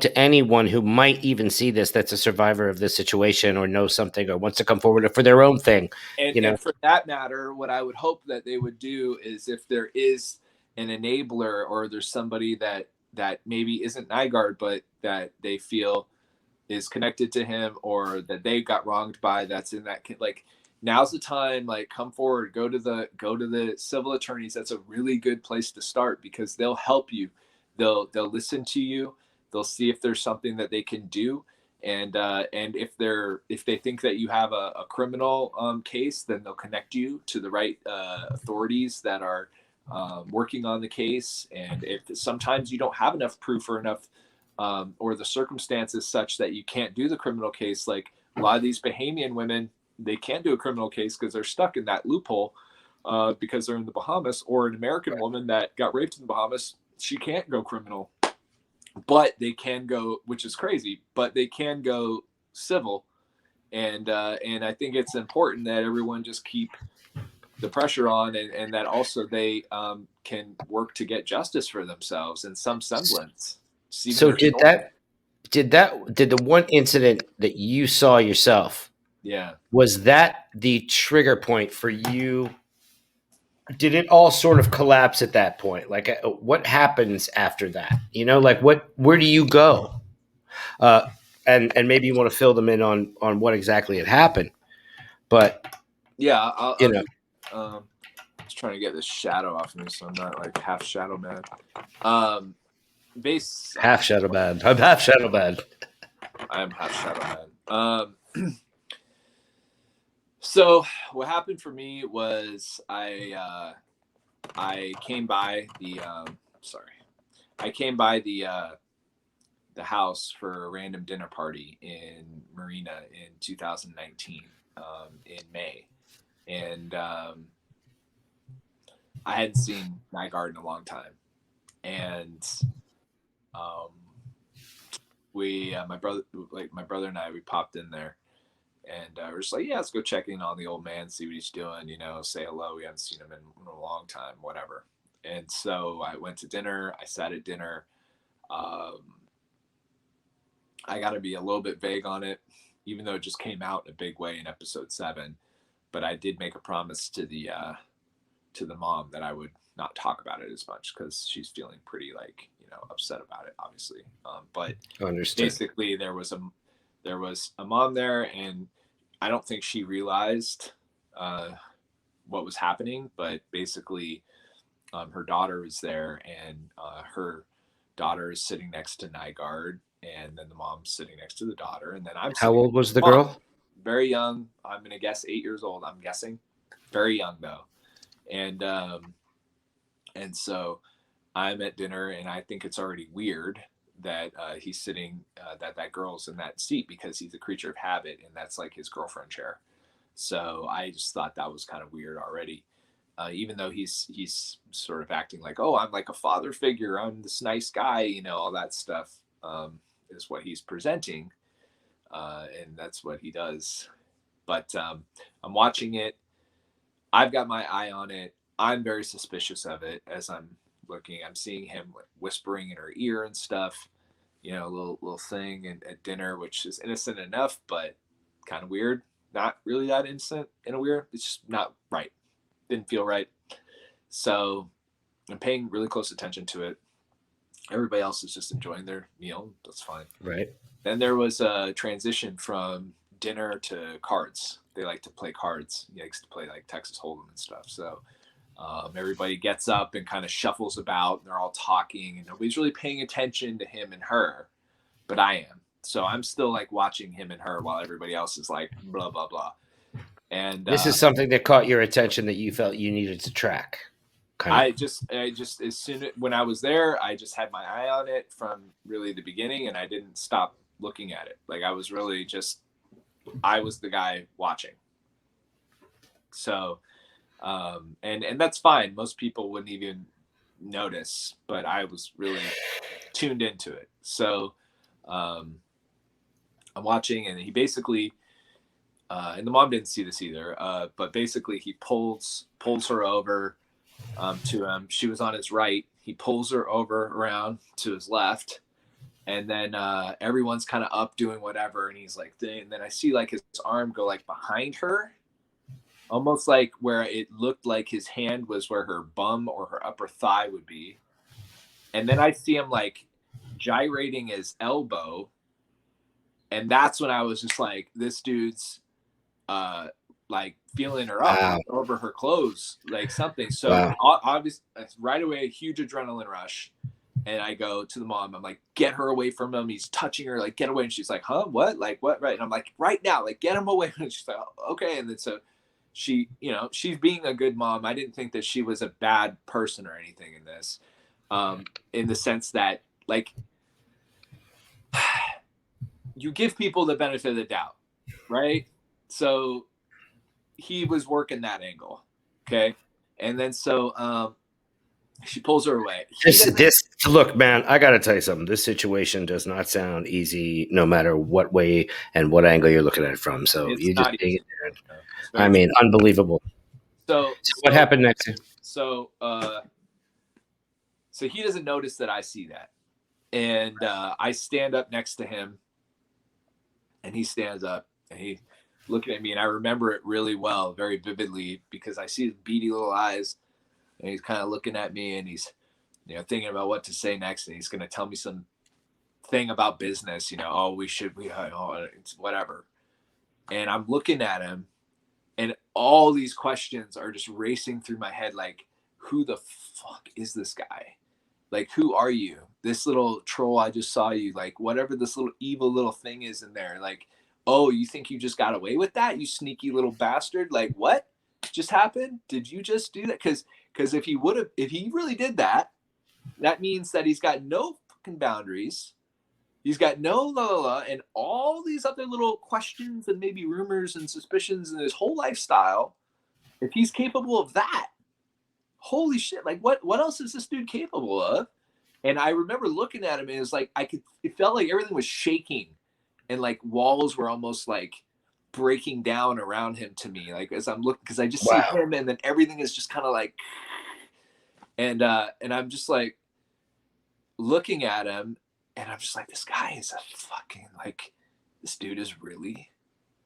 to anyone who might even see this that's a survivor of this situation or knows something or wants to come forward for their own thing. And for that matter, what I would hope that they would do is if there is an enabler or there's somebody that maybe isn't Nygard, but that they feel is connected to him or that they got wronged by that's in that like now's the time, like come forward, go to the civil attorneys. That's a really good place to start because they'll help you. They'll listen to you. They'll see if there's something that they can do. And if they think that you have a criminal case, then they'll connect you to the right authorities that are working on the case. And if sometimes you don't have enough proof or enough or the circumstances such that you can't do the criminal case, like a lot of these Bahamian women, they can't do a criminal case because they're stuck in that loophole because they're in the Bahamas, or an American woman that got raped in the Bahamas, she can't go criminal, but they can go, which is crazy, but they can go civil. And I think it's important that everyone just keep the pressure on, and that also they can work to get justice for themselves in some semblance. So did the one incident that you saw yourself, was that the trigger point for you? Did it all sort of collapse at that point? Like what happens after that? You know, like where do you go? And maybe you want to fill them in on what exactly had happened. But I'll just trying to get this shadow off me so I'm not like half shadow mad. Half shadow bad. I'm half shadow bad. I am half shadow bad. So what happened for me was I came by the the house for a random dinner party in Marina in 2019 in May, and I hadn't seen Nygard in a long time, and my brother and I, we popped in there, and we're just like, yeah, let's go check in on the old man, see what he's doing, you know, say hello. We haven't seen him in a long time, whatever. And so I went to dinner. I sat at dinner. I got to be a little bit vague on it, even though it just came out in a big way in episode 7. But I did make a promise to the mom that I would not talk about it as much because she's feeling pretty upset about it, obviously. But Understood. Basically, there was a mom there, and I don't think she realized what was happening. But basically, her daughter was there, and her daughter is sitting next to Nygard, and then the mom's sitting next to the daughter, and then I'm. How old was the girl? Very young. I'm gonna guess 8 years old. I'm guessing. Very young though, and so I'm at dinner, and I think it's already weird that he's sitting, that girl's in that seat because he's a creature of habit, and that's like his girlfriend chair. So I just thought that was kind of weird already, even though he's sort of acting like, oh, I'm like a father figure, I'm this nice guy, you know, all that stuff is what he's presenting, and that's what he does. But I'm watching it. I've got my eye on it. I'm very suspicious of it as I'm looking. I'm seeing him whispering in her ear and stuff, you know, a little thing at dinner, which is innocent enough, but kind of weird. Not really that innocent in a weird. It's just not right. Didn't feel right. So I'm paying really close attention to it. Everybody else is just enjoying their meal. That's fine. Right. Then there was a transition from dinner to cards. They like to play cards. He likes to play like Texas Hold'em and stuff. So everybody gets up and kind of shuffles about, and they're all talking, and nobody's really paying attention to him and her, but I am. So I'm still like watching him and her while everybody else is like blah blah blah. And this is something that caught your attention that you felt you needed to track. I just as soon when I was there, I just had my eye on it from really the beginning, and I didn't stop looking at it. Like I was really I was the guy watching. So and that's fine. Most people wouldn't even notice, but I was really tuned into it. So I'm watching, and he basically and the mom didn't see this either, but basically he pulls her over to him. She was on his right. He pulls her over around to his left, and then everyone's kind of up doing whatever, and he's like, and then I see like his arm go like behind her, almost like where it looked like his hand was where her bum or her upper thigh would be. And then I see him like gyrating his elbow And that's when I was just like, this dude's like feeling her up Wow. over her clothes, like something. So Wow. obviously right away, a huge adrenaline rush. And I go to the mom, I'm like, get her away from him. He's touching her, like, get away. And she's like, huh, what? Like, what? Right. And I'm like, right now, like, get him away. And she's like, oh, okay. And then so she, you know, she's being a good mom. I didn't think that she was a bad person or anything in this, in the sense that, like, you give people the benefit of the doubt, right? So he was working that angle. Okay. And then so she pulls her away. This look, man, I gotta tell you something. This situation does not sound easy, no matter what way and what angle you're looking at it from. So It's you just not take easy. it there. No, I mean, unbelievable. so What happened next? So he doesn't notice that I see that. And I stand up next to him, and he stands up, and he looking at me, and I remember it really well, very vividly, because I see his beady little eyes, and he's kind of looking at me, and he's, you know, thinking about what to say next, and he's going to tell me some thing about business, you know, oh, it's whatever. And I'm looking at him, and all these questions are just racing through my head, like, who the fuck is this guy? Like, who are you? This little troll I just saw you, like, whatever this little evil little thing is in there, like, oh, you think you just got away with that, you sneaky little bastard? Like, what just happened? Did you just do that? Because if he really did that, that means that he's got no fucking boundaries. He's got no and all these other little questions and maybe rumors and suspicions in his whole lifestyle. If he's capable of that, holy shit! Like, what else is this dude capable of? And I remember looking at him, and it was like it felt like everything was shaking, and like walls were almost like breaking down around him to me. Like as I'm looking, because I just see him, and then everything is just kind of like, and I'm just like looking at him, and I'm just like, this guy is a fucking, like, this dude is really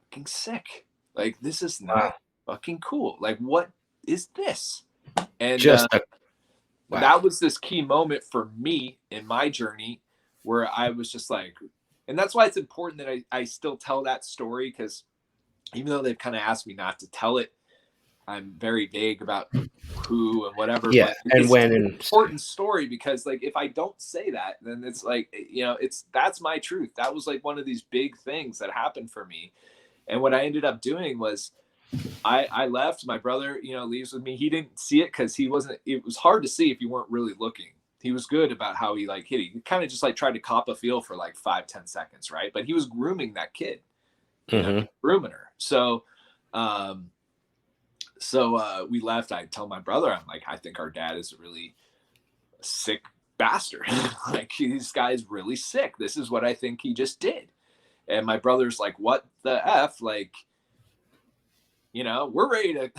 fucking sick. Like, this is not fucking cool. Like, what is this? And that was this key moment for me in my journey where I was just like, and that's why it's important that I still tell that story, because even though they've kind of asked me not to tell it, I'm very vague about who and whatever. Yeah, but and it's when an important story, because like if I don't say that, then it's like, you know, that's my truth. That was like one of these big things that happened for me. And what I ended up doing was I left. My brother, you know, leaves with me. He didn't see it because it was hard to see if you weren't really looking. He was good about how he like hit it. He kind of just like tried to cop a feel for like 5-10 seconds, right? But he was grooming that kid, you know, grooming her. So we left. I tell my brother, I'm like, I think our dad is a really sick bastard. Like, this guy's really sick. This is what I think he just did. And my brother's like, what the F? Like, you know, we're ready to,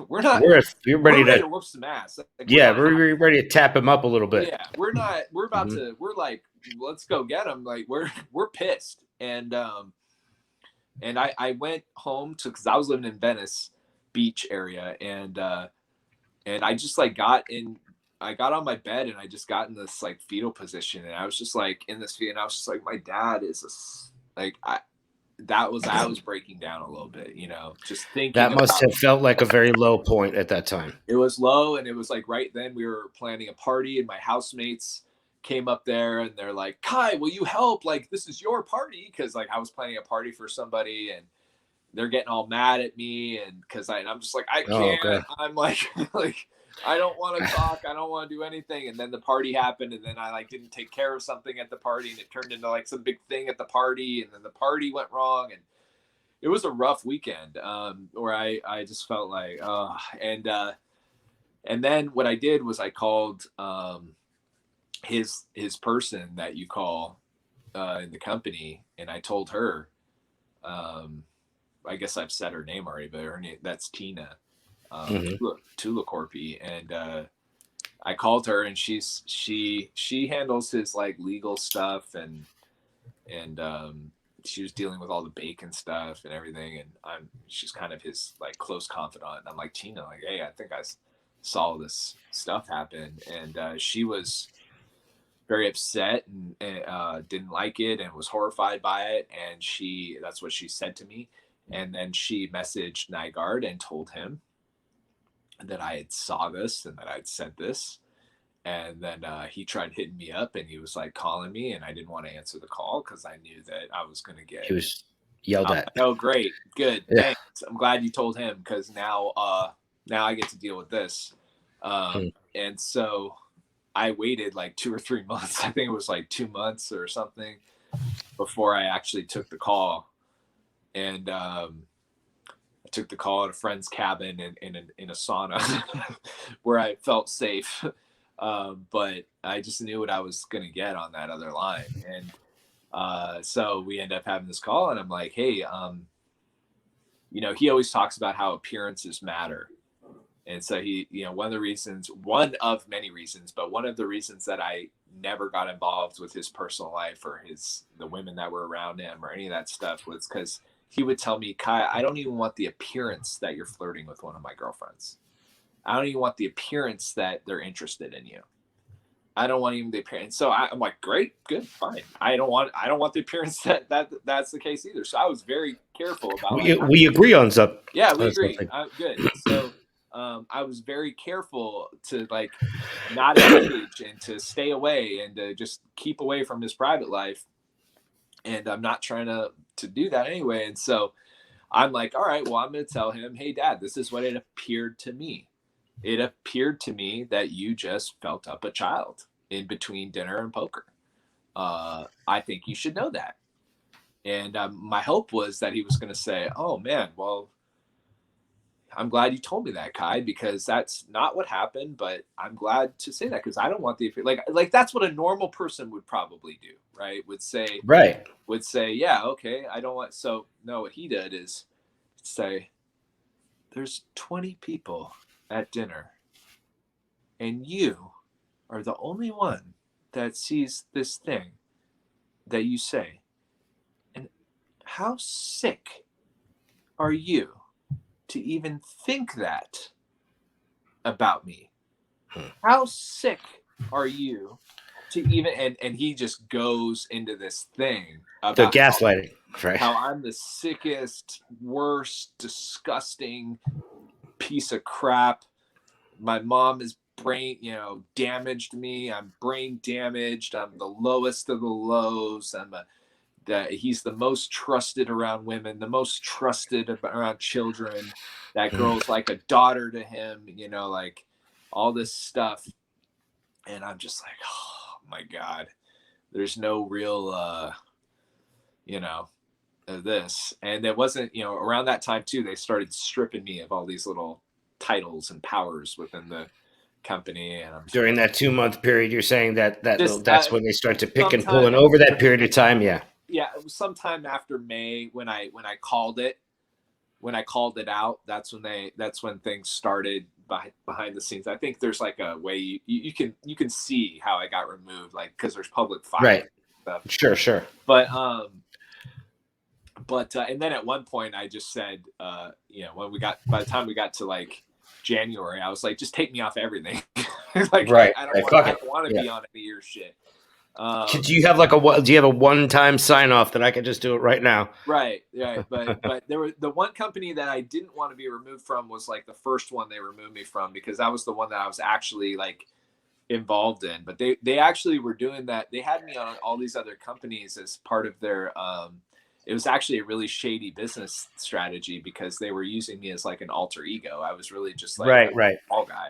we're ready to whoop some ass. Like, we're ready to tap him up a little bit. Yeah, we're about to, we're like, let's go get him. Like, we're pissed. And I went home because I was living in Venice Beach area, and I just like I got on my bed, and I just got in this like fetal position, and I was just like in this fetal, and I was just like, my dad is I was breaking down a little bit, you know, just thinking that must have felt like a very low point at that time. It was low, and it was like right then we were planning a party, and my housemates came up there, and they're like, Kai, will you help? Like, this is your party, because like I was planning a party for somebody, and they're getting all mad at me, and because I'm just like, I can't. Okay. I'm like I don't want to talk. I don't want to do anything. And then the party happened, and then I like didn't take care of something at the party, and it turned into like some big thing at the party, and then the party went wrong, and it was a rough weekend where I just felt like, and then what I did was I called his person that you call in the company, and I told her, I guess I've said her name already, but her name, that's Tina, Tula Corpy. And I called her, and she handles his like legal stuff, and she was dealing with all the bacon stuff and everything. And she's kind of his like close confidant. And I'm like, Tina, like, hey, I think I saw this stuff happen. And she was very upset and didn't like it and was horrified by it. And that's what she said to me. And then she messaged Nygard and told him that I had saw this and that I'd sent this. And then he tried hitting me up, and he was like calling me, and I didn't want to answer the call because I knew that I was going to get. He was yelled at. Oh, great, good, Yeah. thanks. I'm glad you told him, because now I get to deal with this. And so I waited like 2 or 3 months. I think it was like 2 months or something before I actually took the call. And I took the call at a friend's cabin in a sauna where I felt safe. But I just knew what I was going to get on that other line. And so we end up having this call, and I'm like, hey, he always talks about how appearances matter. And so he, one of many reasons, but one of the reasons that I never got involved with his personal life or the women that were around him or any of that stuff was because he would tell me, Kai, I don't even want the appearance that you're flirting with one of my girlfriends. I don't even want the appearance that they're interested in you. I don't want even the appearance. So I'm like, great, good, fine. I don't want the appearance that's the case either. So I was very careful about. We agree on something. Yeah, we agree. Good. So I was very careful to not engage and to stay away and to just keep away from his private life. And I'm not trying to do that anyway. And so I'm like, all right, well, I'm going to tell him, hey, Dad, this is what it appeared to me. It appeared to me that you just felt up a child in between dinner and poker. I think you should know that. And my hope was that he was going to say, oh, man, well, I'm glad you told me that, Kai, because that's not what happened. But I'm glad to say that because I don't want the like that's what a normal person would probably do. Right. Would say, yeah, OK, I don't want. So no, what he did is say there's 20 people at dinner, and you are the only one that sees this thing that you say. And how sick are you to even think that about me? How sick are you to even and he just goes into this thing about the gaslighting, right? How I'm the sickest, worst, disgusting piece of crap. My mom is damaged me. I'm brain damaged. I'm the lowest of the lows. He's the most trusted around women, the most trusted around children. That girl's like a daughter to him, like all this stuff. And I'm just like, oh my God, there's no real, this. And it wasn't, around that time too, they started stripping me of all these little titles and powers within the company. And during that 2-month period, you're saying that's when they start to pick and pull, and over that period of time, yeah, it was sometime after May when I called it out. That's when things started behind the scenes. I think there's like a way you can see how I got removed, like because there's public file, right? Stuff. Sure. But and then at one point I just said, by the time we got to like January, I was like, just take me off everything. Right. I don't want to be on any of your shit. Do you have a one-time sign off that I could just do it right now? Right. But there was the one company that I didn't want to be removed from was like the first one they removed me from, because that was the one that I was actually like involved in. But they actually were doing that. They had me on all these other companies as part of their it was actually a really shady business strategy, because they were using me as like an alter ego. I was really just like right all guy.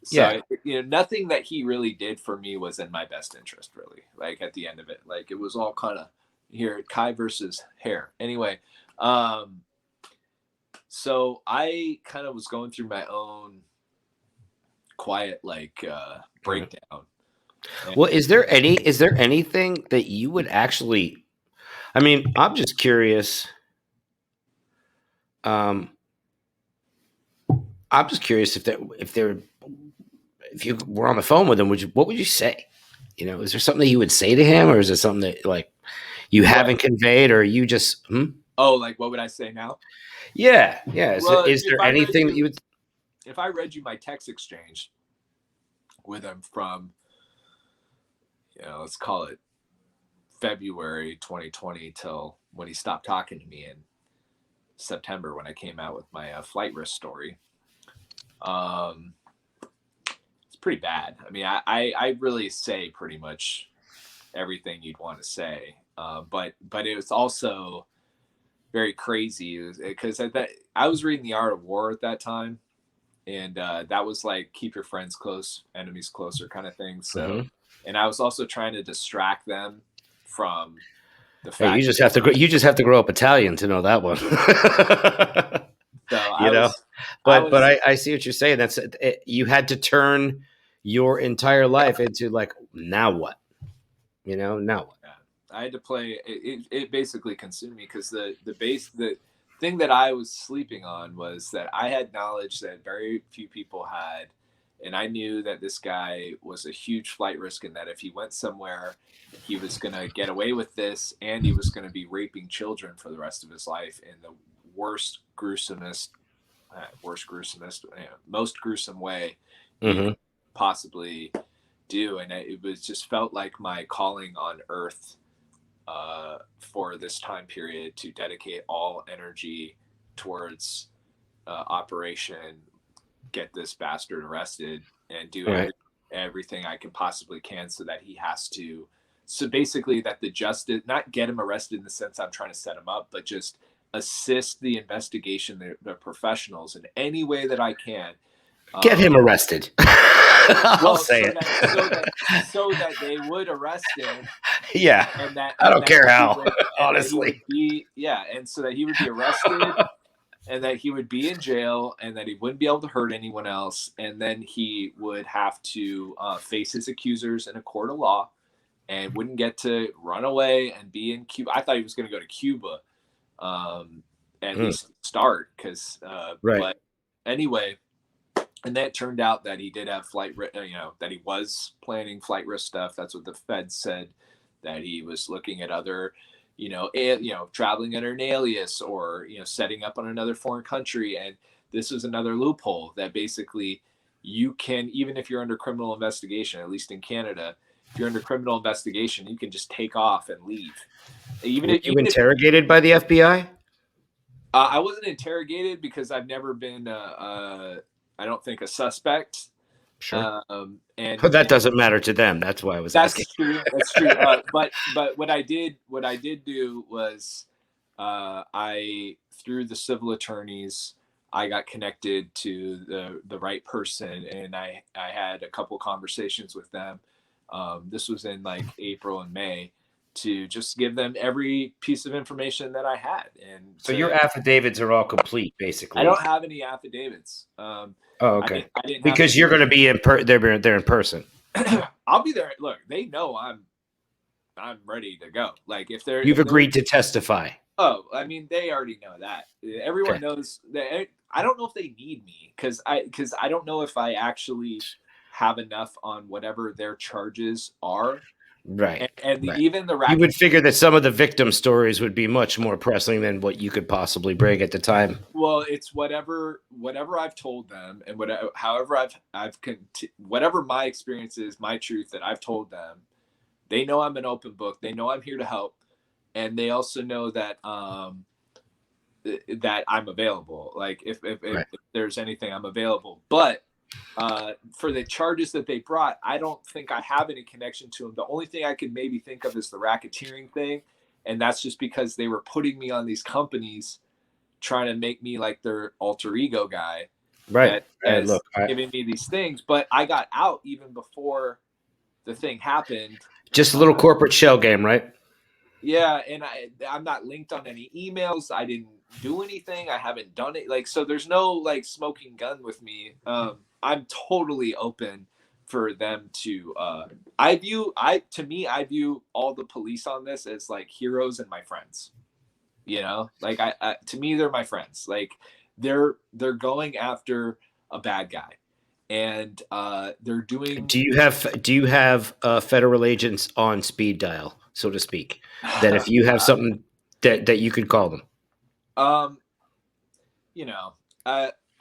So, nothing that he really did for me was in my best interest, really. Like at the end of it, like it was all kind of here, Kai versus hair. Anyway, so I kind of was going through my own quiet breakdown. Well, is there anything that you would actually? I mean, I'm just curious. I'm just curious if you were on the phone with him, what would you say? Is there something that you would say to him, or is it something that like you haven't conveyed, or you just? Oh, like what would I say now? Yeah. Is there anything that you would? If I read you my text exchange with him from let's call it February 2020 till when he stopped talking to me in September when I came out with my flight risk story. It's pretty bad. I mean, I really say pretty much everything you'd want to say, but it was also very crazy because I was reading The Art of War at that time, and that was like keep your friends close, enemies closer kind of thing. So, and I was also trying to distract them from the fact. Hey, you just have to grow up Italian to know that one. So but I see what you're saying. That's it, you had to turn your entire life into like, now what? Now what? I had to play it basically consumed me because the thing that I was sleeping on was that I had knowledge that very few people had, and I knew that this guy was a huge flight risk, and that if he went somewhere he was going to get away with this, and he was going to be raping children for the rest of his life in the most gruesome way you could possibly do. And it was just felt like my calling on earth for this time period to dedicate all energy towards operation get this bastard arrested and do everything I can possibly can so that he has to, so basically that the justice, not get him arrested in the sense I'm trying to set him up, but just assist the investigation, the professionals in any way that I can. Get him arrested. I'll say it. So that they would arrest him. Yeah. And that I don't care how, honestly. And so that he would be arrested and that he would be in jail and that he wouldn't be able to hurt anyone else. And then he would have to face his accusers in a court of law and wouldn't get to run away and be in Cuba. I thought he was going to go to Cuba at least start because, but anyway, and that turned out that he did have that he was planning flight risk stuff. That's what the Fed said, that he was looking at other, traveling under an alias or, setting up on another foreign country. And this is another loophole that basically you can, even if you're under criminal investigation, at least in Canada, if you're under criminal investigation, you can just take off and leave. Were you interrogated by the FBI? I wasn't interrogated because I've never been, I don't think, a suspect. Sure. But that doesn't matter to them. That's why I was asking. That's true. But what I did do was I, through the civil attorneys, I got connected to the right person, and I had a couple conversations with them. This was in like April and May, to just give them every piece of information that I had. And so your affidavits are all complete, basically. I don't have any affidavits. Okay. I didn't because you're going to be they're in person. I'll be there. Look, they know I'm ready to go. Like you've agreed to testify. Oh, I mean, they already know that. Everyone knows that. I don't know if they need me because I don't know if I actually have enough on whatever their charges are. Right. And right. Even the you would figure that some of the victim stories would be much more pressing than what you could possibly bring at the time. Well, it's whatever I've told them, and whatever whatever my experience is, my truth that I've told them. They know I'm an open book. They know I'm here to help, and they also know that that I'm available. Like if there's anything, I'm available. But for the charges that they brought, I don't think I have any connection to them. The only thing I could maybe think of is the racketeering thing. And that's just because they were putting me on these companies trying to make me like their alter ego guy. Right. Giving me these things. But I got out even before the thing happened. Just a little corporate shell game, right? Yeah. And I'm not linked on any emails. I didn't do anything. I haven't done it. Like, so there's no like smoking gun with me. I'm totally open for them to I view all the police on this as like heroes and my friends. Like I to me, they're my friends. Like they're going after a bad guy, and they're doing. Do you have federal agents on speed dial, so to speak, that if you have something that you could call them?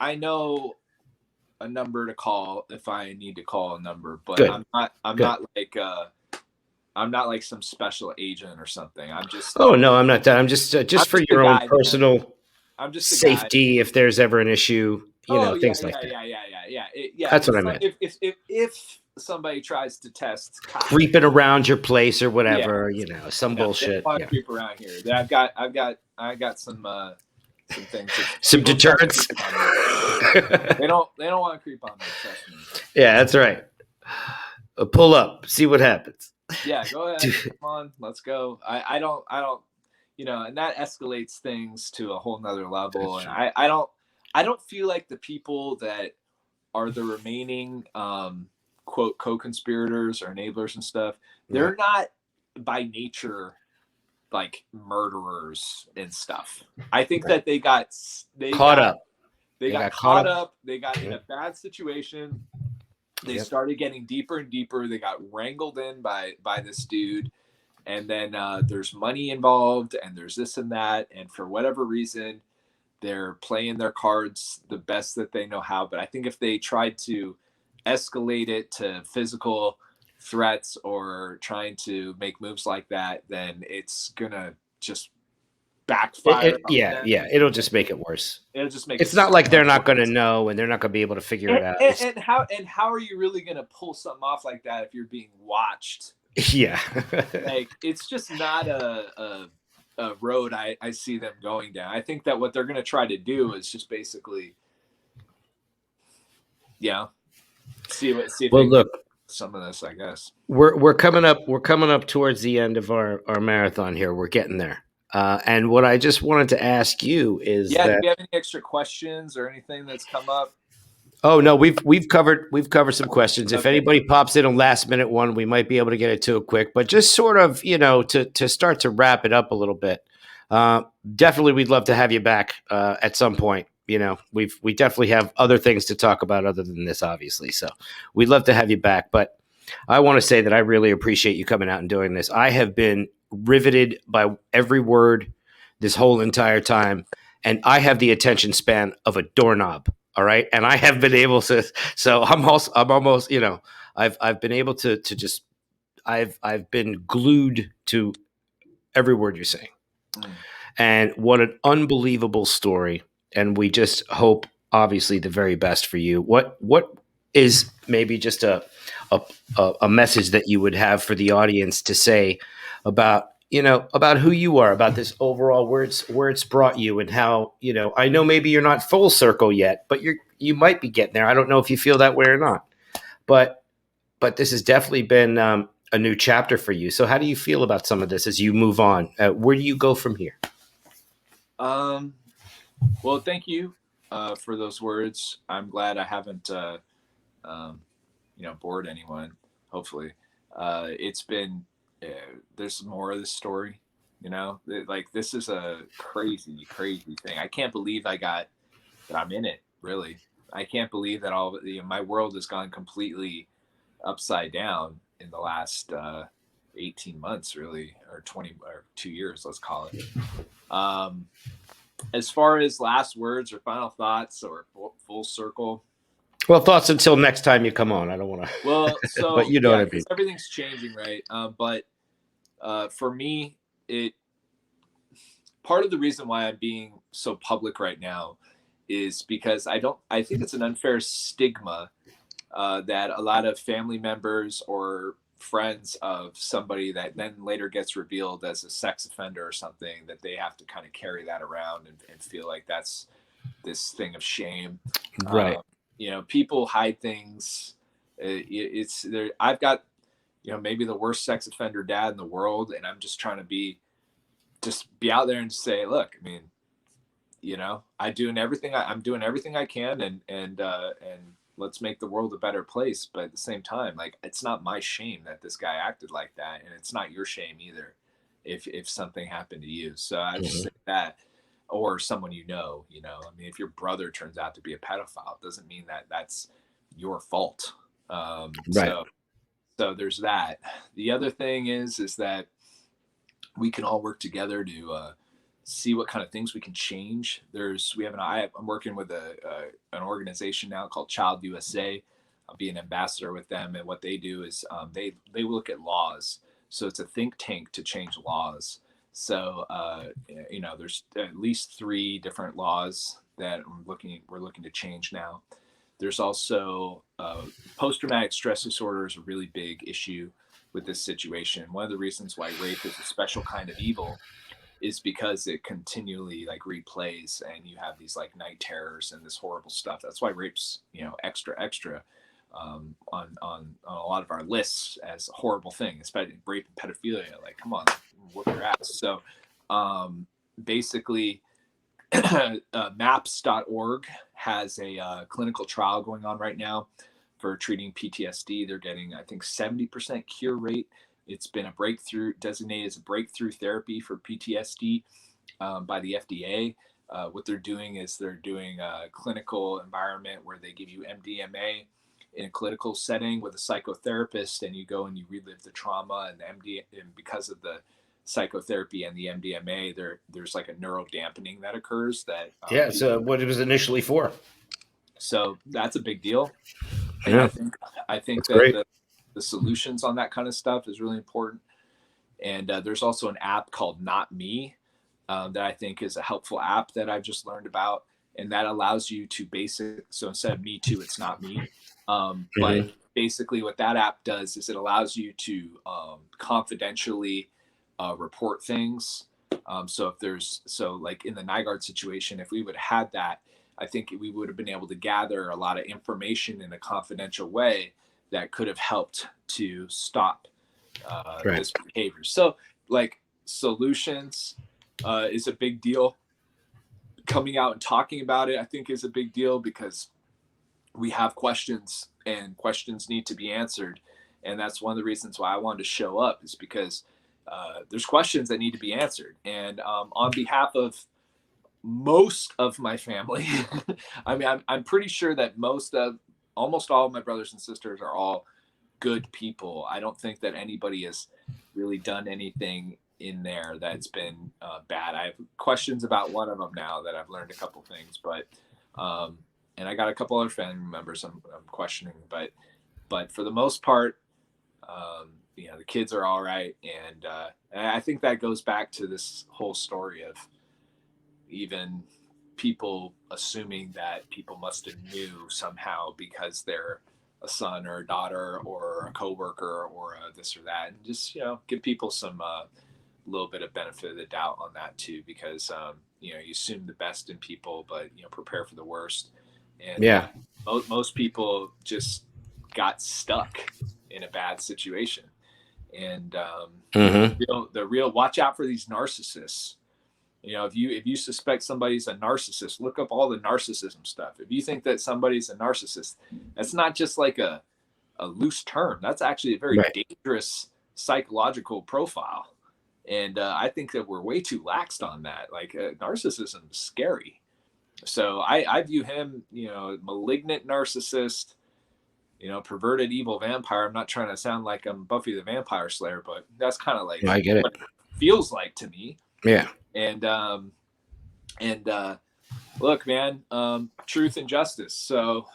I know a number to call if I need to call a number, but Good. I'm not like I'm not like some special agent or something. I'm just Oh no, I'm not that. I'm just I'm for just a your own guy, man. personal I'm just a guy. safety if there's ever an issue, Oh yeah, things like yeah, that. yeah, yeah, yeah, yeah. Yeah. That's what I meant. If somebody tries to test Kyle, Creeping around your place or yeah, whatever, some they don't bullshit. want to Yeah. creep around here. I got some things. That Some people start deterrents. creeping on me. They don't want to creep on me. Trust me. Yeah, that's right. Pull up, see what happens. Yeah, go ahead. Come on, let's go. I don't, and that escalates things to a whole nother level. And I don't feel like the people that are the remaining quote co-conspirators or enablers and stuff, they're not by nature like murderers and stuff. I think that they got caught up. They got caught up. They got in a bad situation. They started getting deeper and deeper. They got wrangled in by this dude, and then there's money involved, and there's this and that, and for whatever reason, they're playing their cards the best that they know how. But I think if they tried to escalate it to physical threats or trying to make moves like that, then it's gonna just backfire. It'll just make it worse. It'll just make it's not like they're not going to know and they're not going to be able to figure it out. And how are you really going to pull something off like that if you're being watched? Yeah. Like, it's just not a road I see them going down. I think that what they're going to try to do is just basically, see if well, look, some of this, I guess. We're coming up towards the end of our marathon here. We're getting there. And what I just wanted to ask you is, do you have any extra questions or anything that's come up? Oh no, we've covered some questions. Okay. If anybody pops in a last minute one, we might be able to get it to it quick. But just sort of, to start to wrap it up a little bit. Definitely, we'd love to have you back at some point. We definitely have other things to talk about other than this, obviously. So we'd love to have you back. But I want to say that I really appreciate you coming out and doing this. I have been riveted by every word this whole entire time, and I have the attention span of a doorknob. All right, and I have been able to. So I'm almost. I've been able to just. I've been glued to every word you're saying, and what an unbelievable story. And we just hope, obviously, the very best for you. What is maybe just a message that you would have for the audience to say about who you are, about this overall where it's brought you, and how, I know maybe you're not full circle yet, but you might be getting there. I don't know if you feel that way or not, but this has definitely been a new chapter for you. So how do you feel about some of this as you move on? Where do you go from here? Well, thank you for those words. I'm glad I haven't bored anyone. Hopefully, it's been. There's more of this story, like this is a crazy thing. I can't believe that I'm in it. Really, I can't believe that my world has gone completely upside down in the last 18 months, really, or 20 or 2 years, let's call it. As far as last words or final thoughts or full circle. Well, thoughts until next time you come on. I don't want to. Well, so but you know what I mean. Everything's changing, right? But for me, part of the reason why I'm being so public right now is because I think it's an unfair stigma that a lot of family members or friends of somebody that then later gets revealed as a sex offender or something, that they have to kind of carry that around and feel like that's this thing of shame. Right. People hide things. It's there. I've got, maybe the worst sex offender dad in the world. And I'm just trying to be out there and say, look, I mean, I'm doing everything I can and let's make the world a better place. But at the same time, like, it's not my shame that this guy acted like that. And it's not your shame either if something happened to you. So I just say that, or someone, I mean, if your brother turns out to be a pedophile, it doesn't mean that that's your fault. Right. So there's that. The other thing is that we can all work together to see what kind of things we can change. I'm working with an organization now called Child USA. I'll be an ambassador with them, and what they do is they look at laws So it's a think tank to change laws. So there's at least 3 different laws that we're looking to change now. There's also post-traumatic stress disorder is a really big issue with this situation. One of the reasons why rape is a special kind of evil is because it continually like replays, and you have these like night terrors and this horrible stuff. That's why rape's extra on a lot of our lists as a horrible thing, especially rape and pedophilia. Like, come on, whoop your ass. So basically, maps.org has a clinical trial going on right now for treating PTSD. They're getting, I think, 70% cure rate. It's been designated as a breakthrough therapy for PTSD by the FDA. What they're doing is they're doing a clinical environment where they give you MDMA in a clinical setting with a psychotherapist, and you go and you relive the trauma and because of the psychotherapy and the MDMA, there's like a neuro dampening that occurs. So what it was initially for. So that's a big deal. And Yeah, I think that's great. the solutions on that kind of stuff is really important. And there's also an app called Not Me that I think is a helpful app that I've just learned about, and that allows you to so instead of me too, it's not me. But basically what that app does is it allows you to confidentially report things. So like in the Nygard situation, if we would have had that, I think we would have been able to gather a lot of information in a confidential way that could have helped to stop this behavior. So like solutions is a big deal. Coming out and talking about it, I think, is a big deal, because we have questions and questions need to be answered. And that's one of the reasons why I wanted to show up, is because there's questions that need to be answered. And on behalf of most of my family, I mean, I'm pretty sure that almost all of my brothers and sisters are all good people. I don't think that anybody has really done anything in there that's been bad. I have questions about one of them now that I've learned a couple things, but and I got a couple other family members I'm questioning, but for the most part, the kids are all right. And I think that goes back to this whole story of even people assuming that people must have knew somehow because they're a son or a daughter or a coworker or this or that, and just give people some little bit of benefit of the doubt on that too, because you assume the best in people, but prepare for the worst. And most people just got stuck in a bad situation. And the real watch out for these narcissists. If you suspect somebody's a narcissist, look up all the narcissism stuff. If you think that somebody's a narcissist, that's not just like a loose term. That's actually a very dangerous psychological profile. And I think that we're way too laxed on that. Like narcissism is scary. So I view him, malignant narcissist, perverted evil vampire. I'm not trying to sound like I'm Buffy the Vampire Slayer, but that's kind of like I get it. what it feels like to me. Yeah. And look, man, truth and justice. So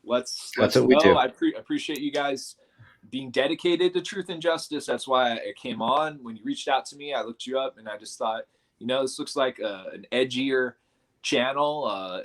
let's what we do. I appreciate you guys being dedicated to truth and justice. That's why I came on. When you reached out to me, I looked you up and I just thought, this looks like an edgier channel.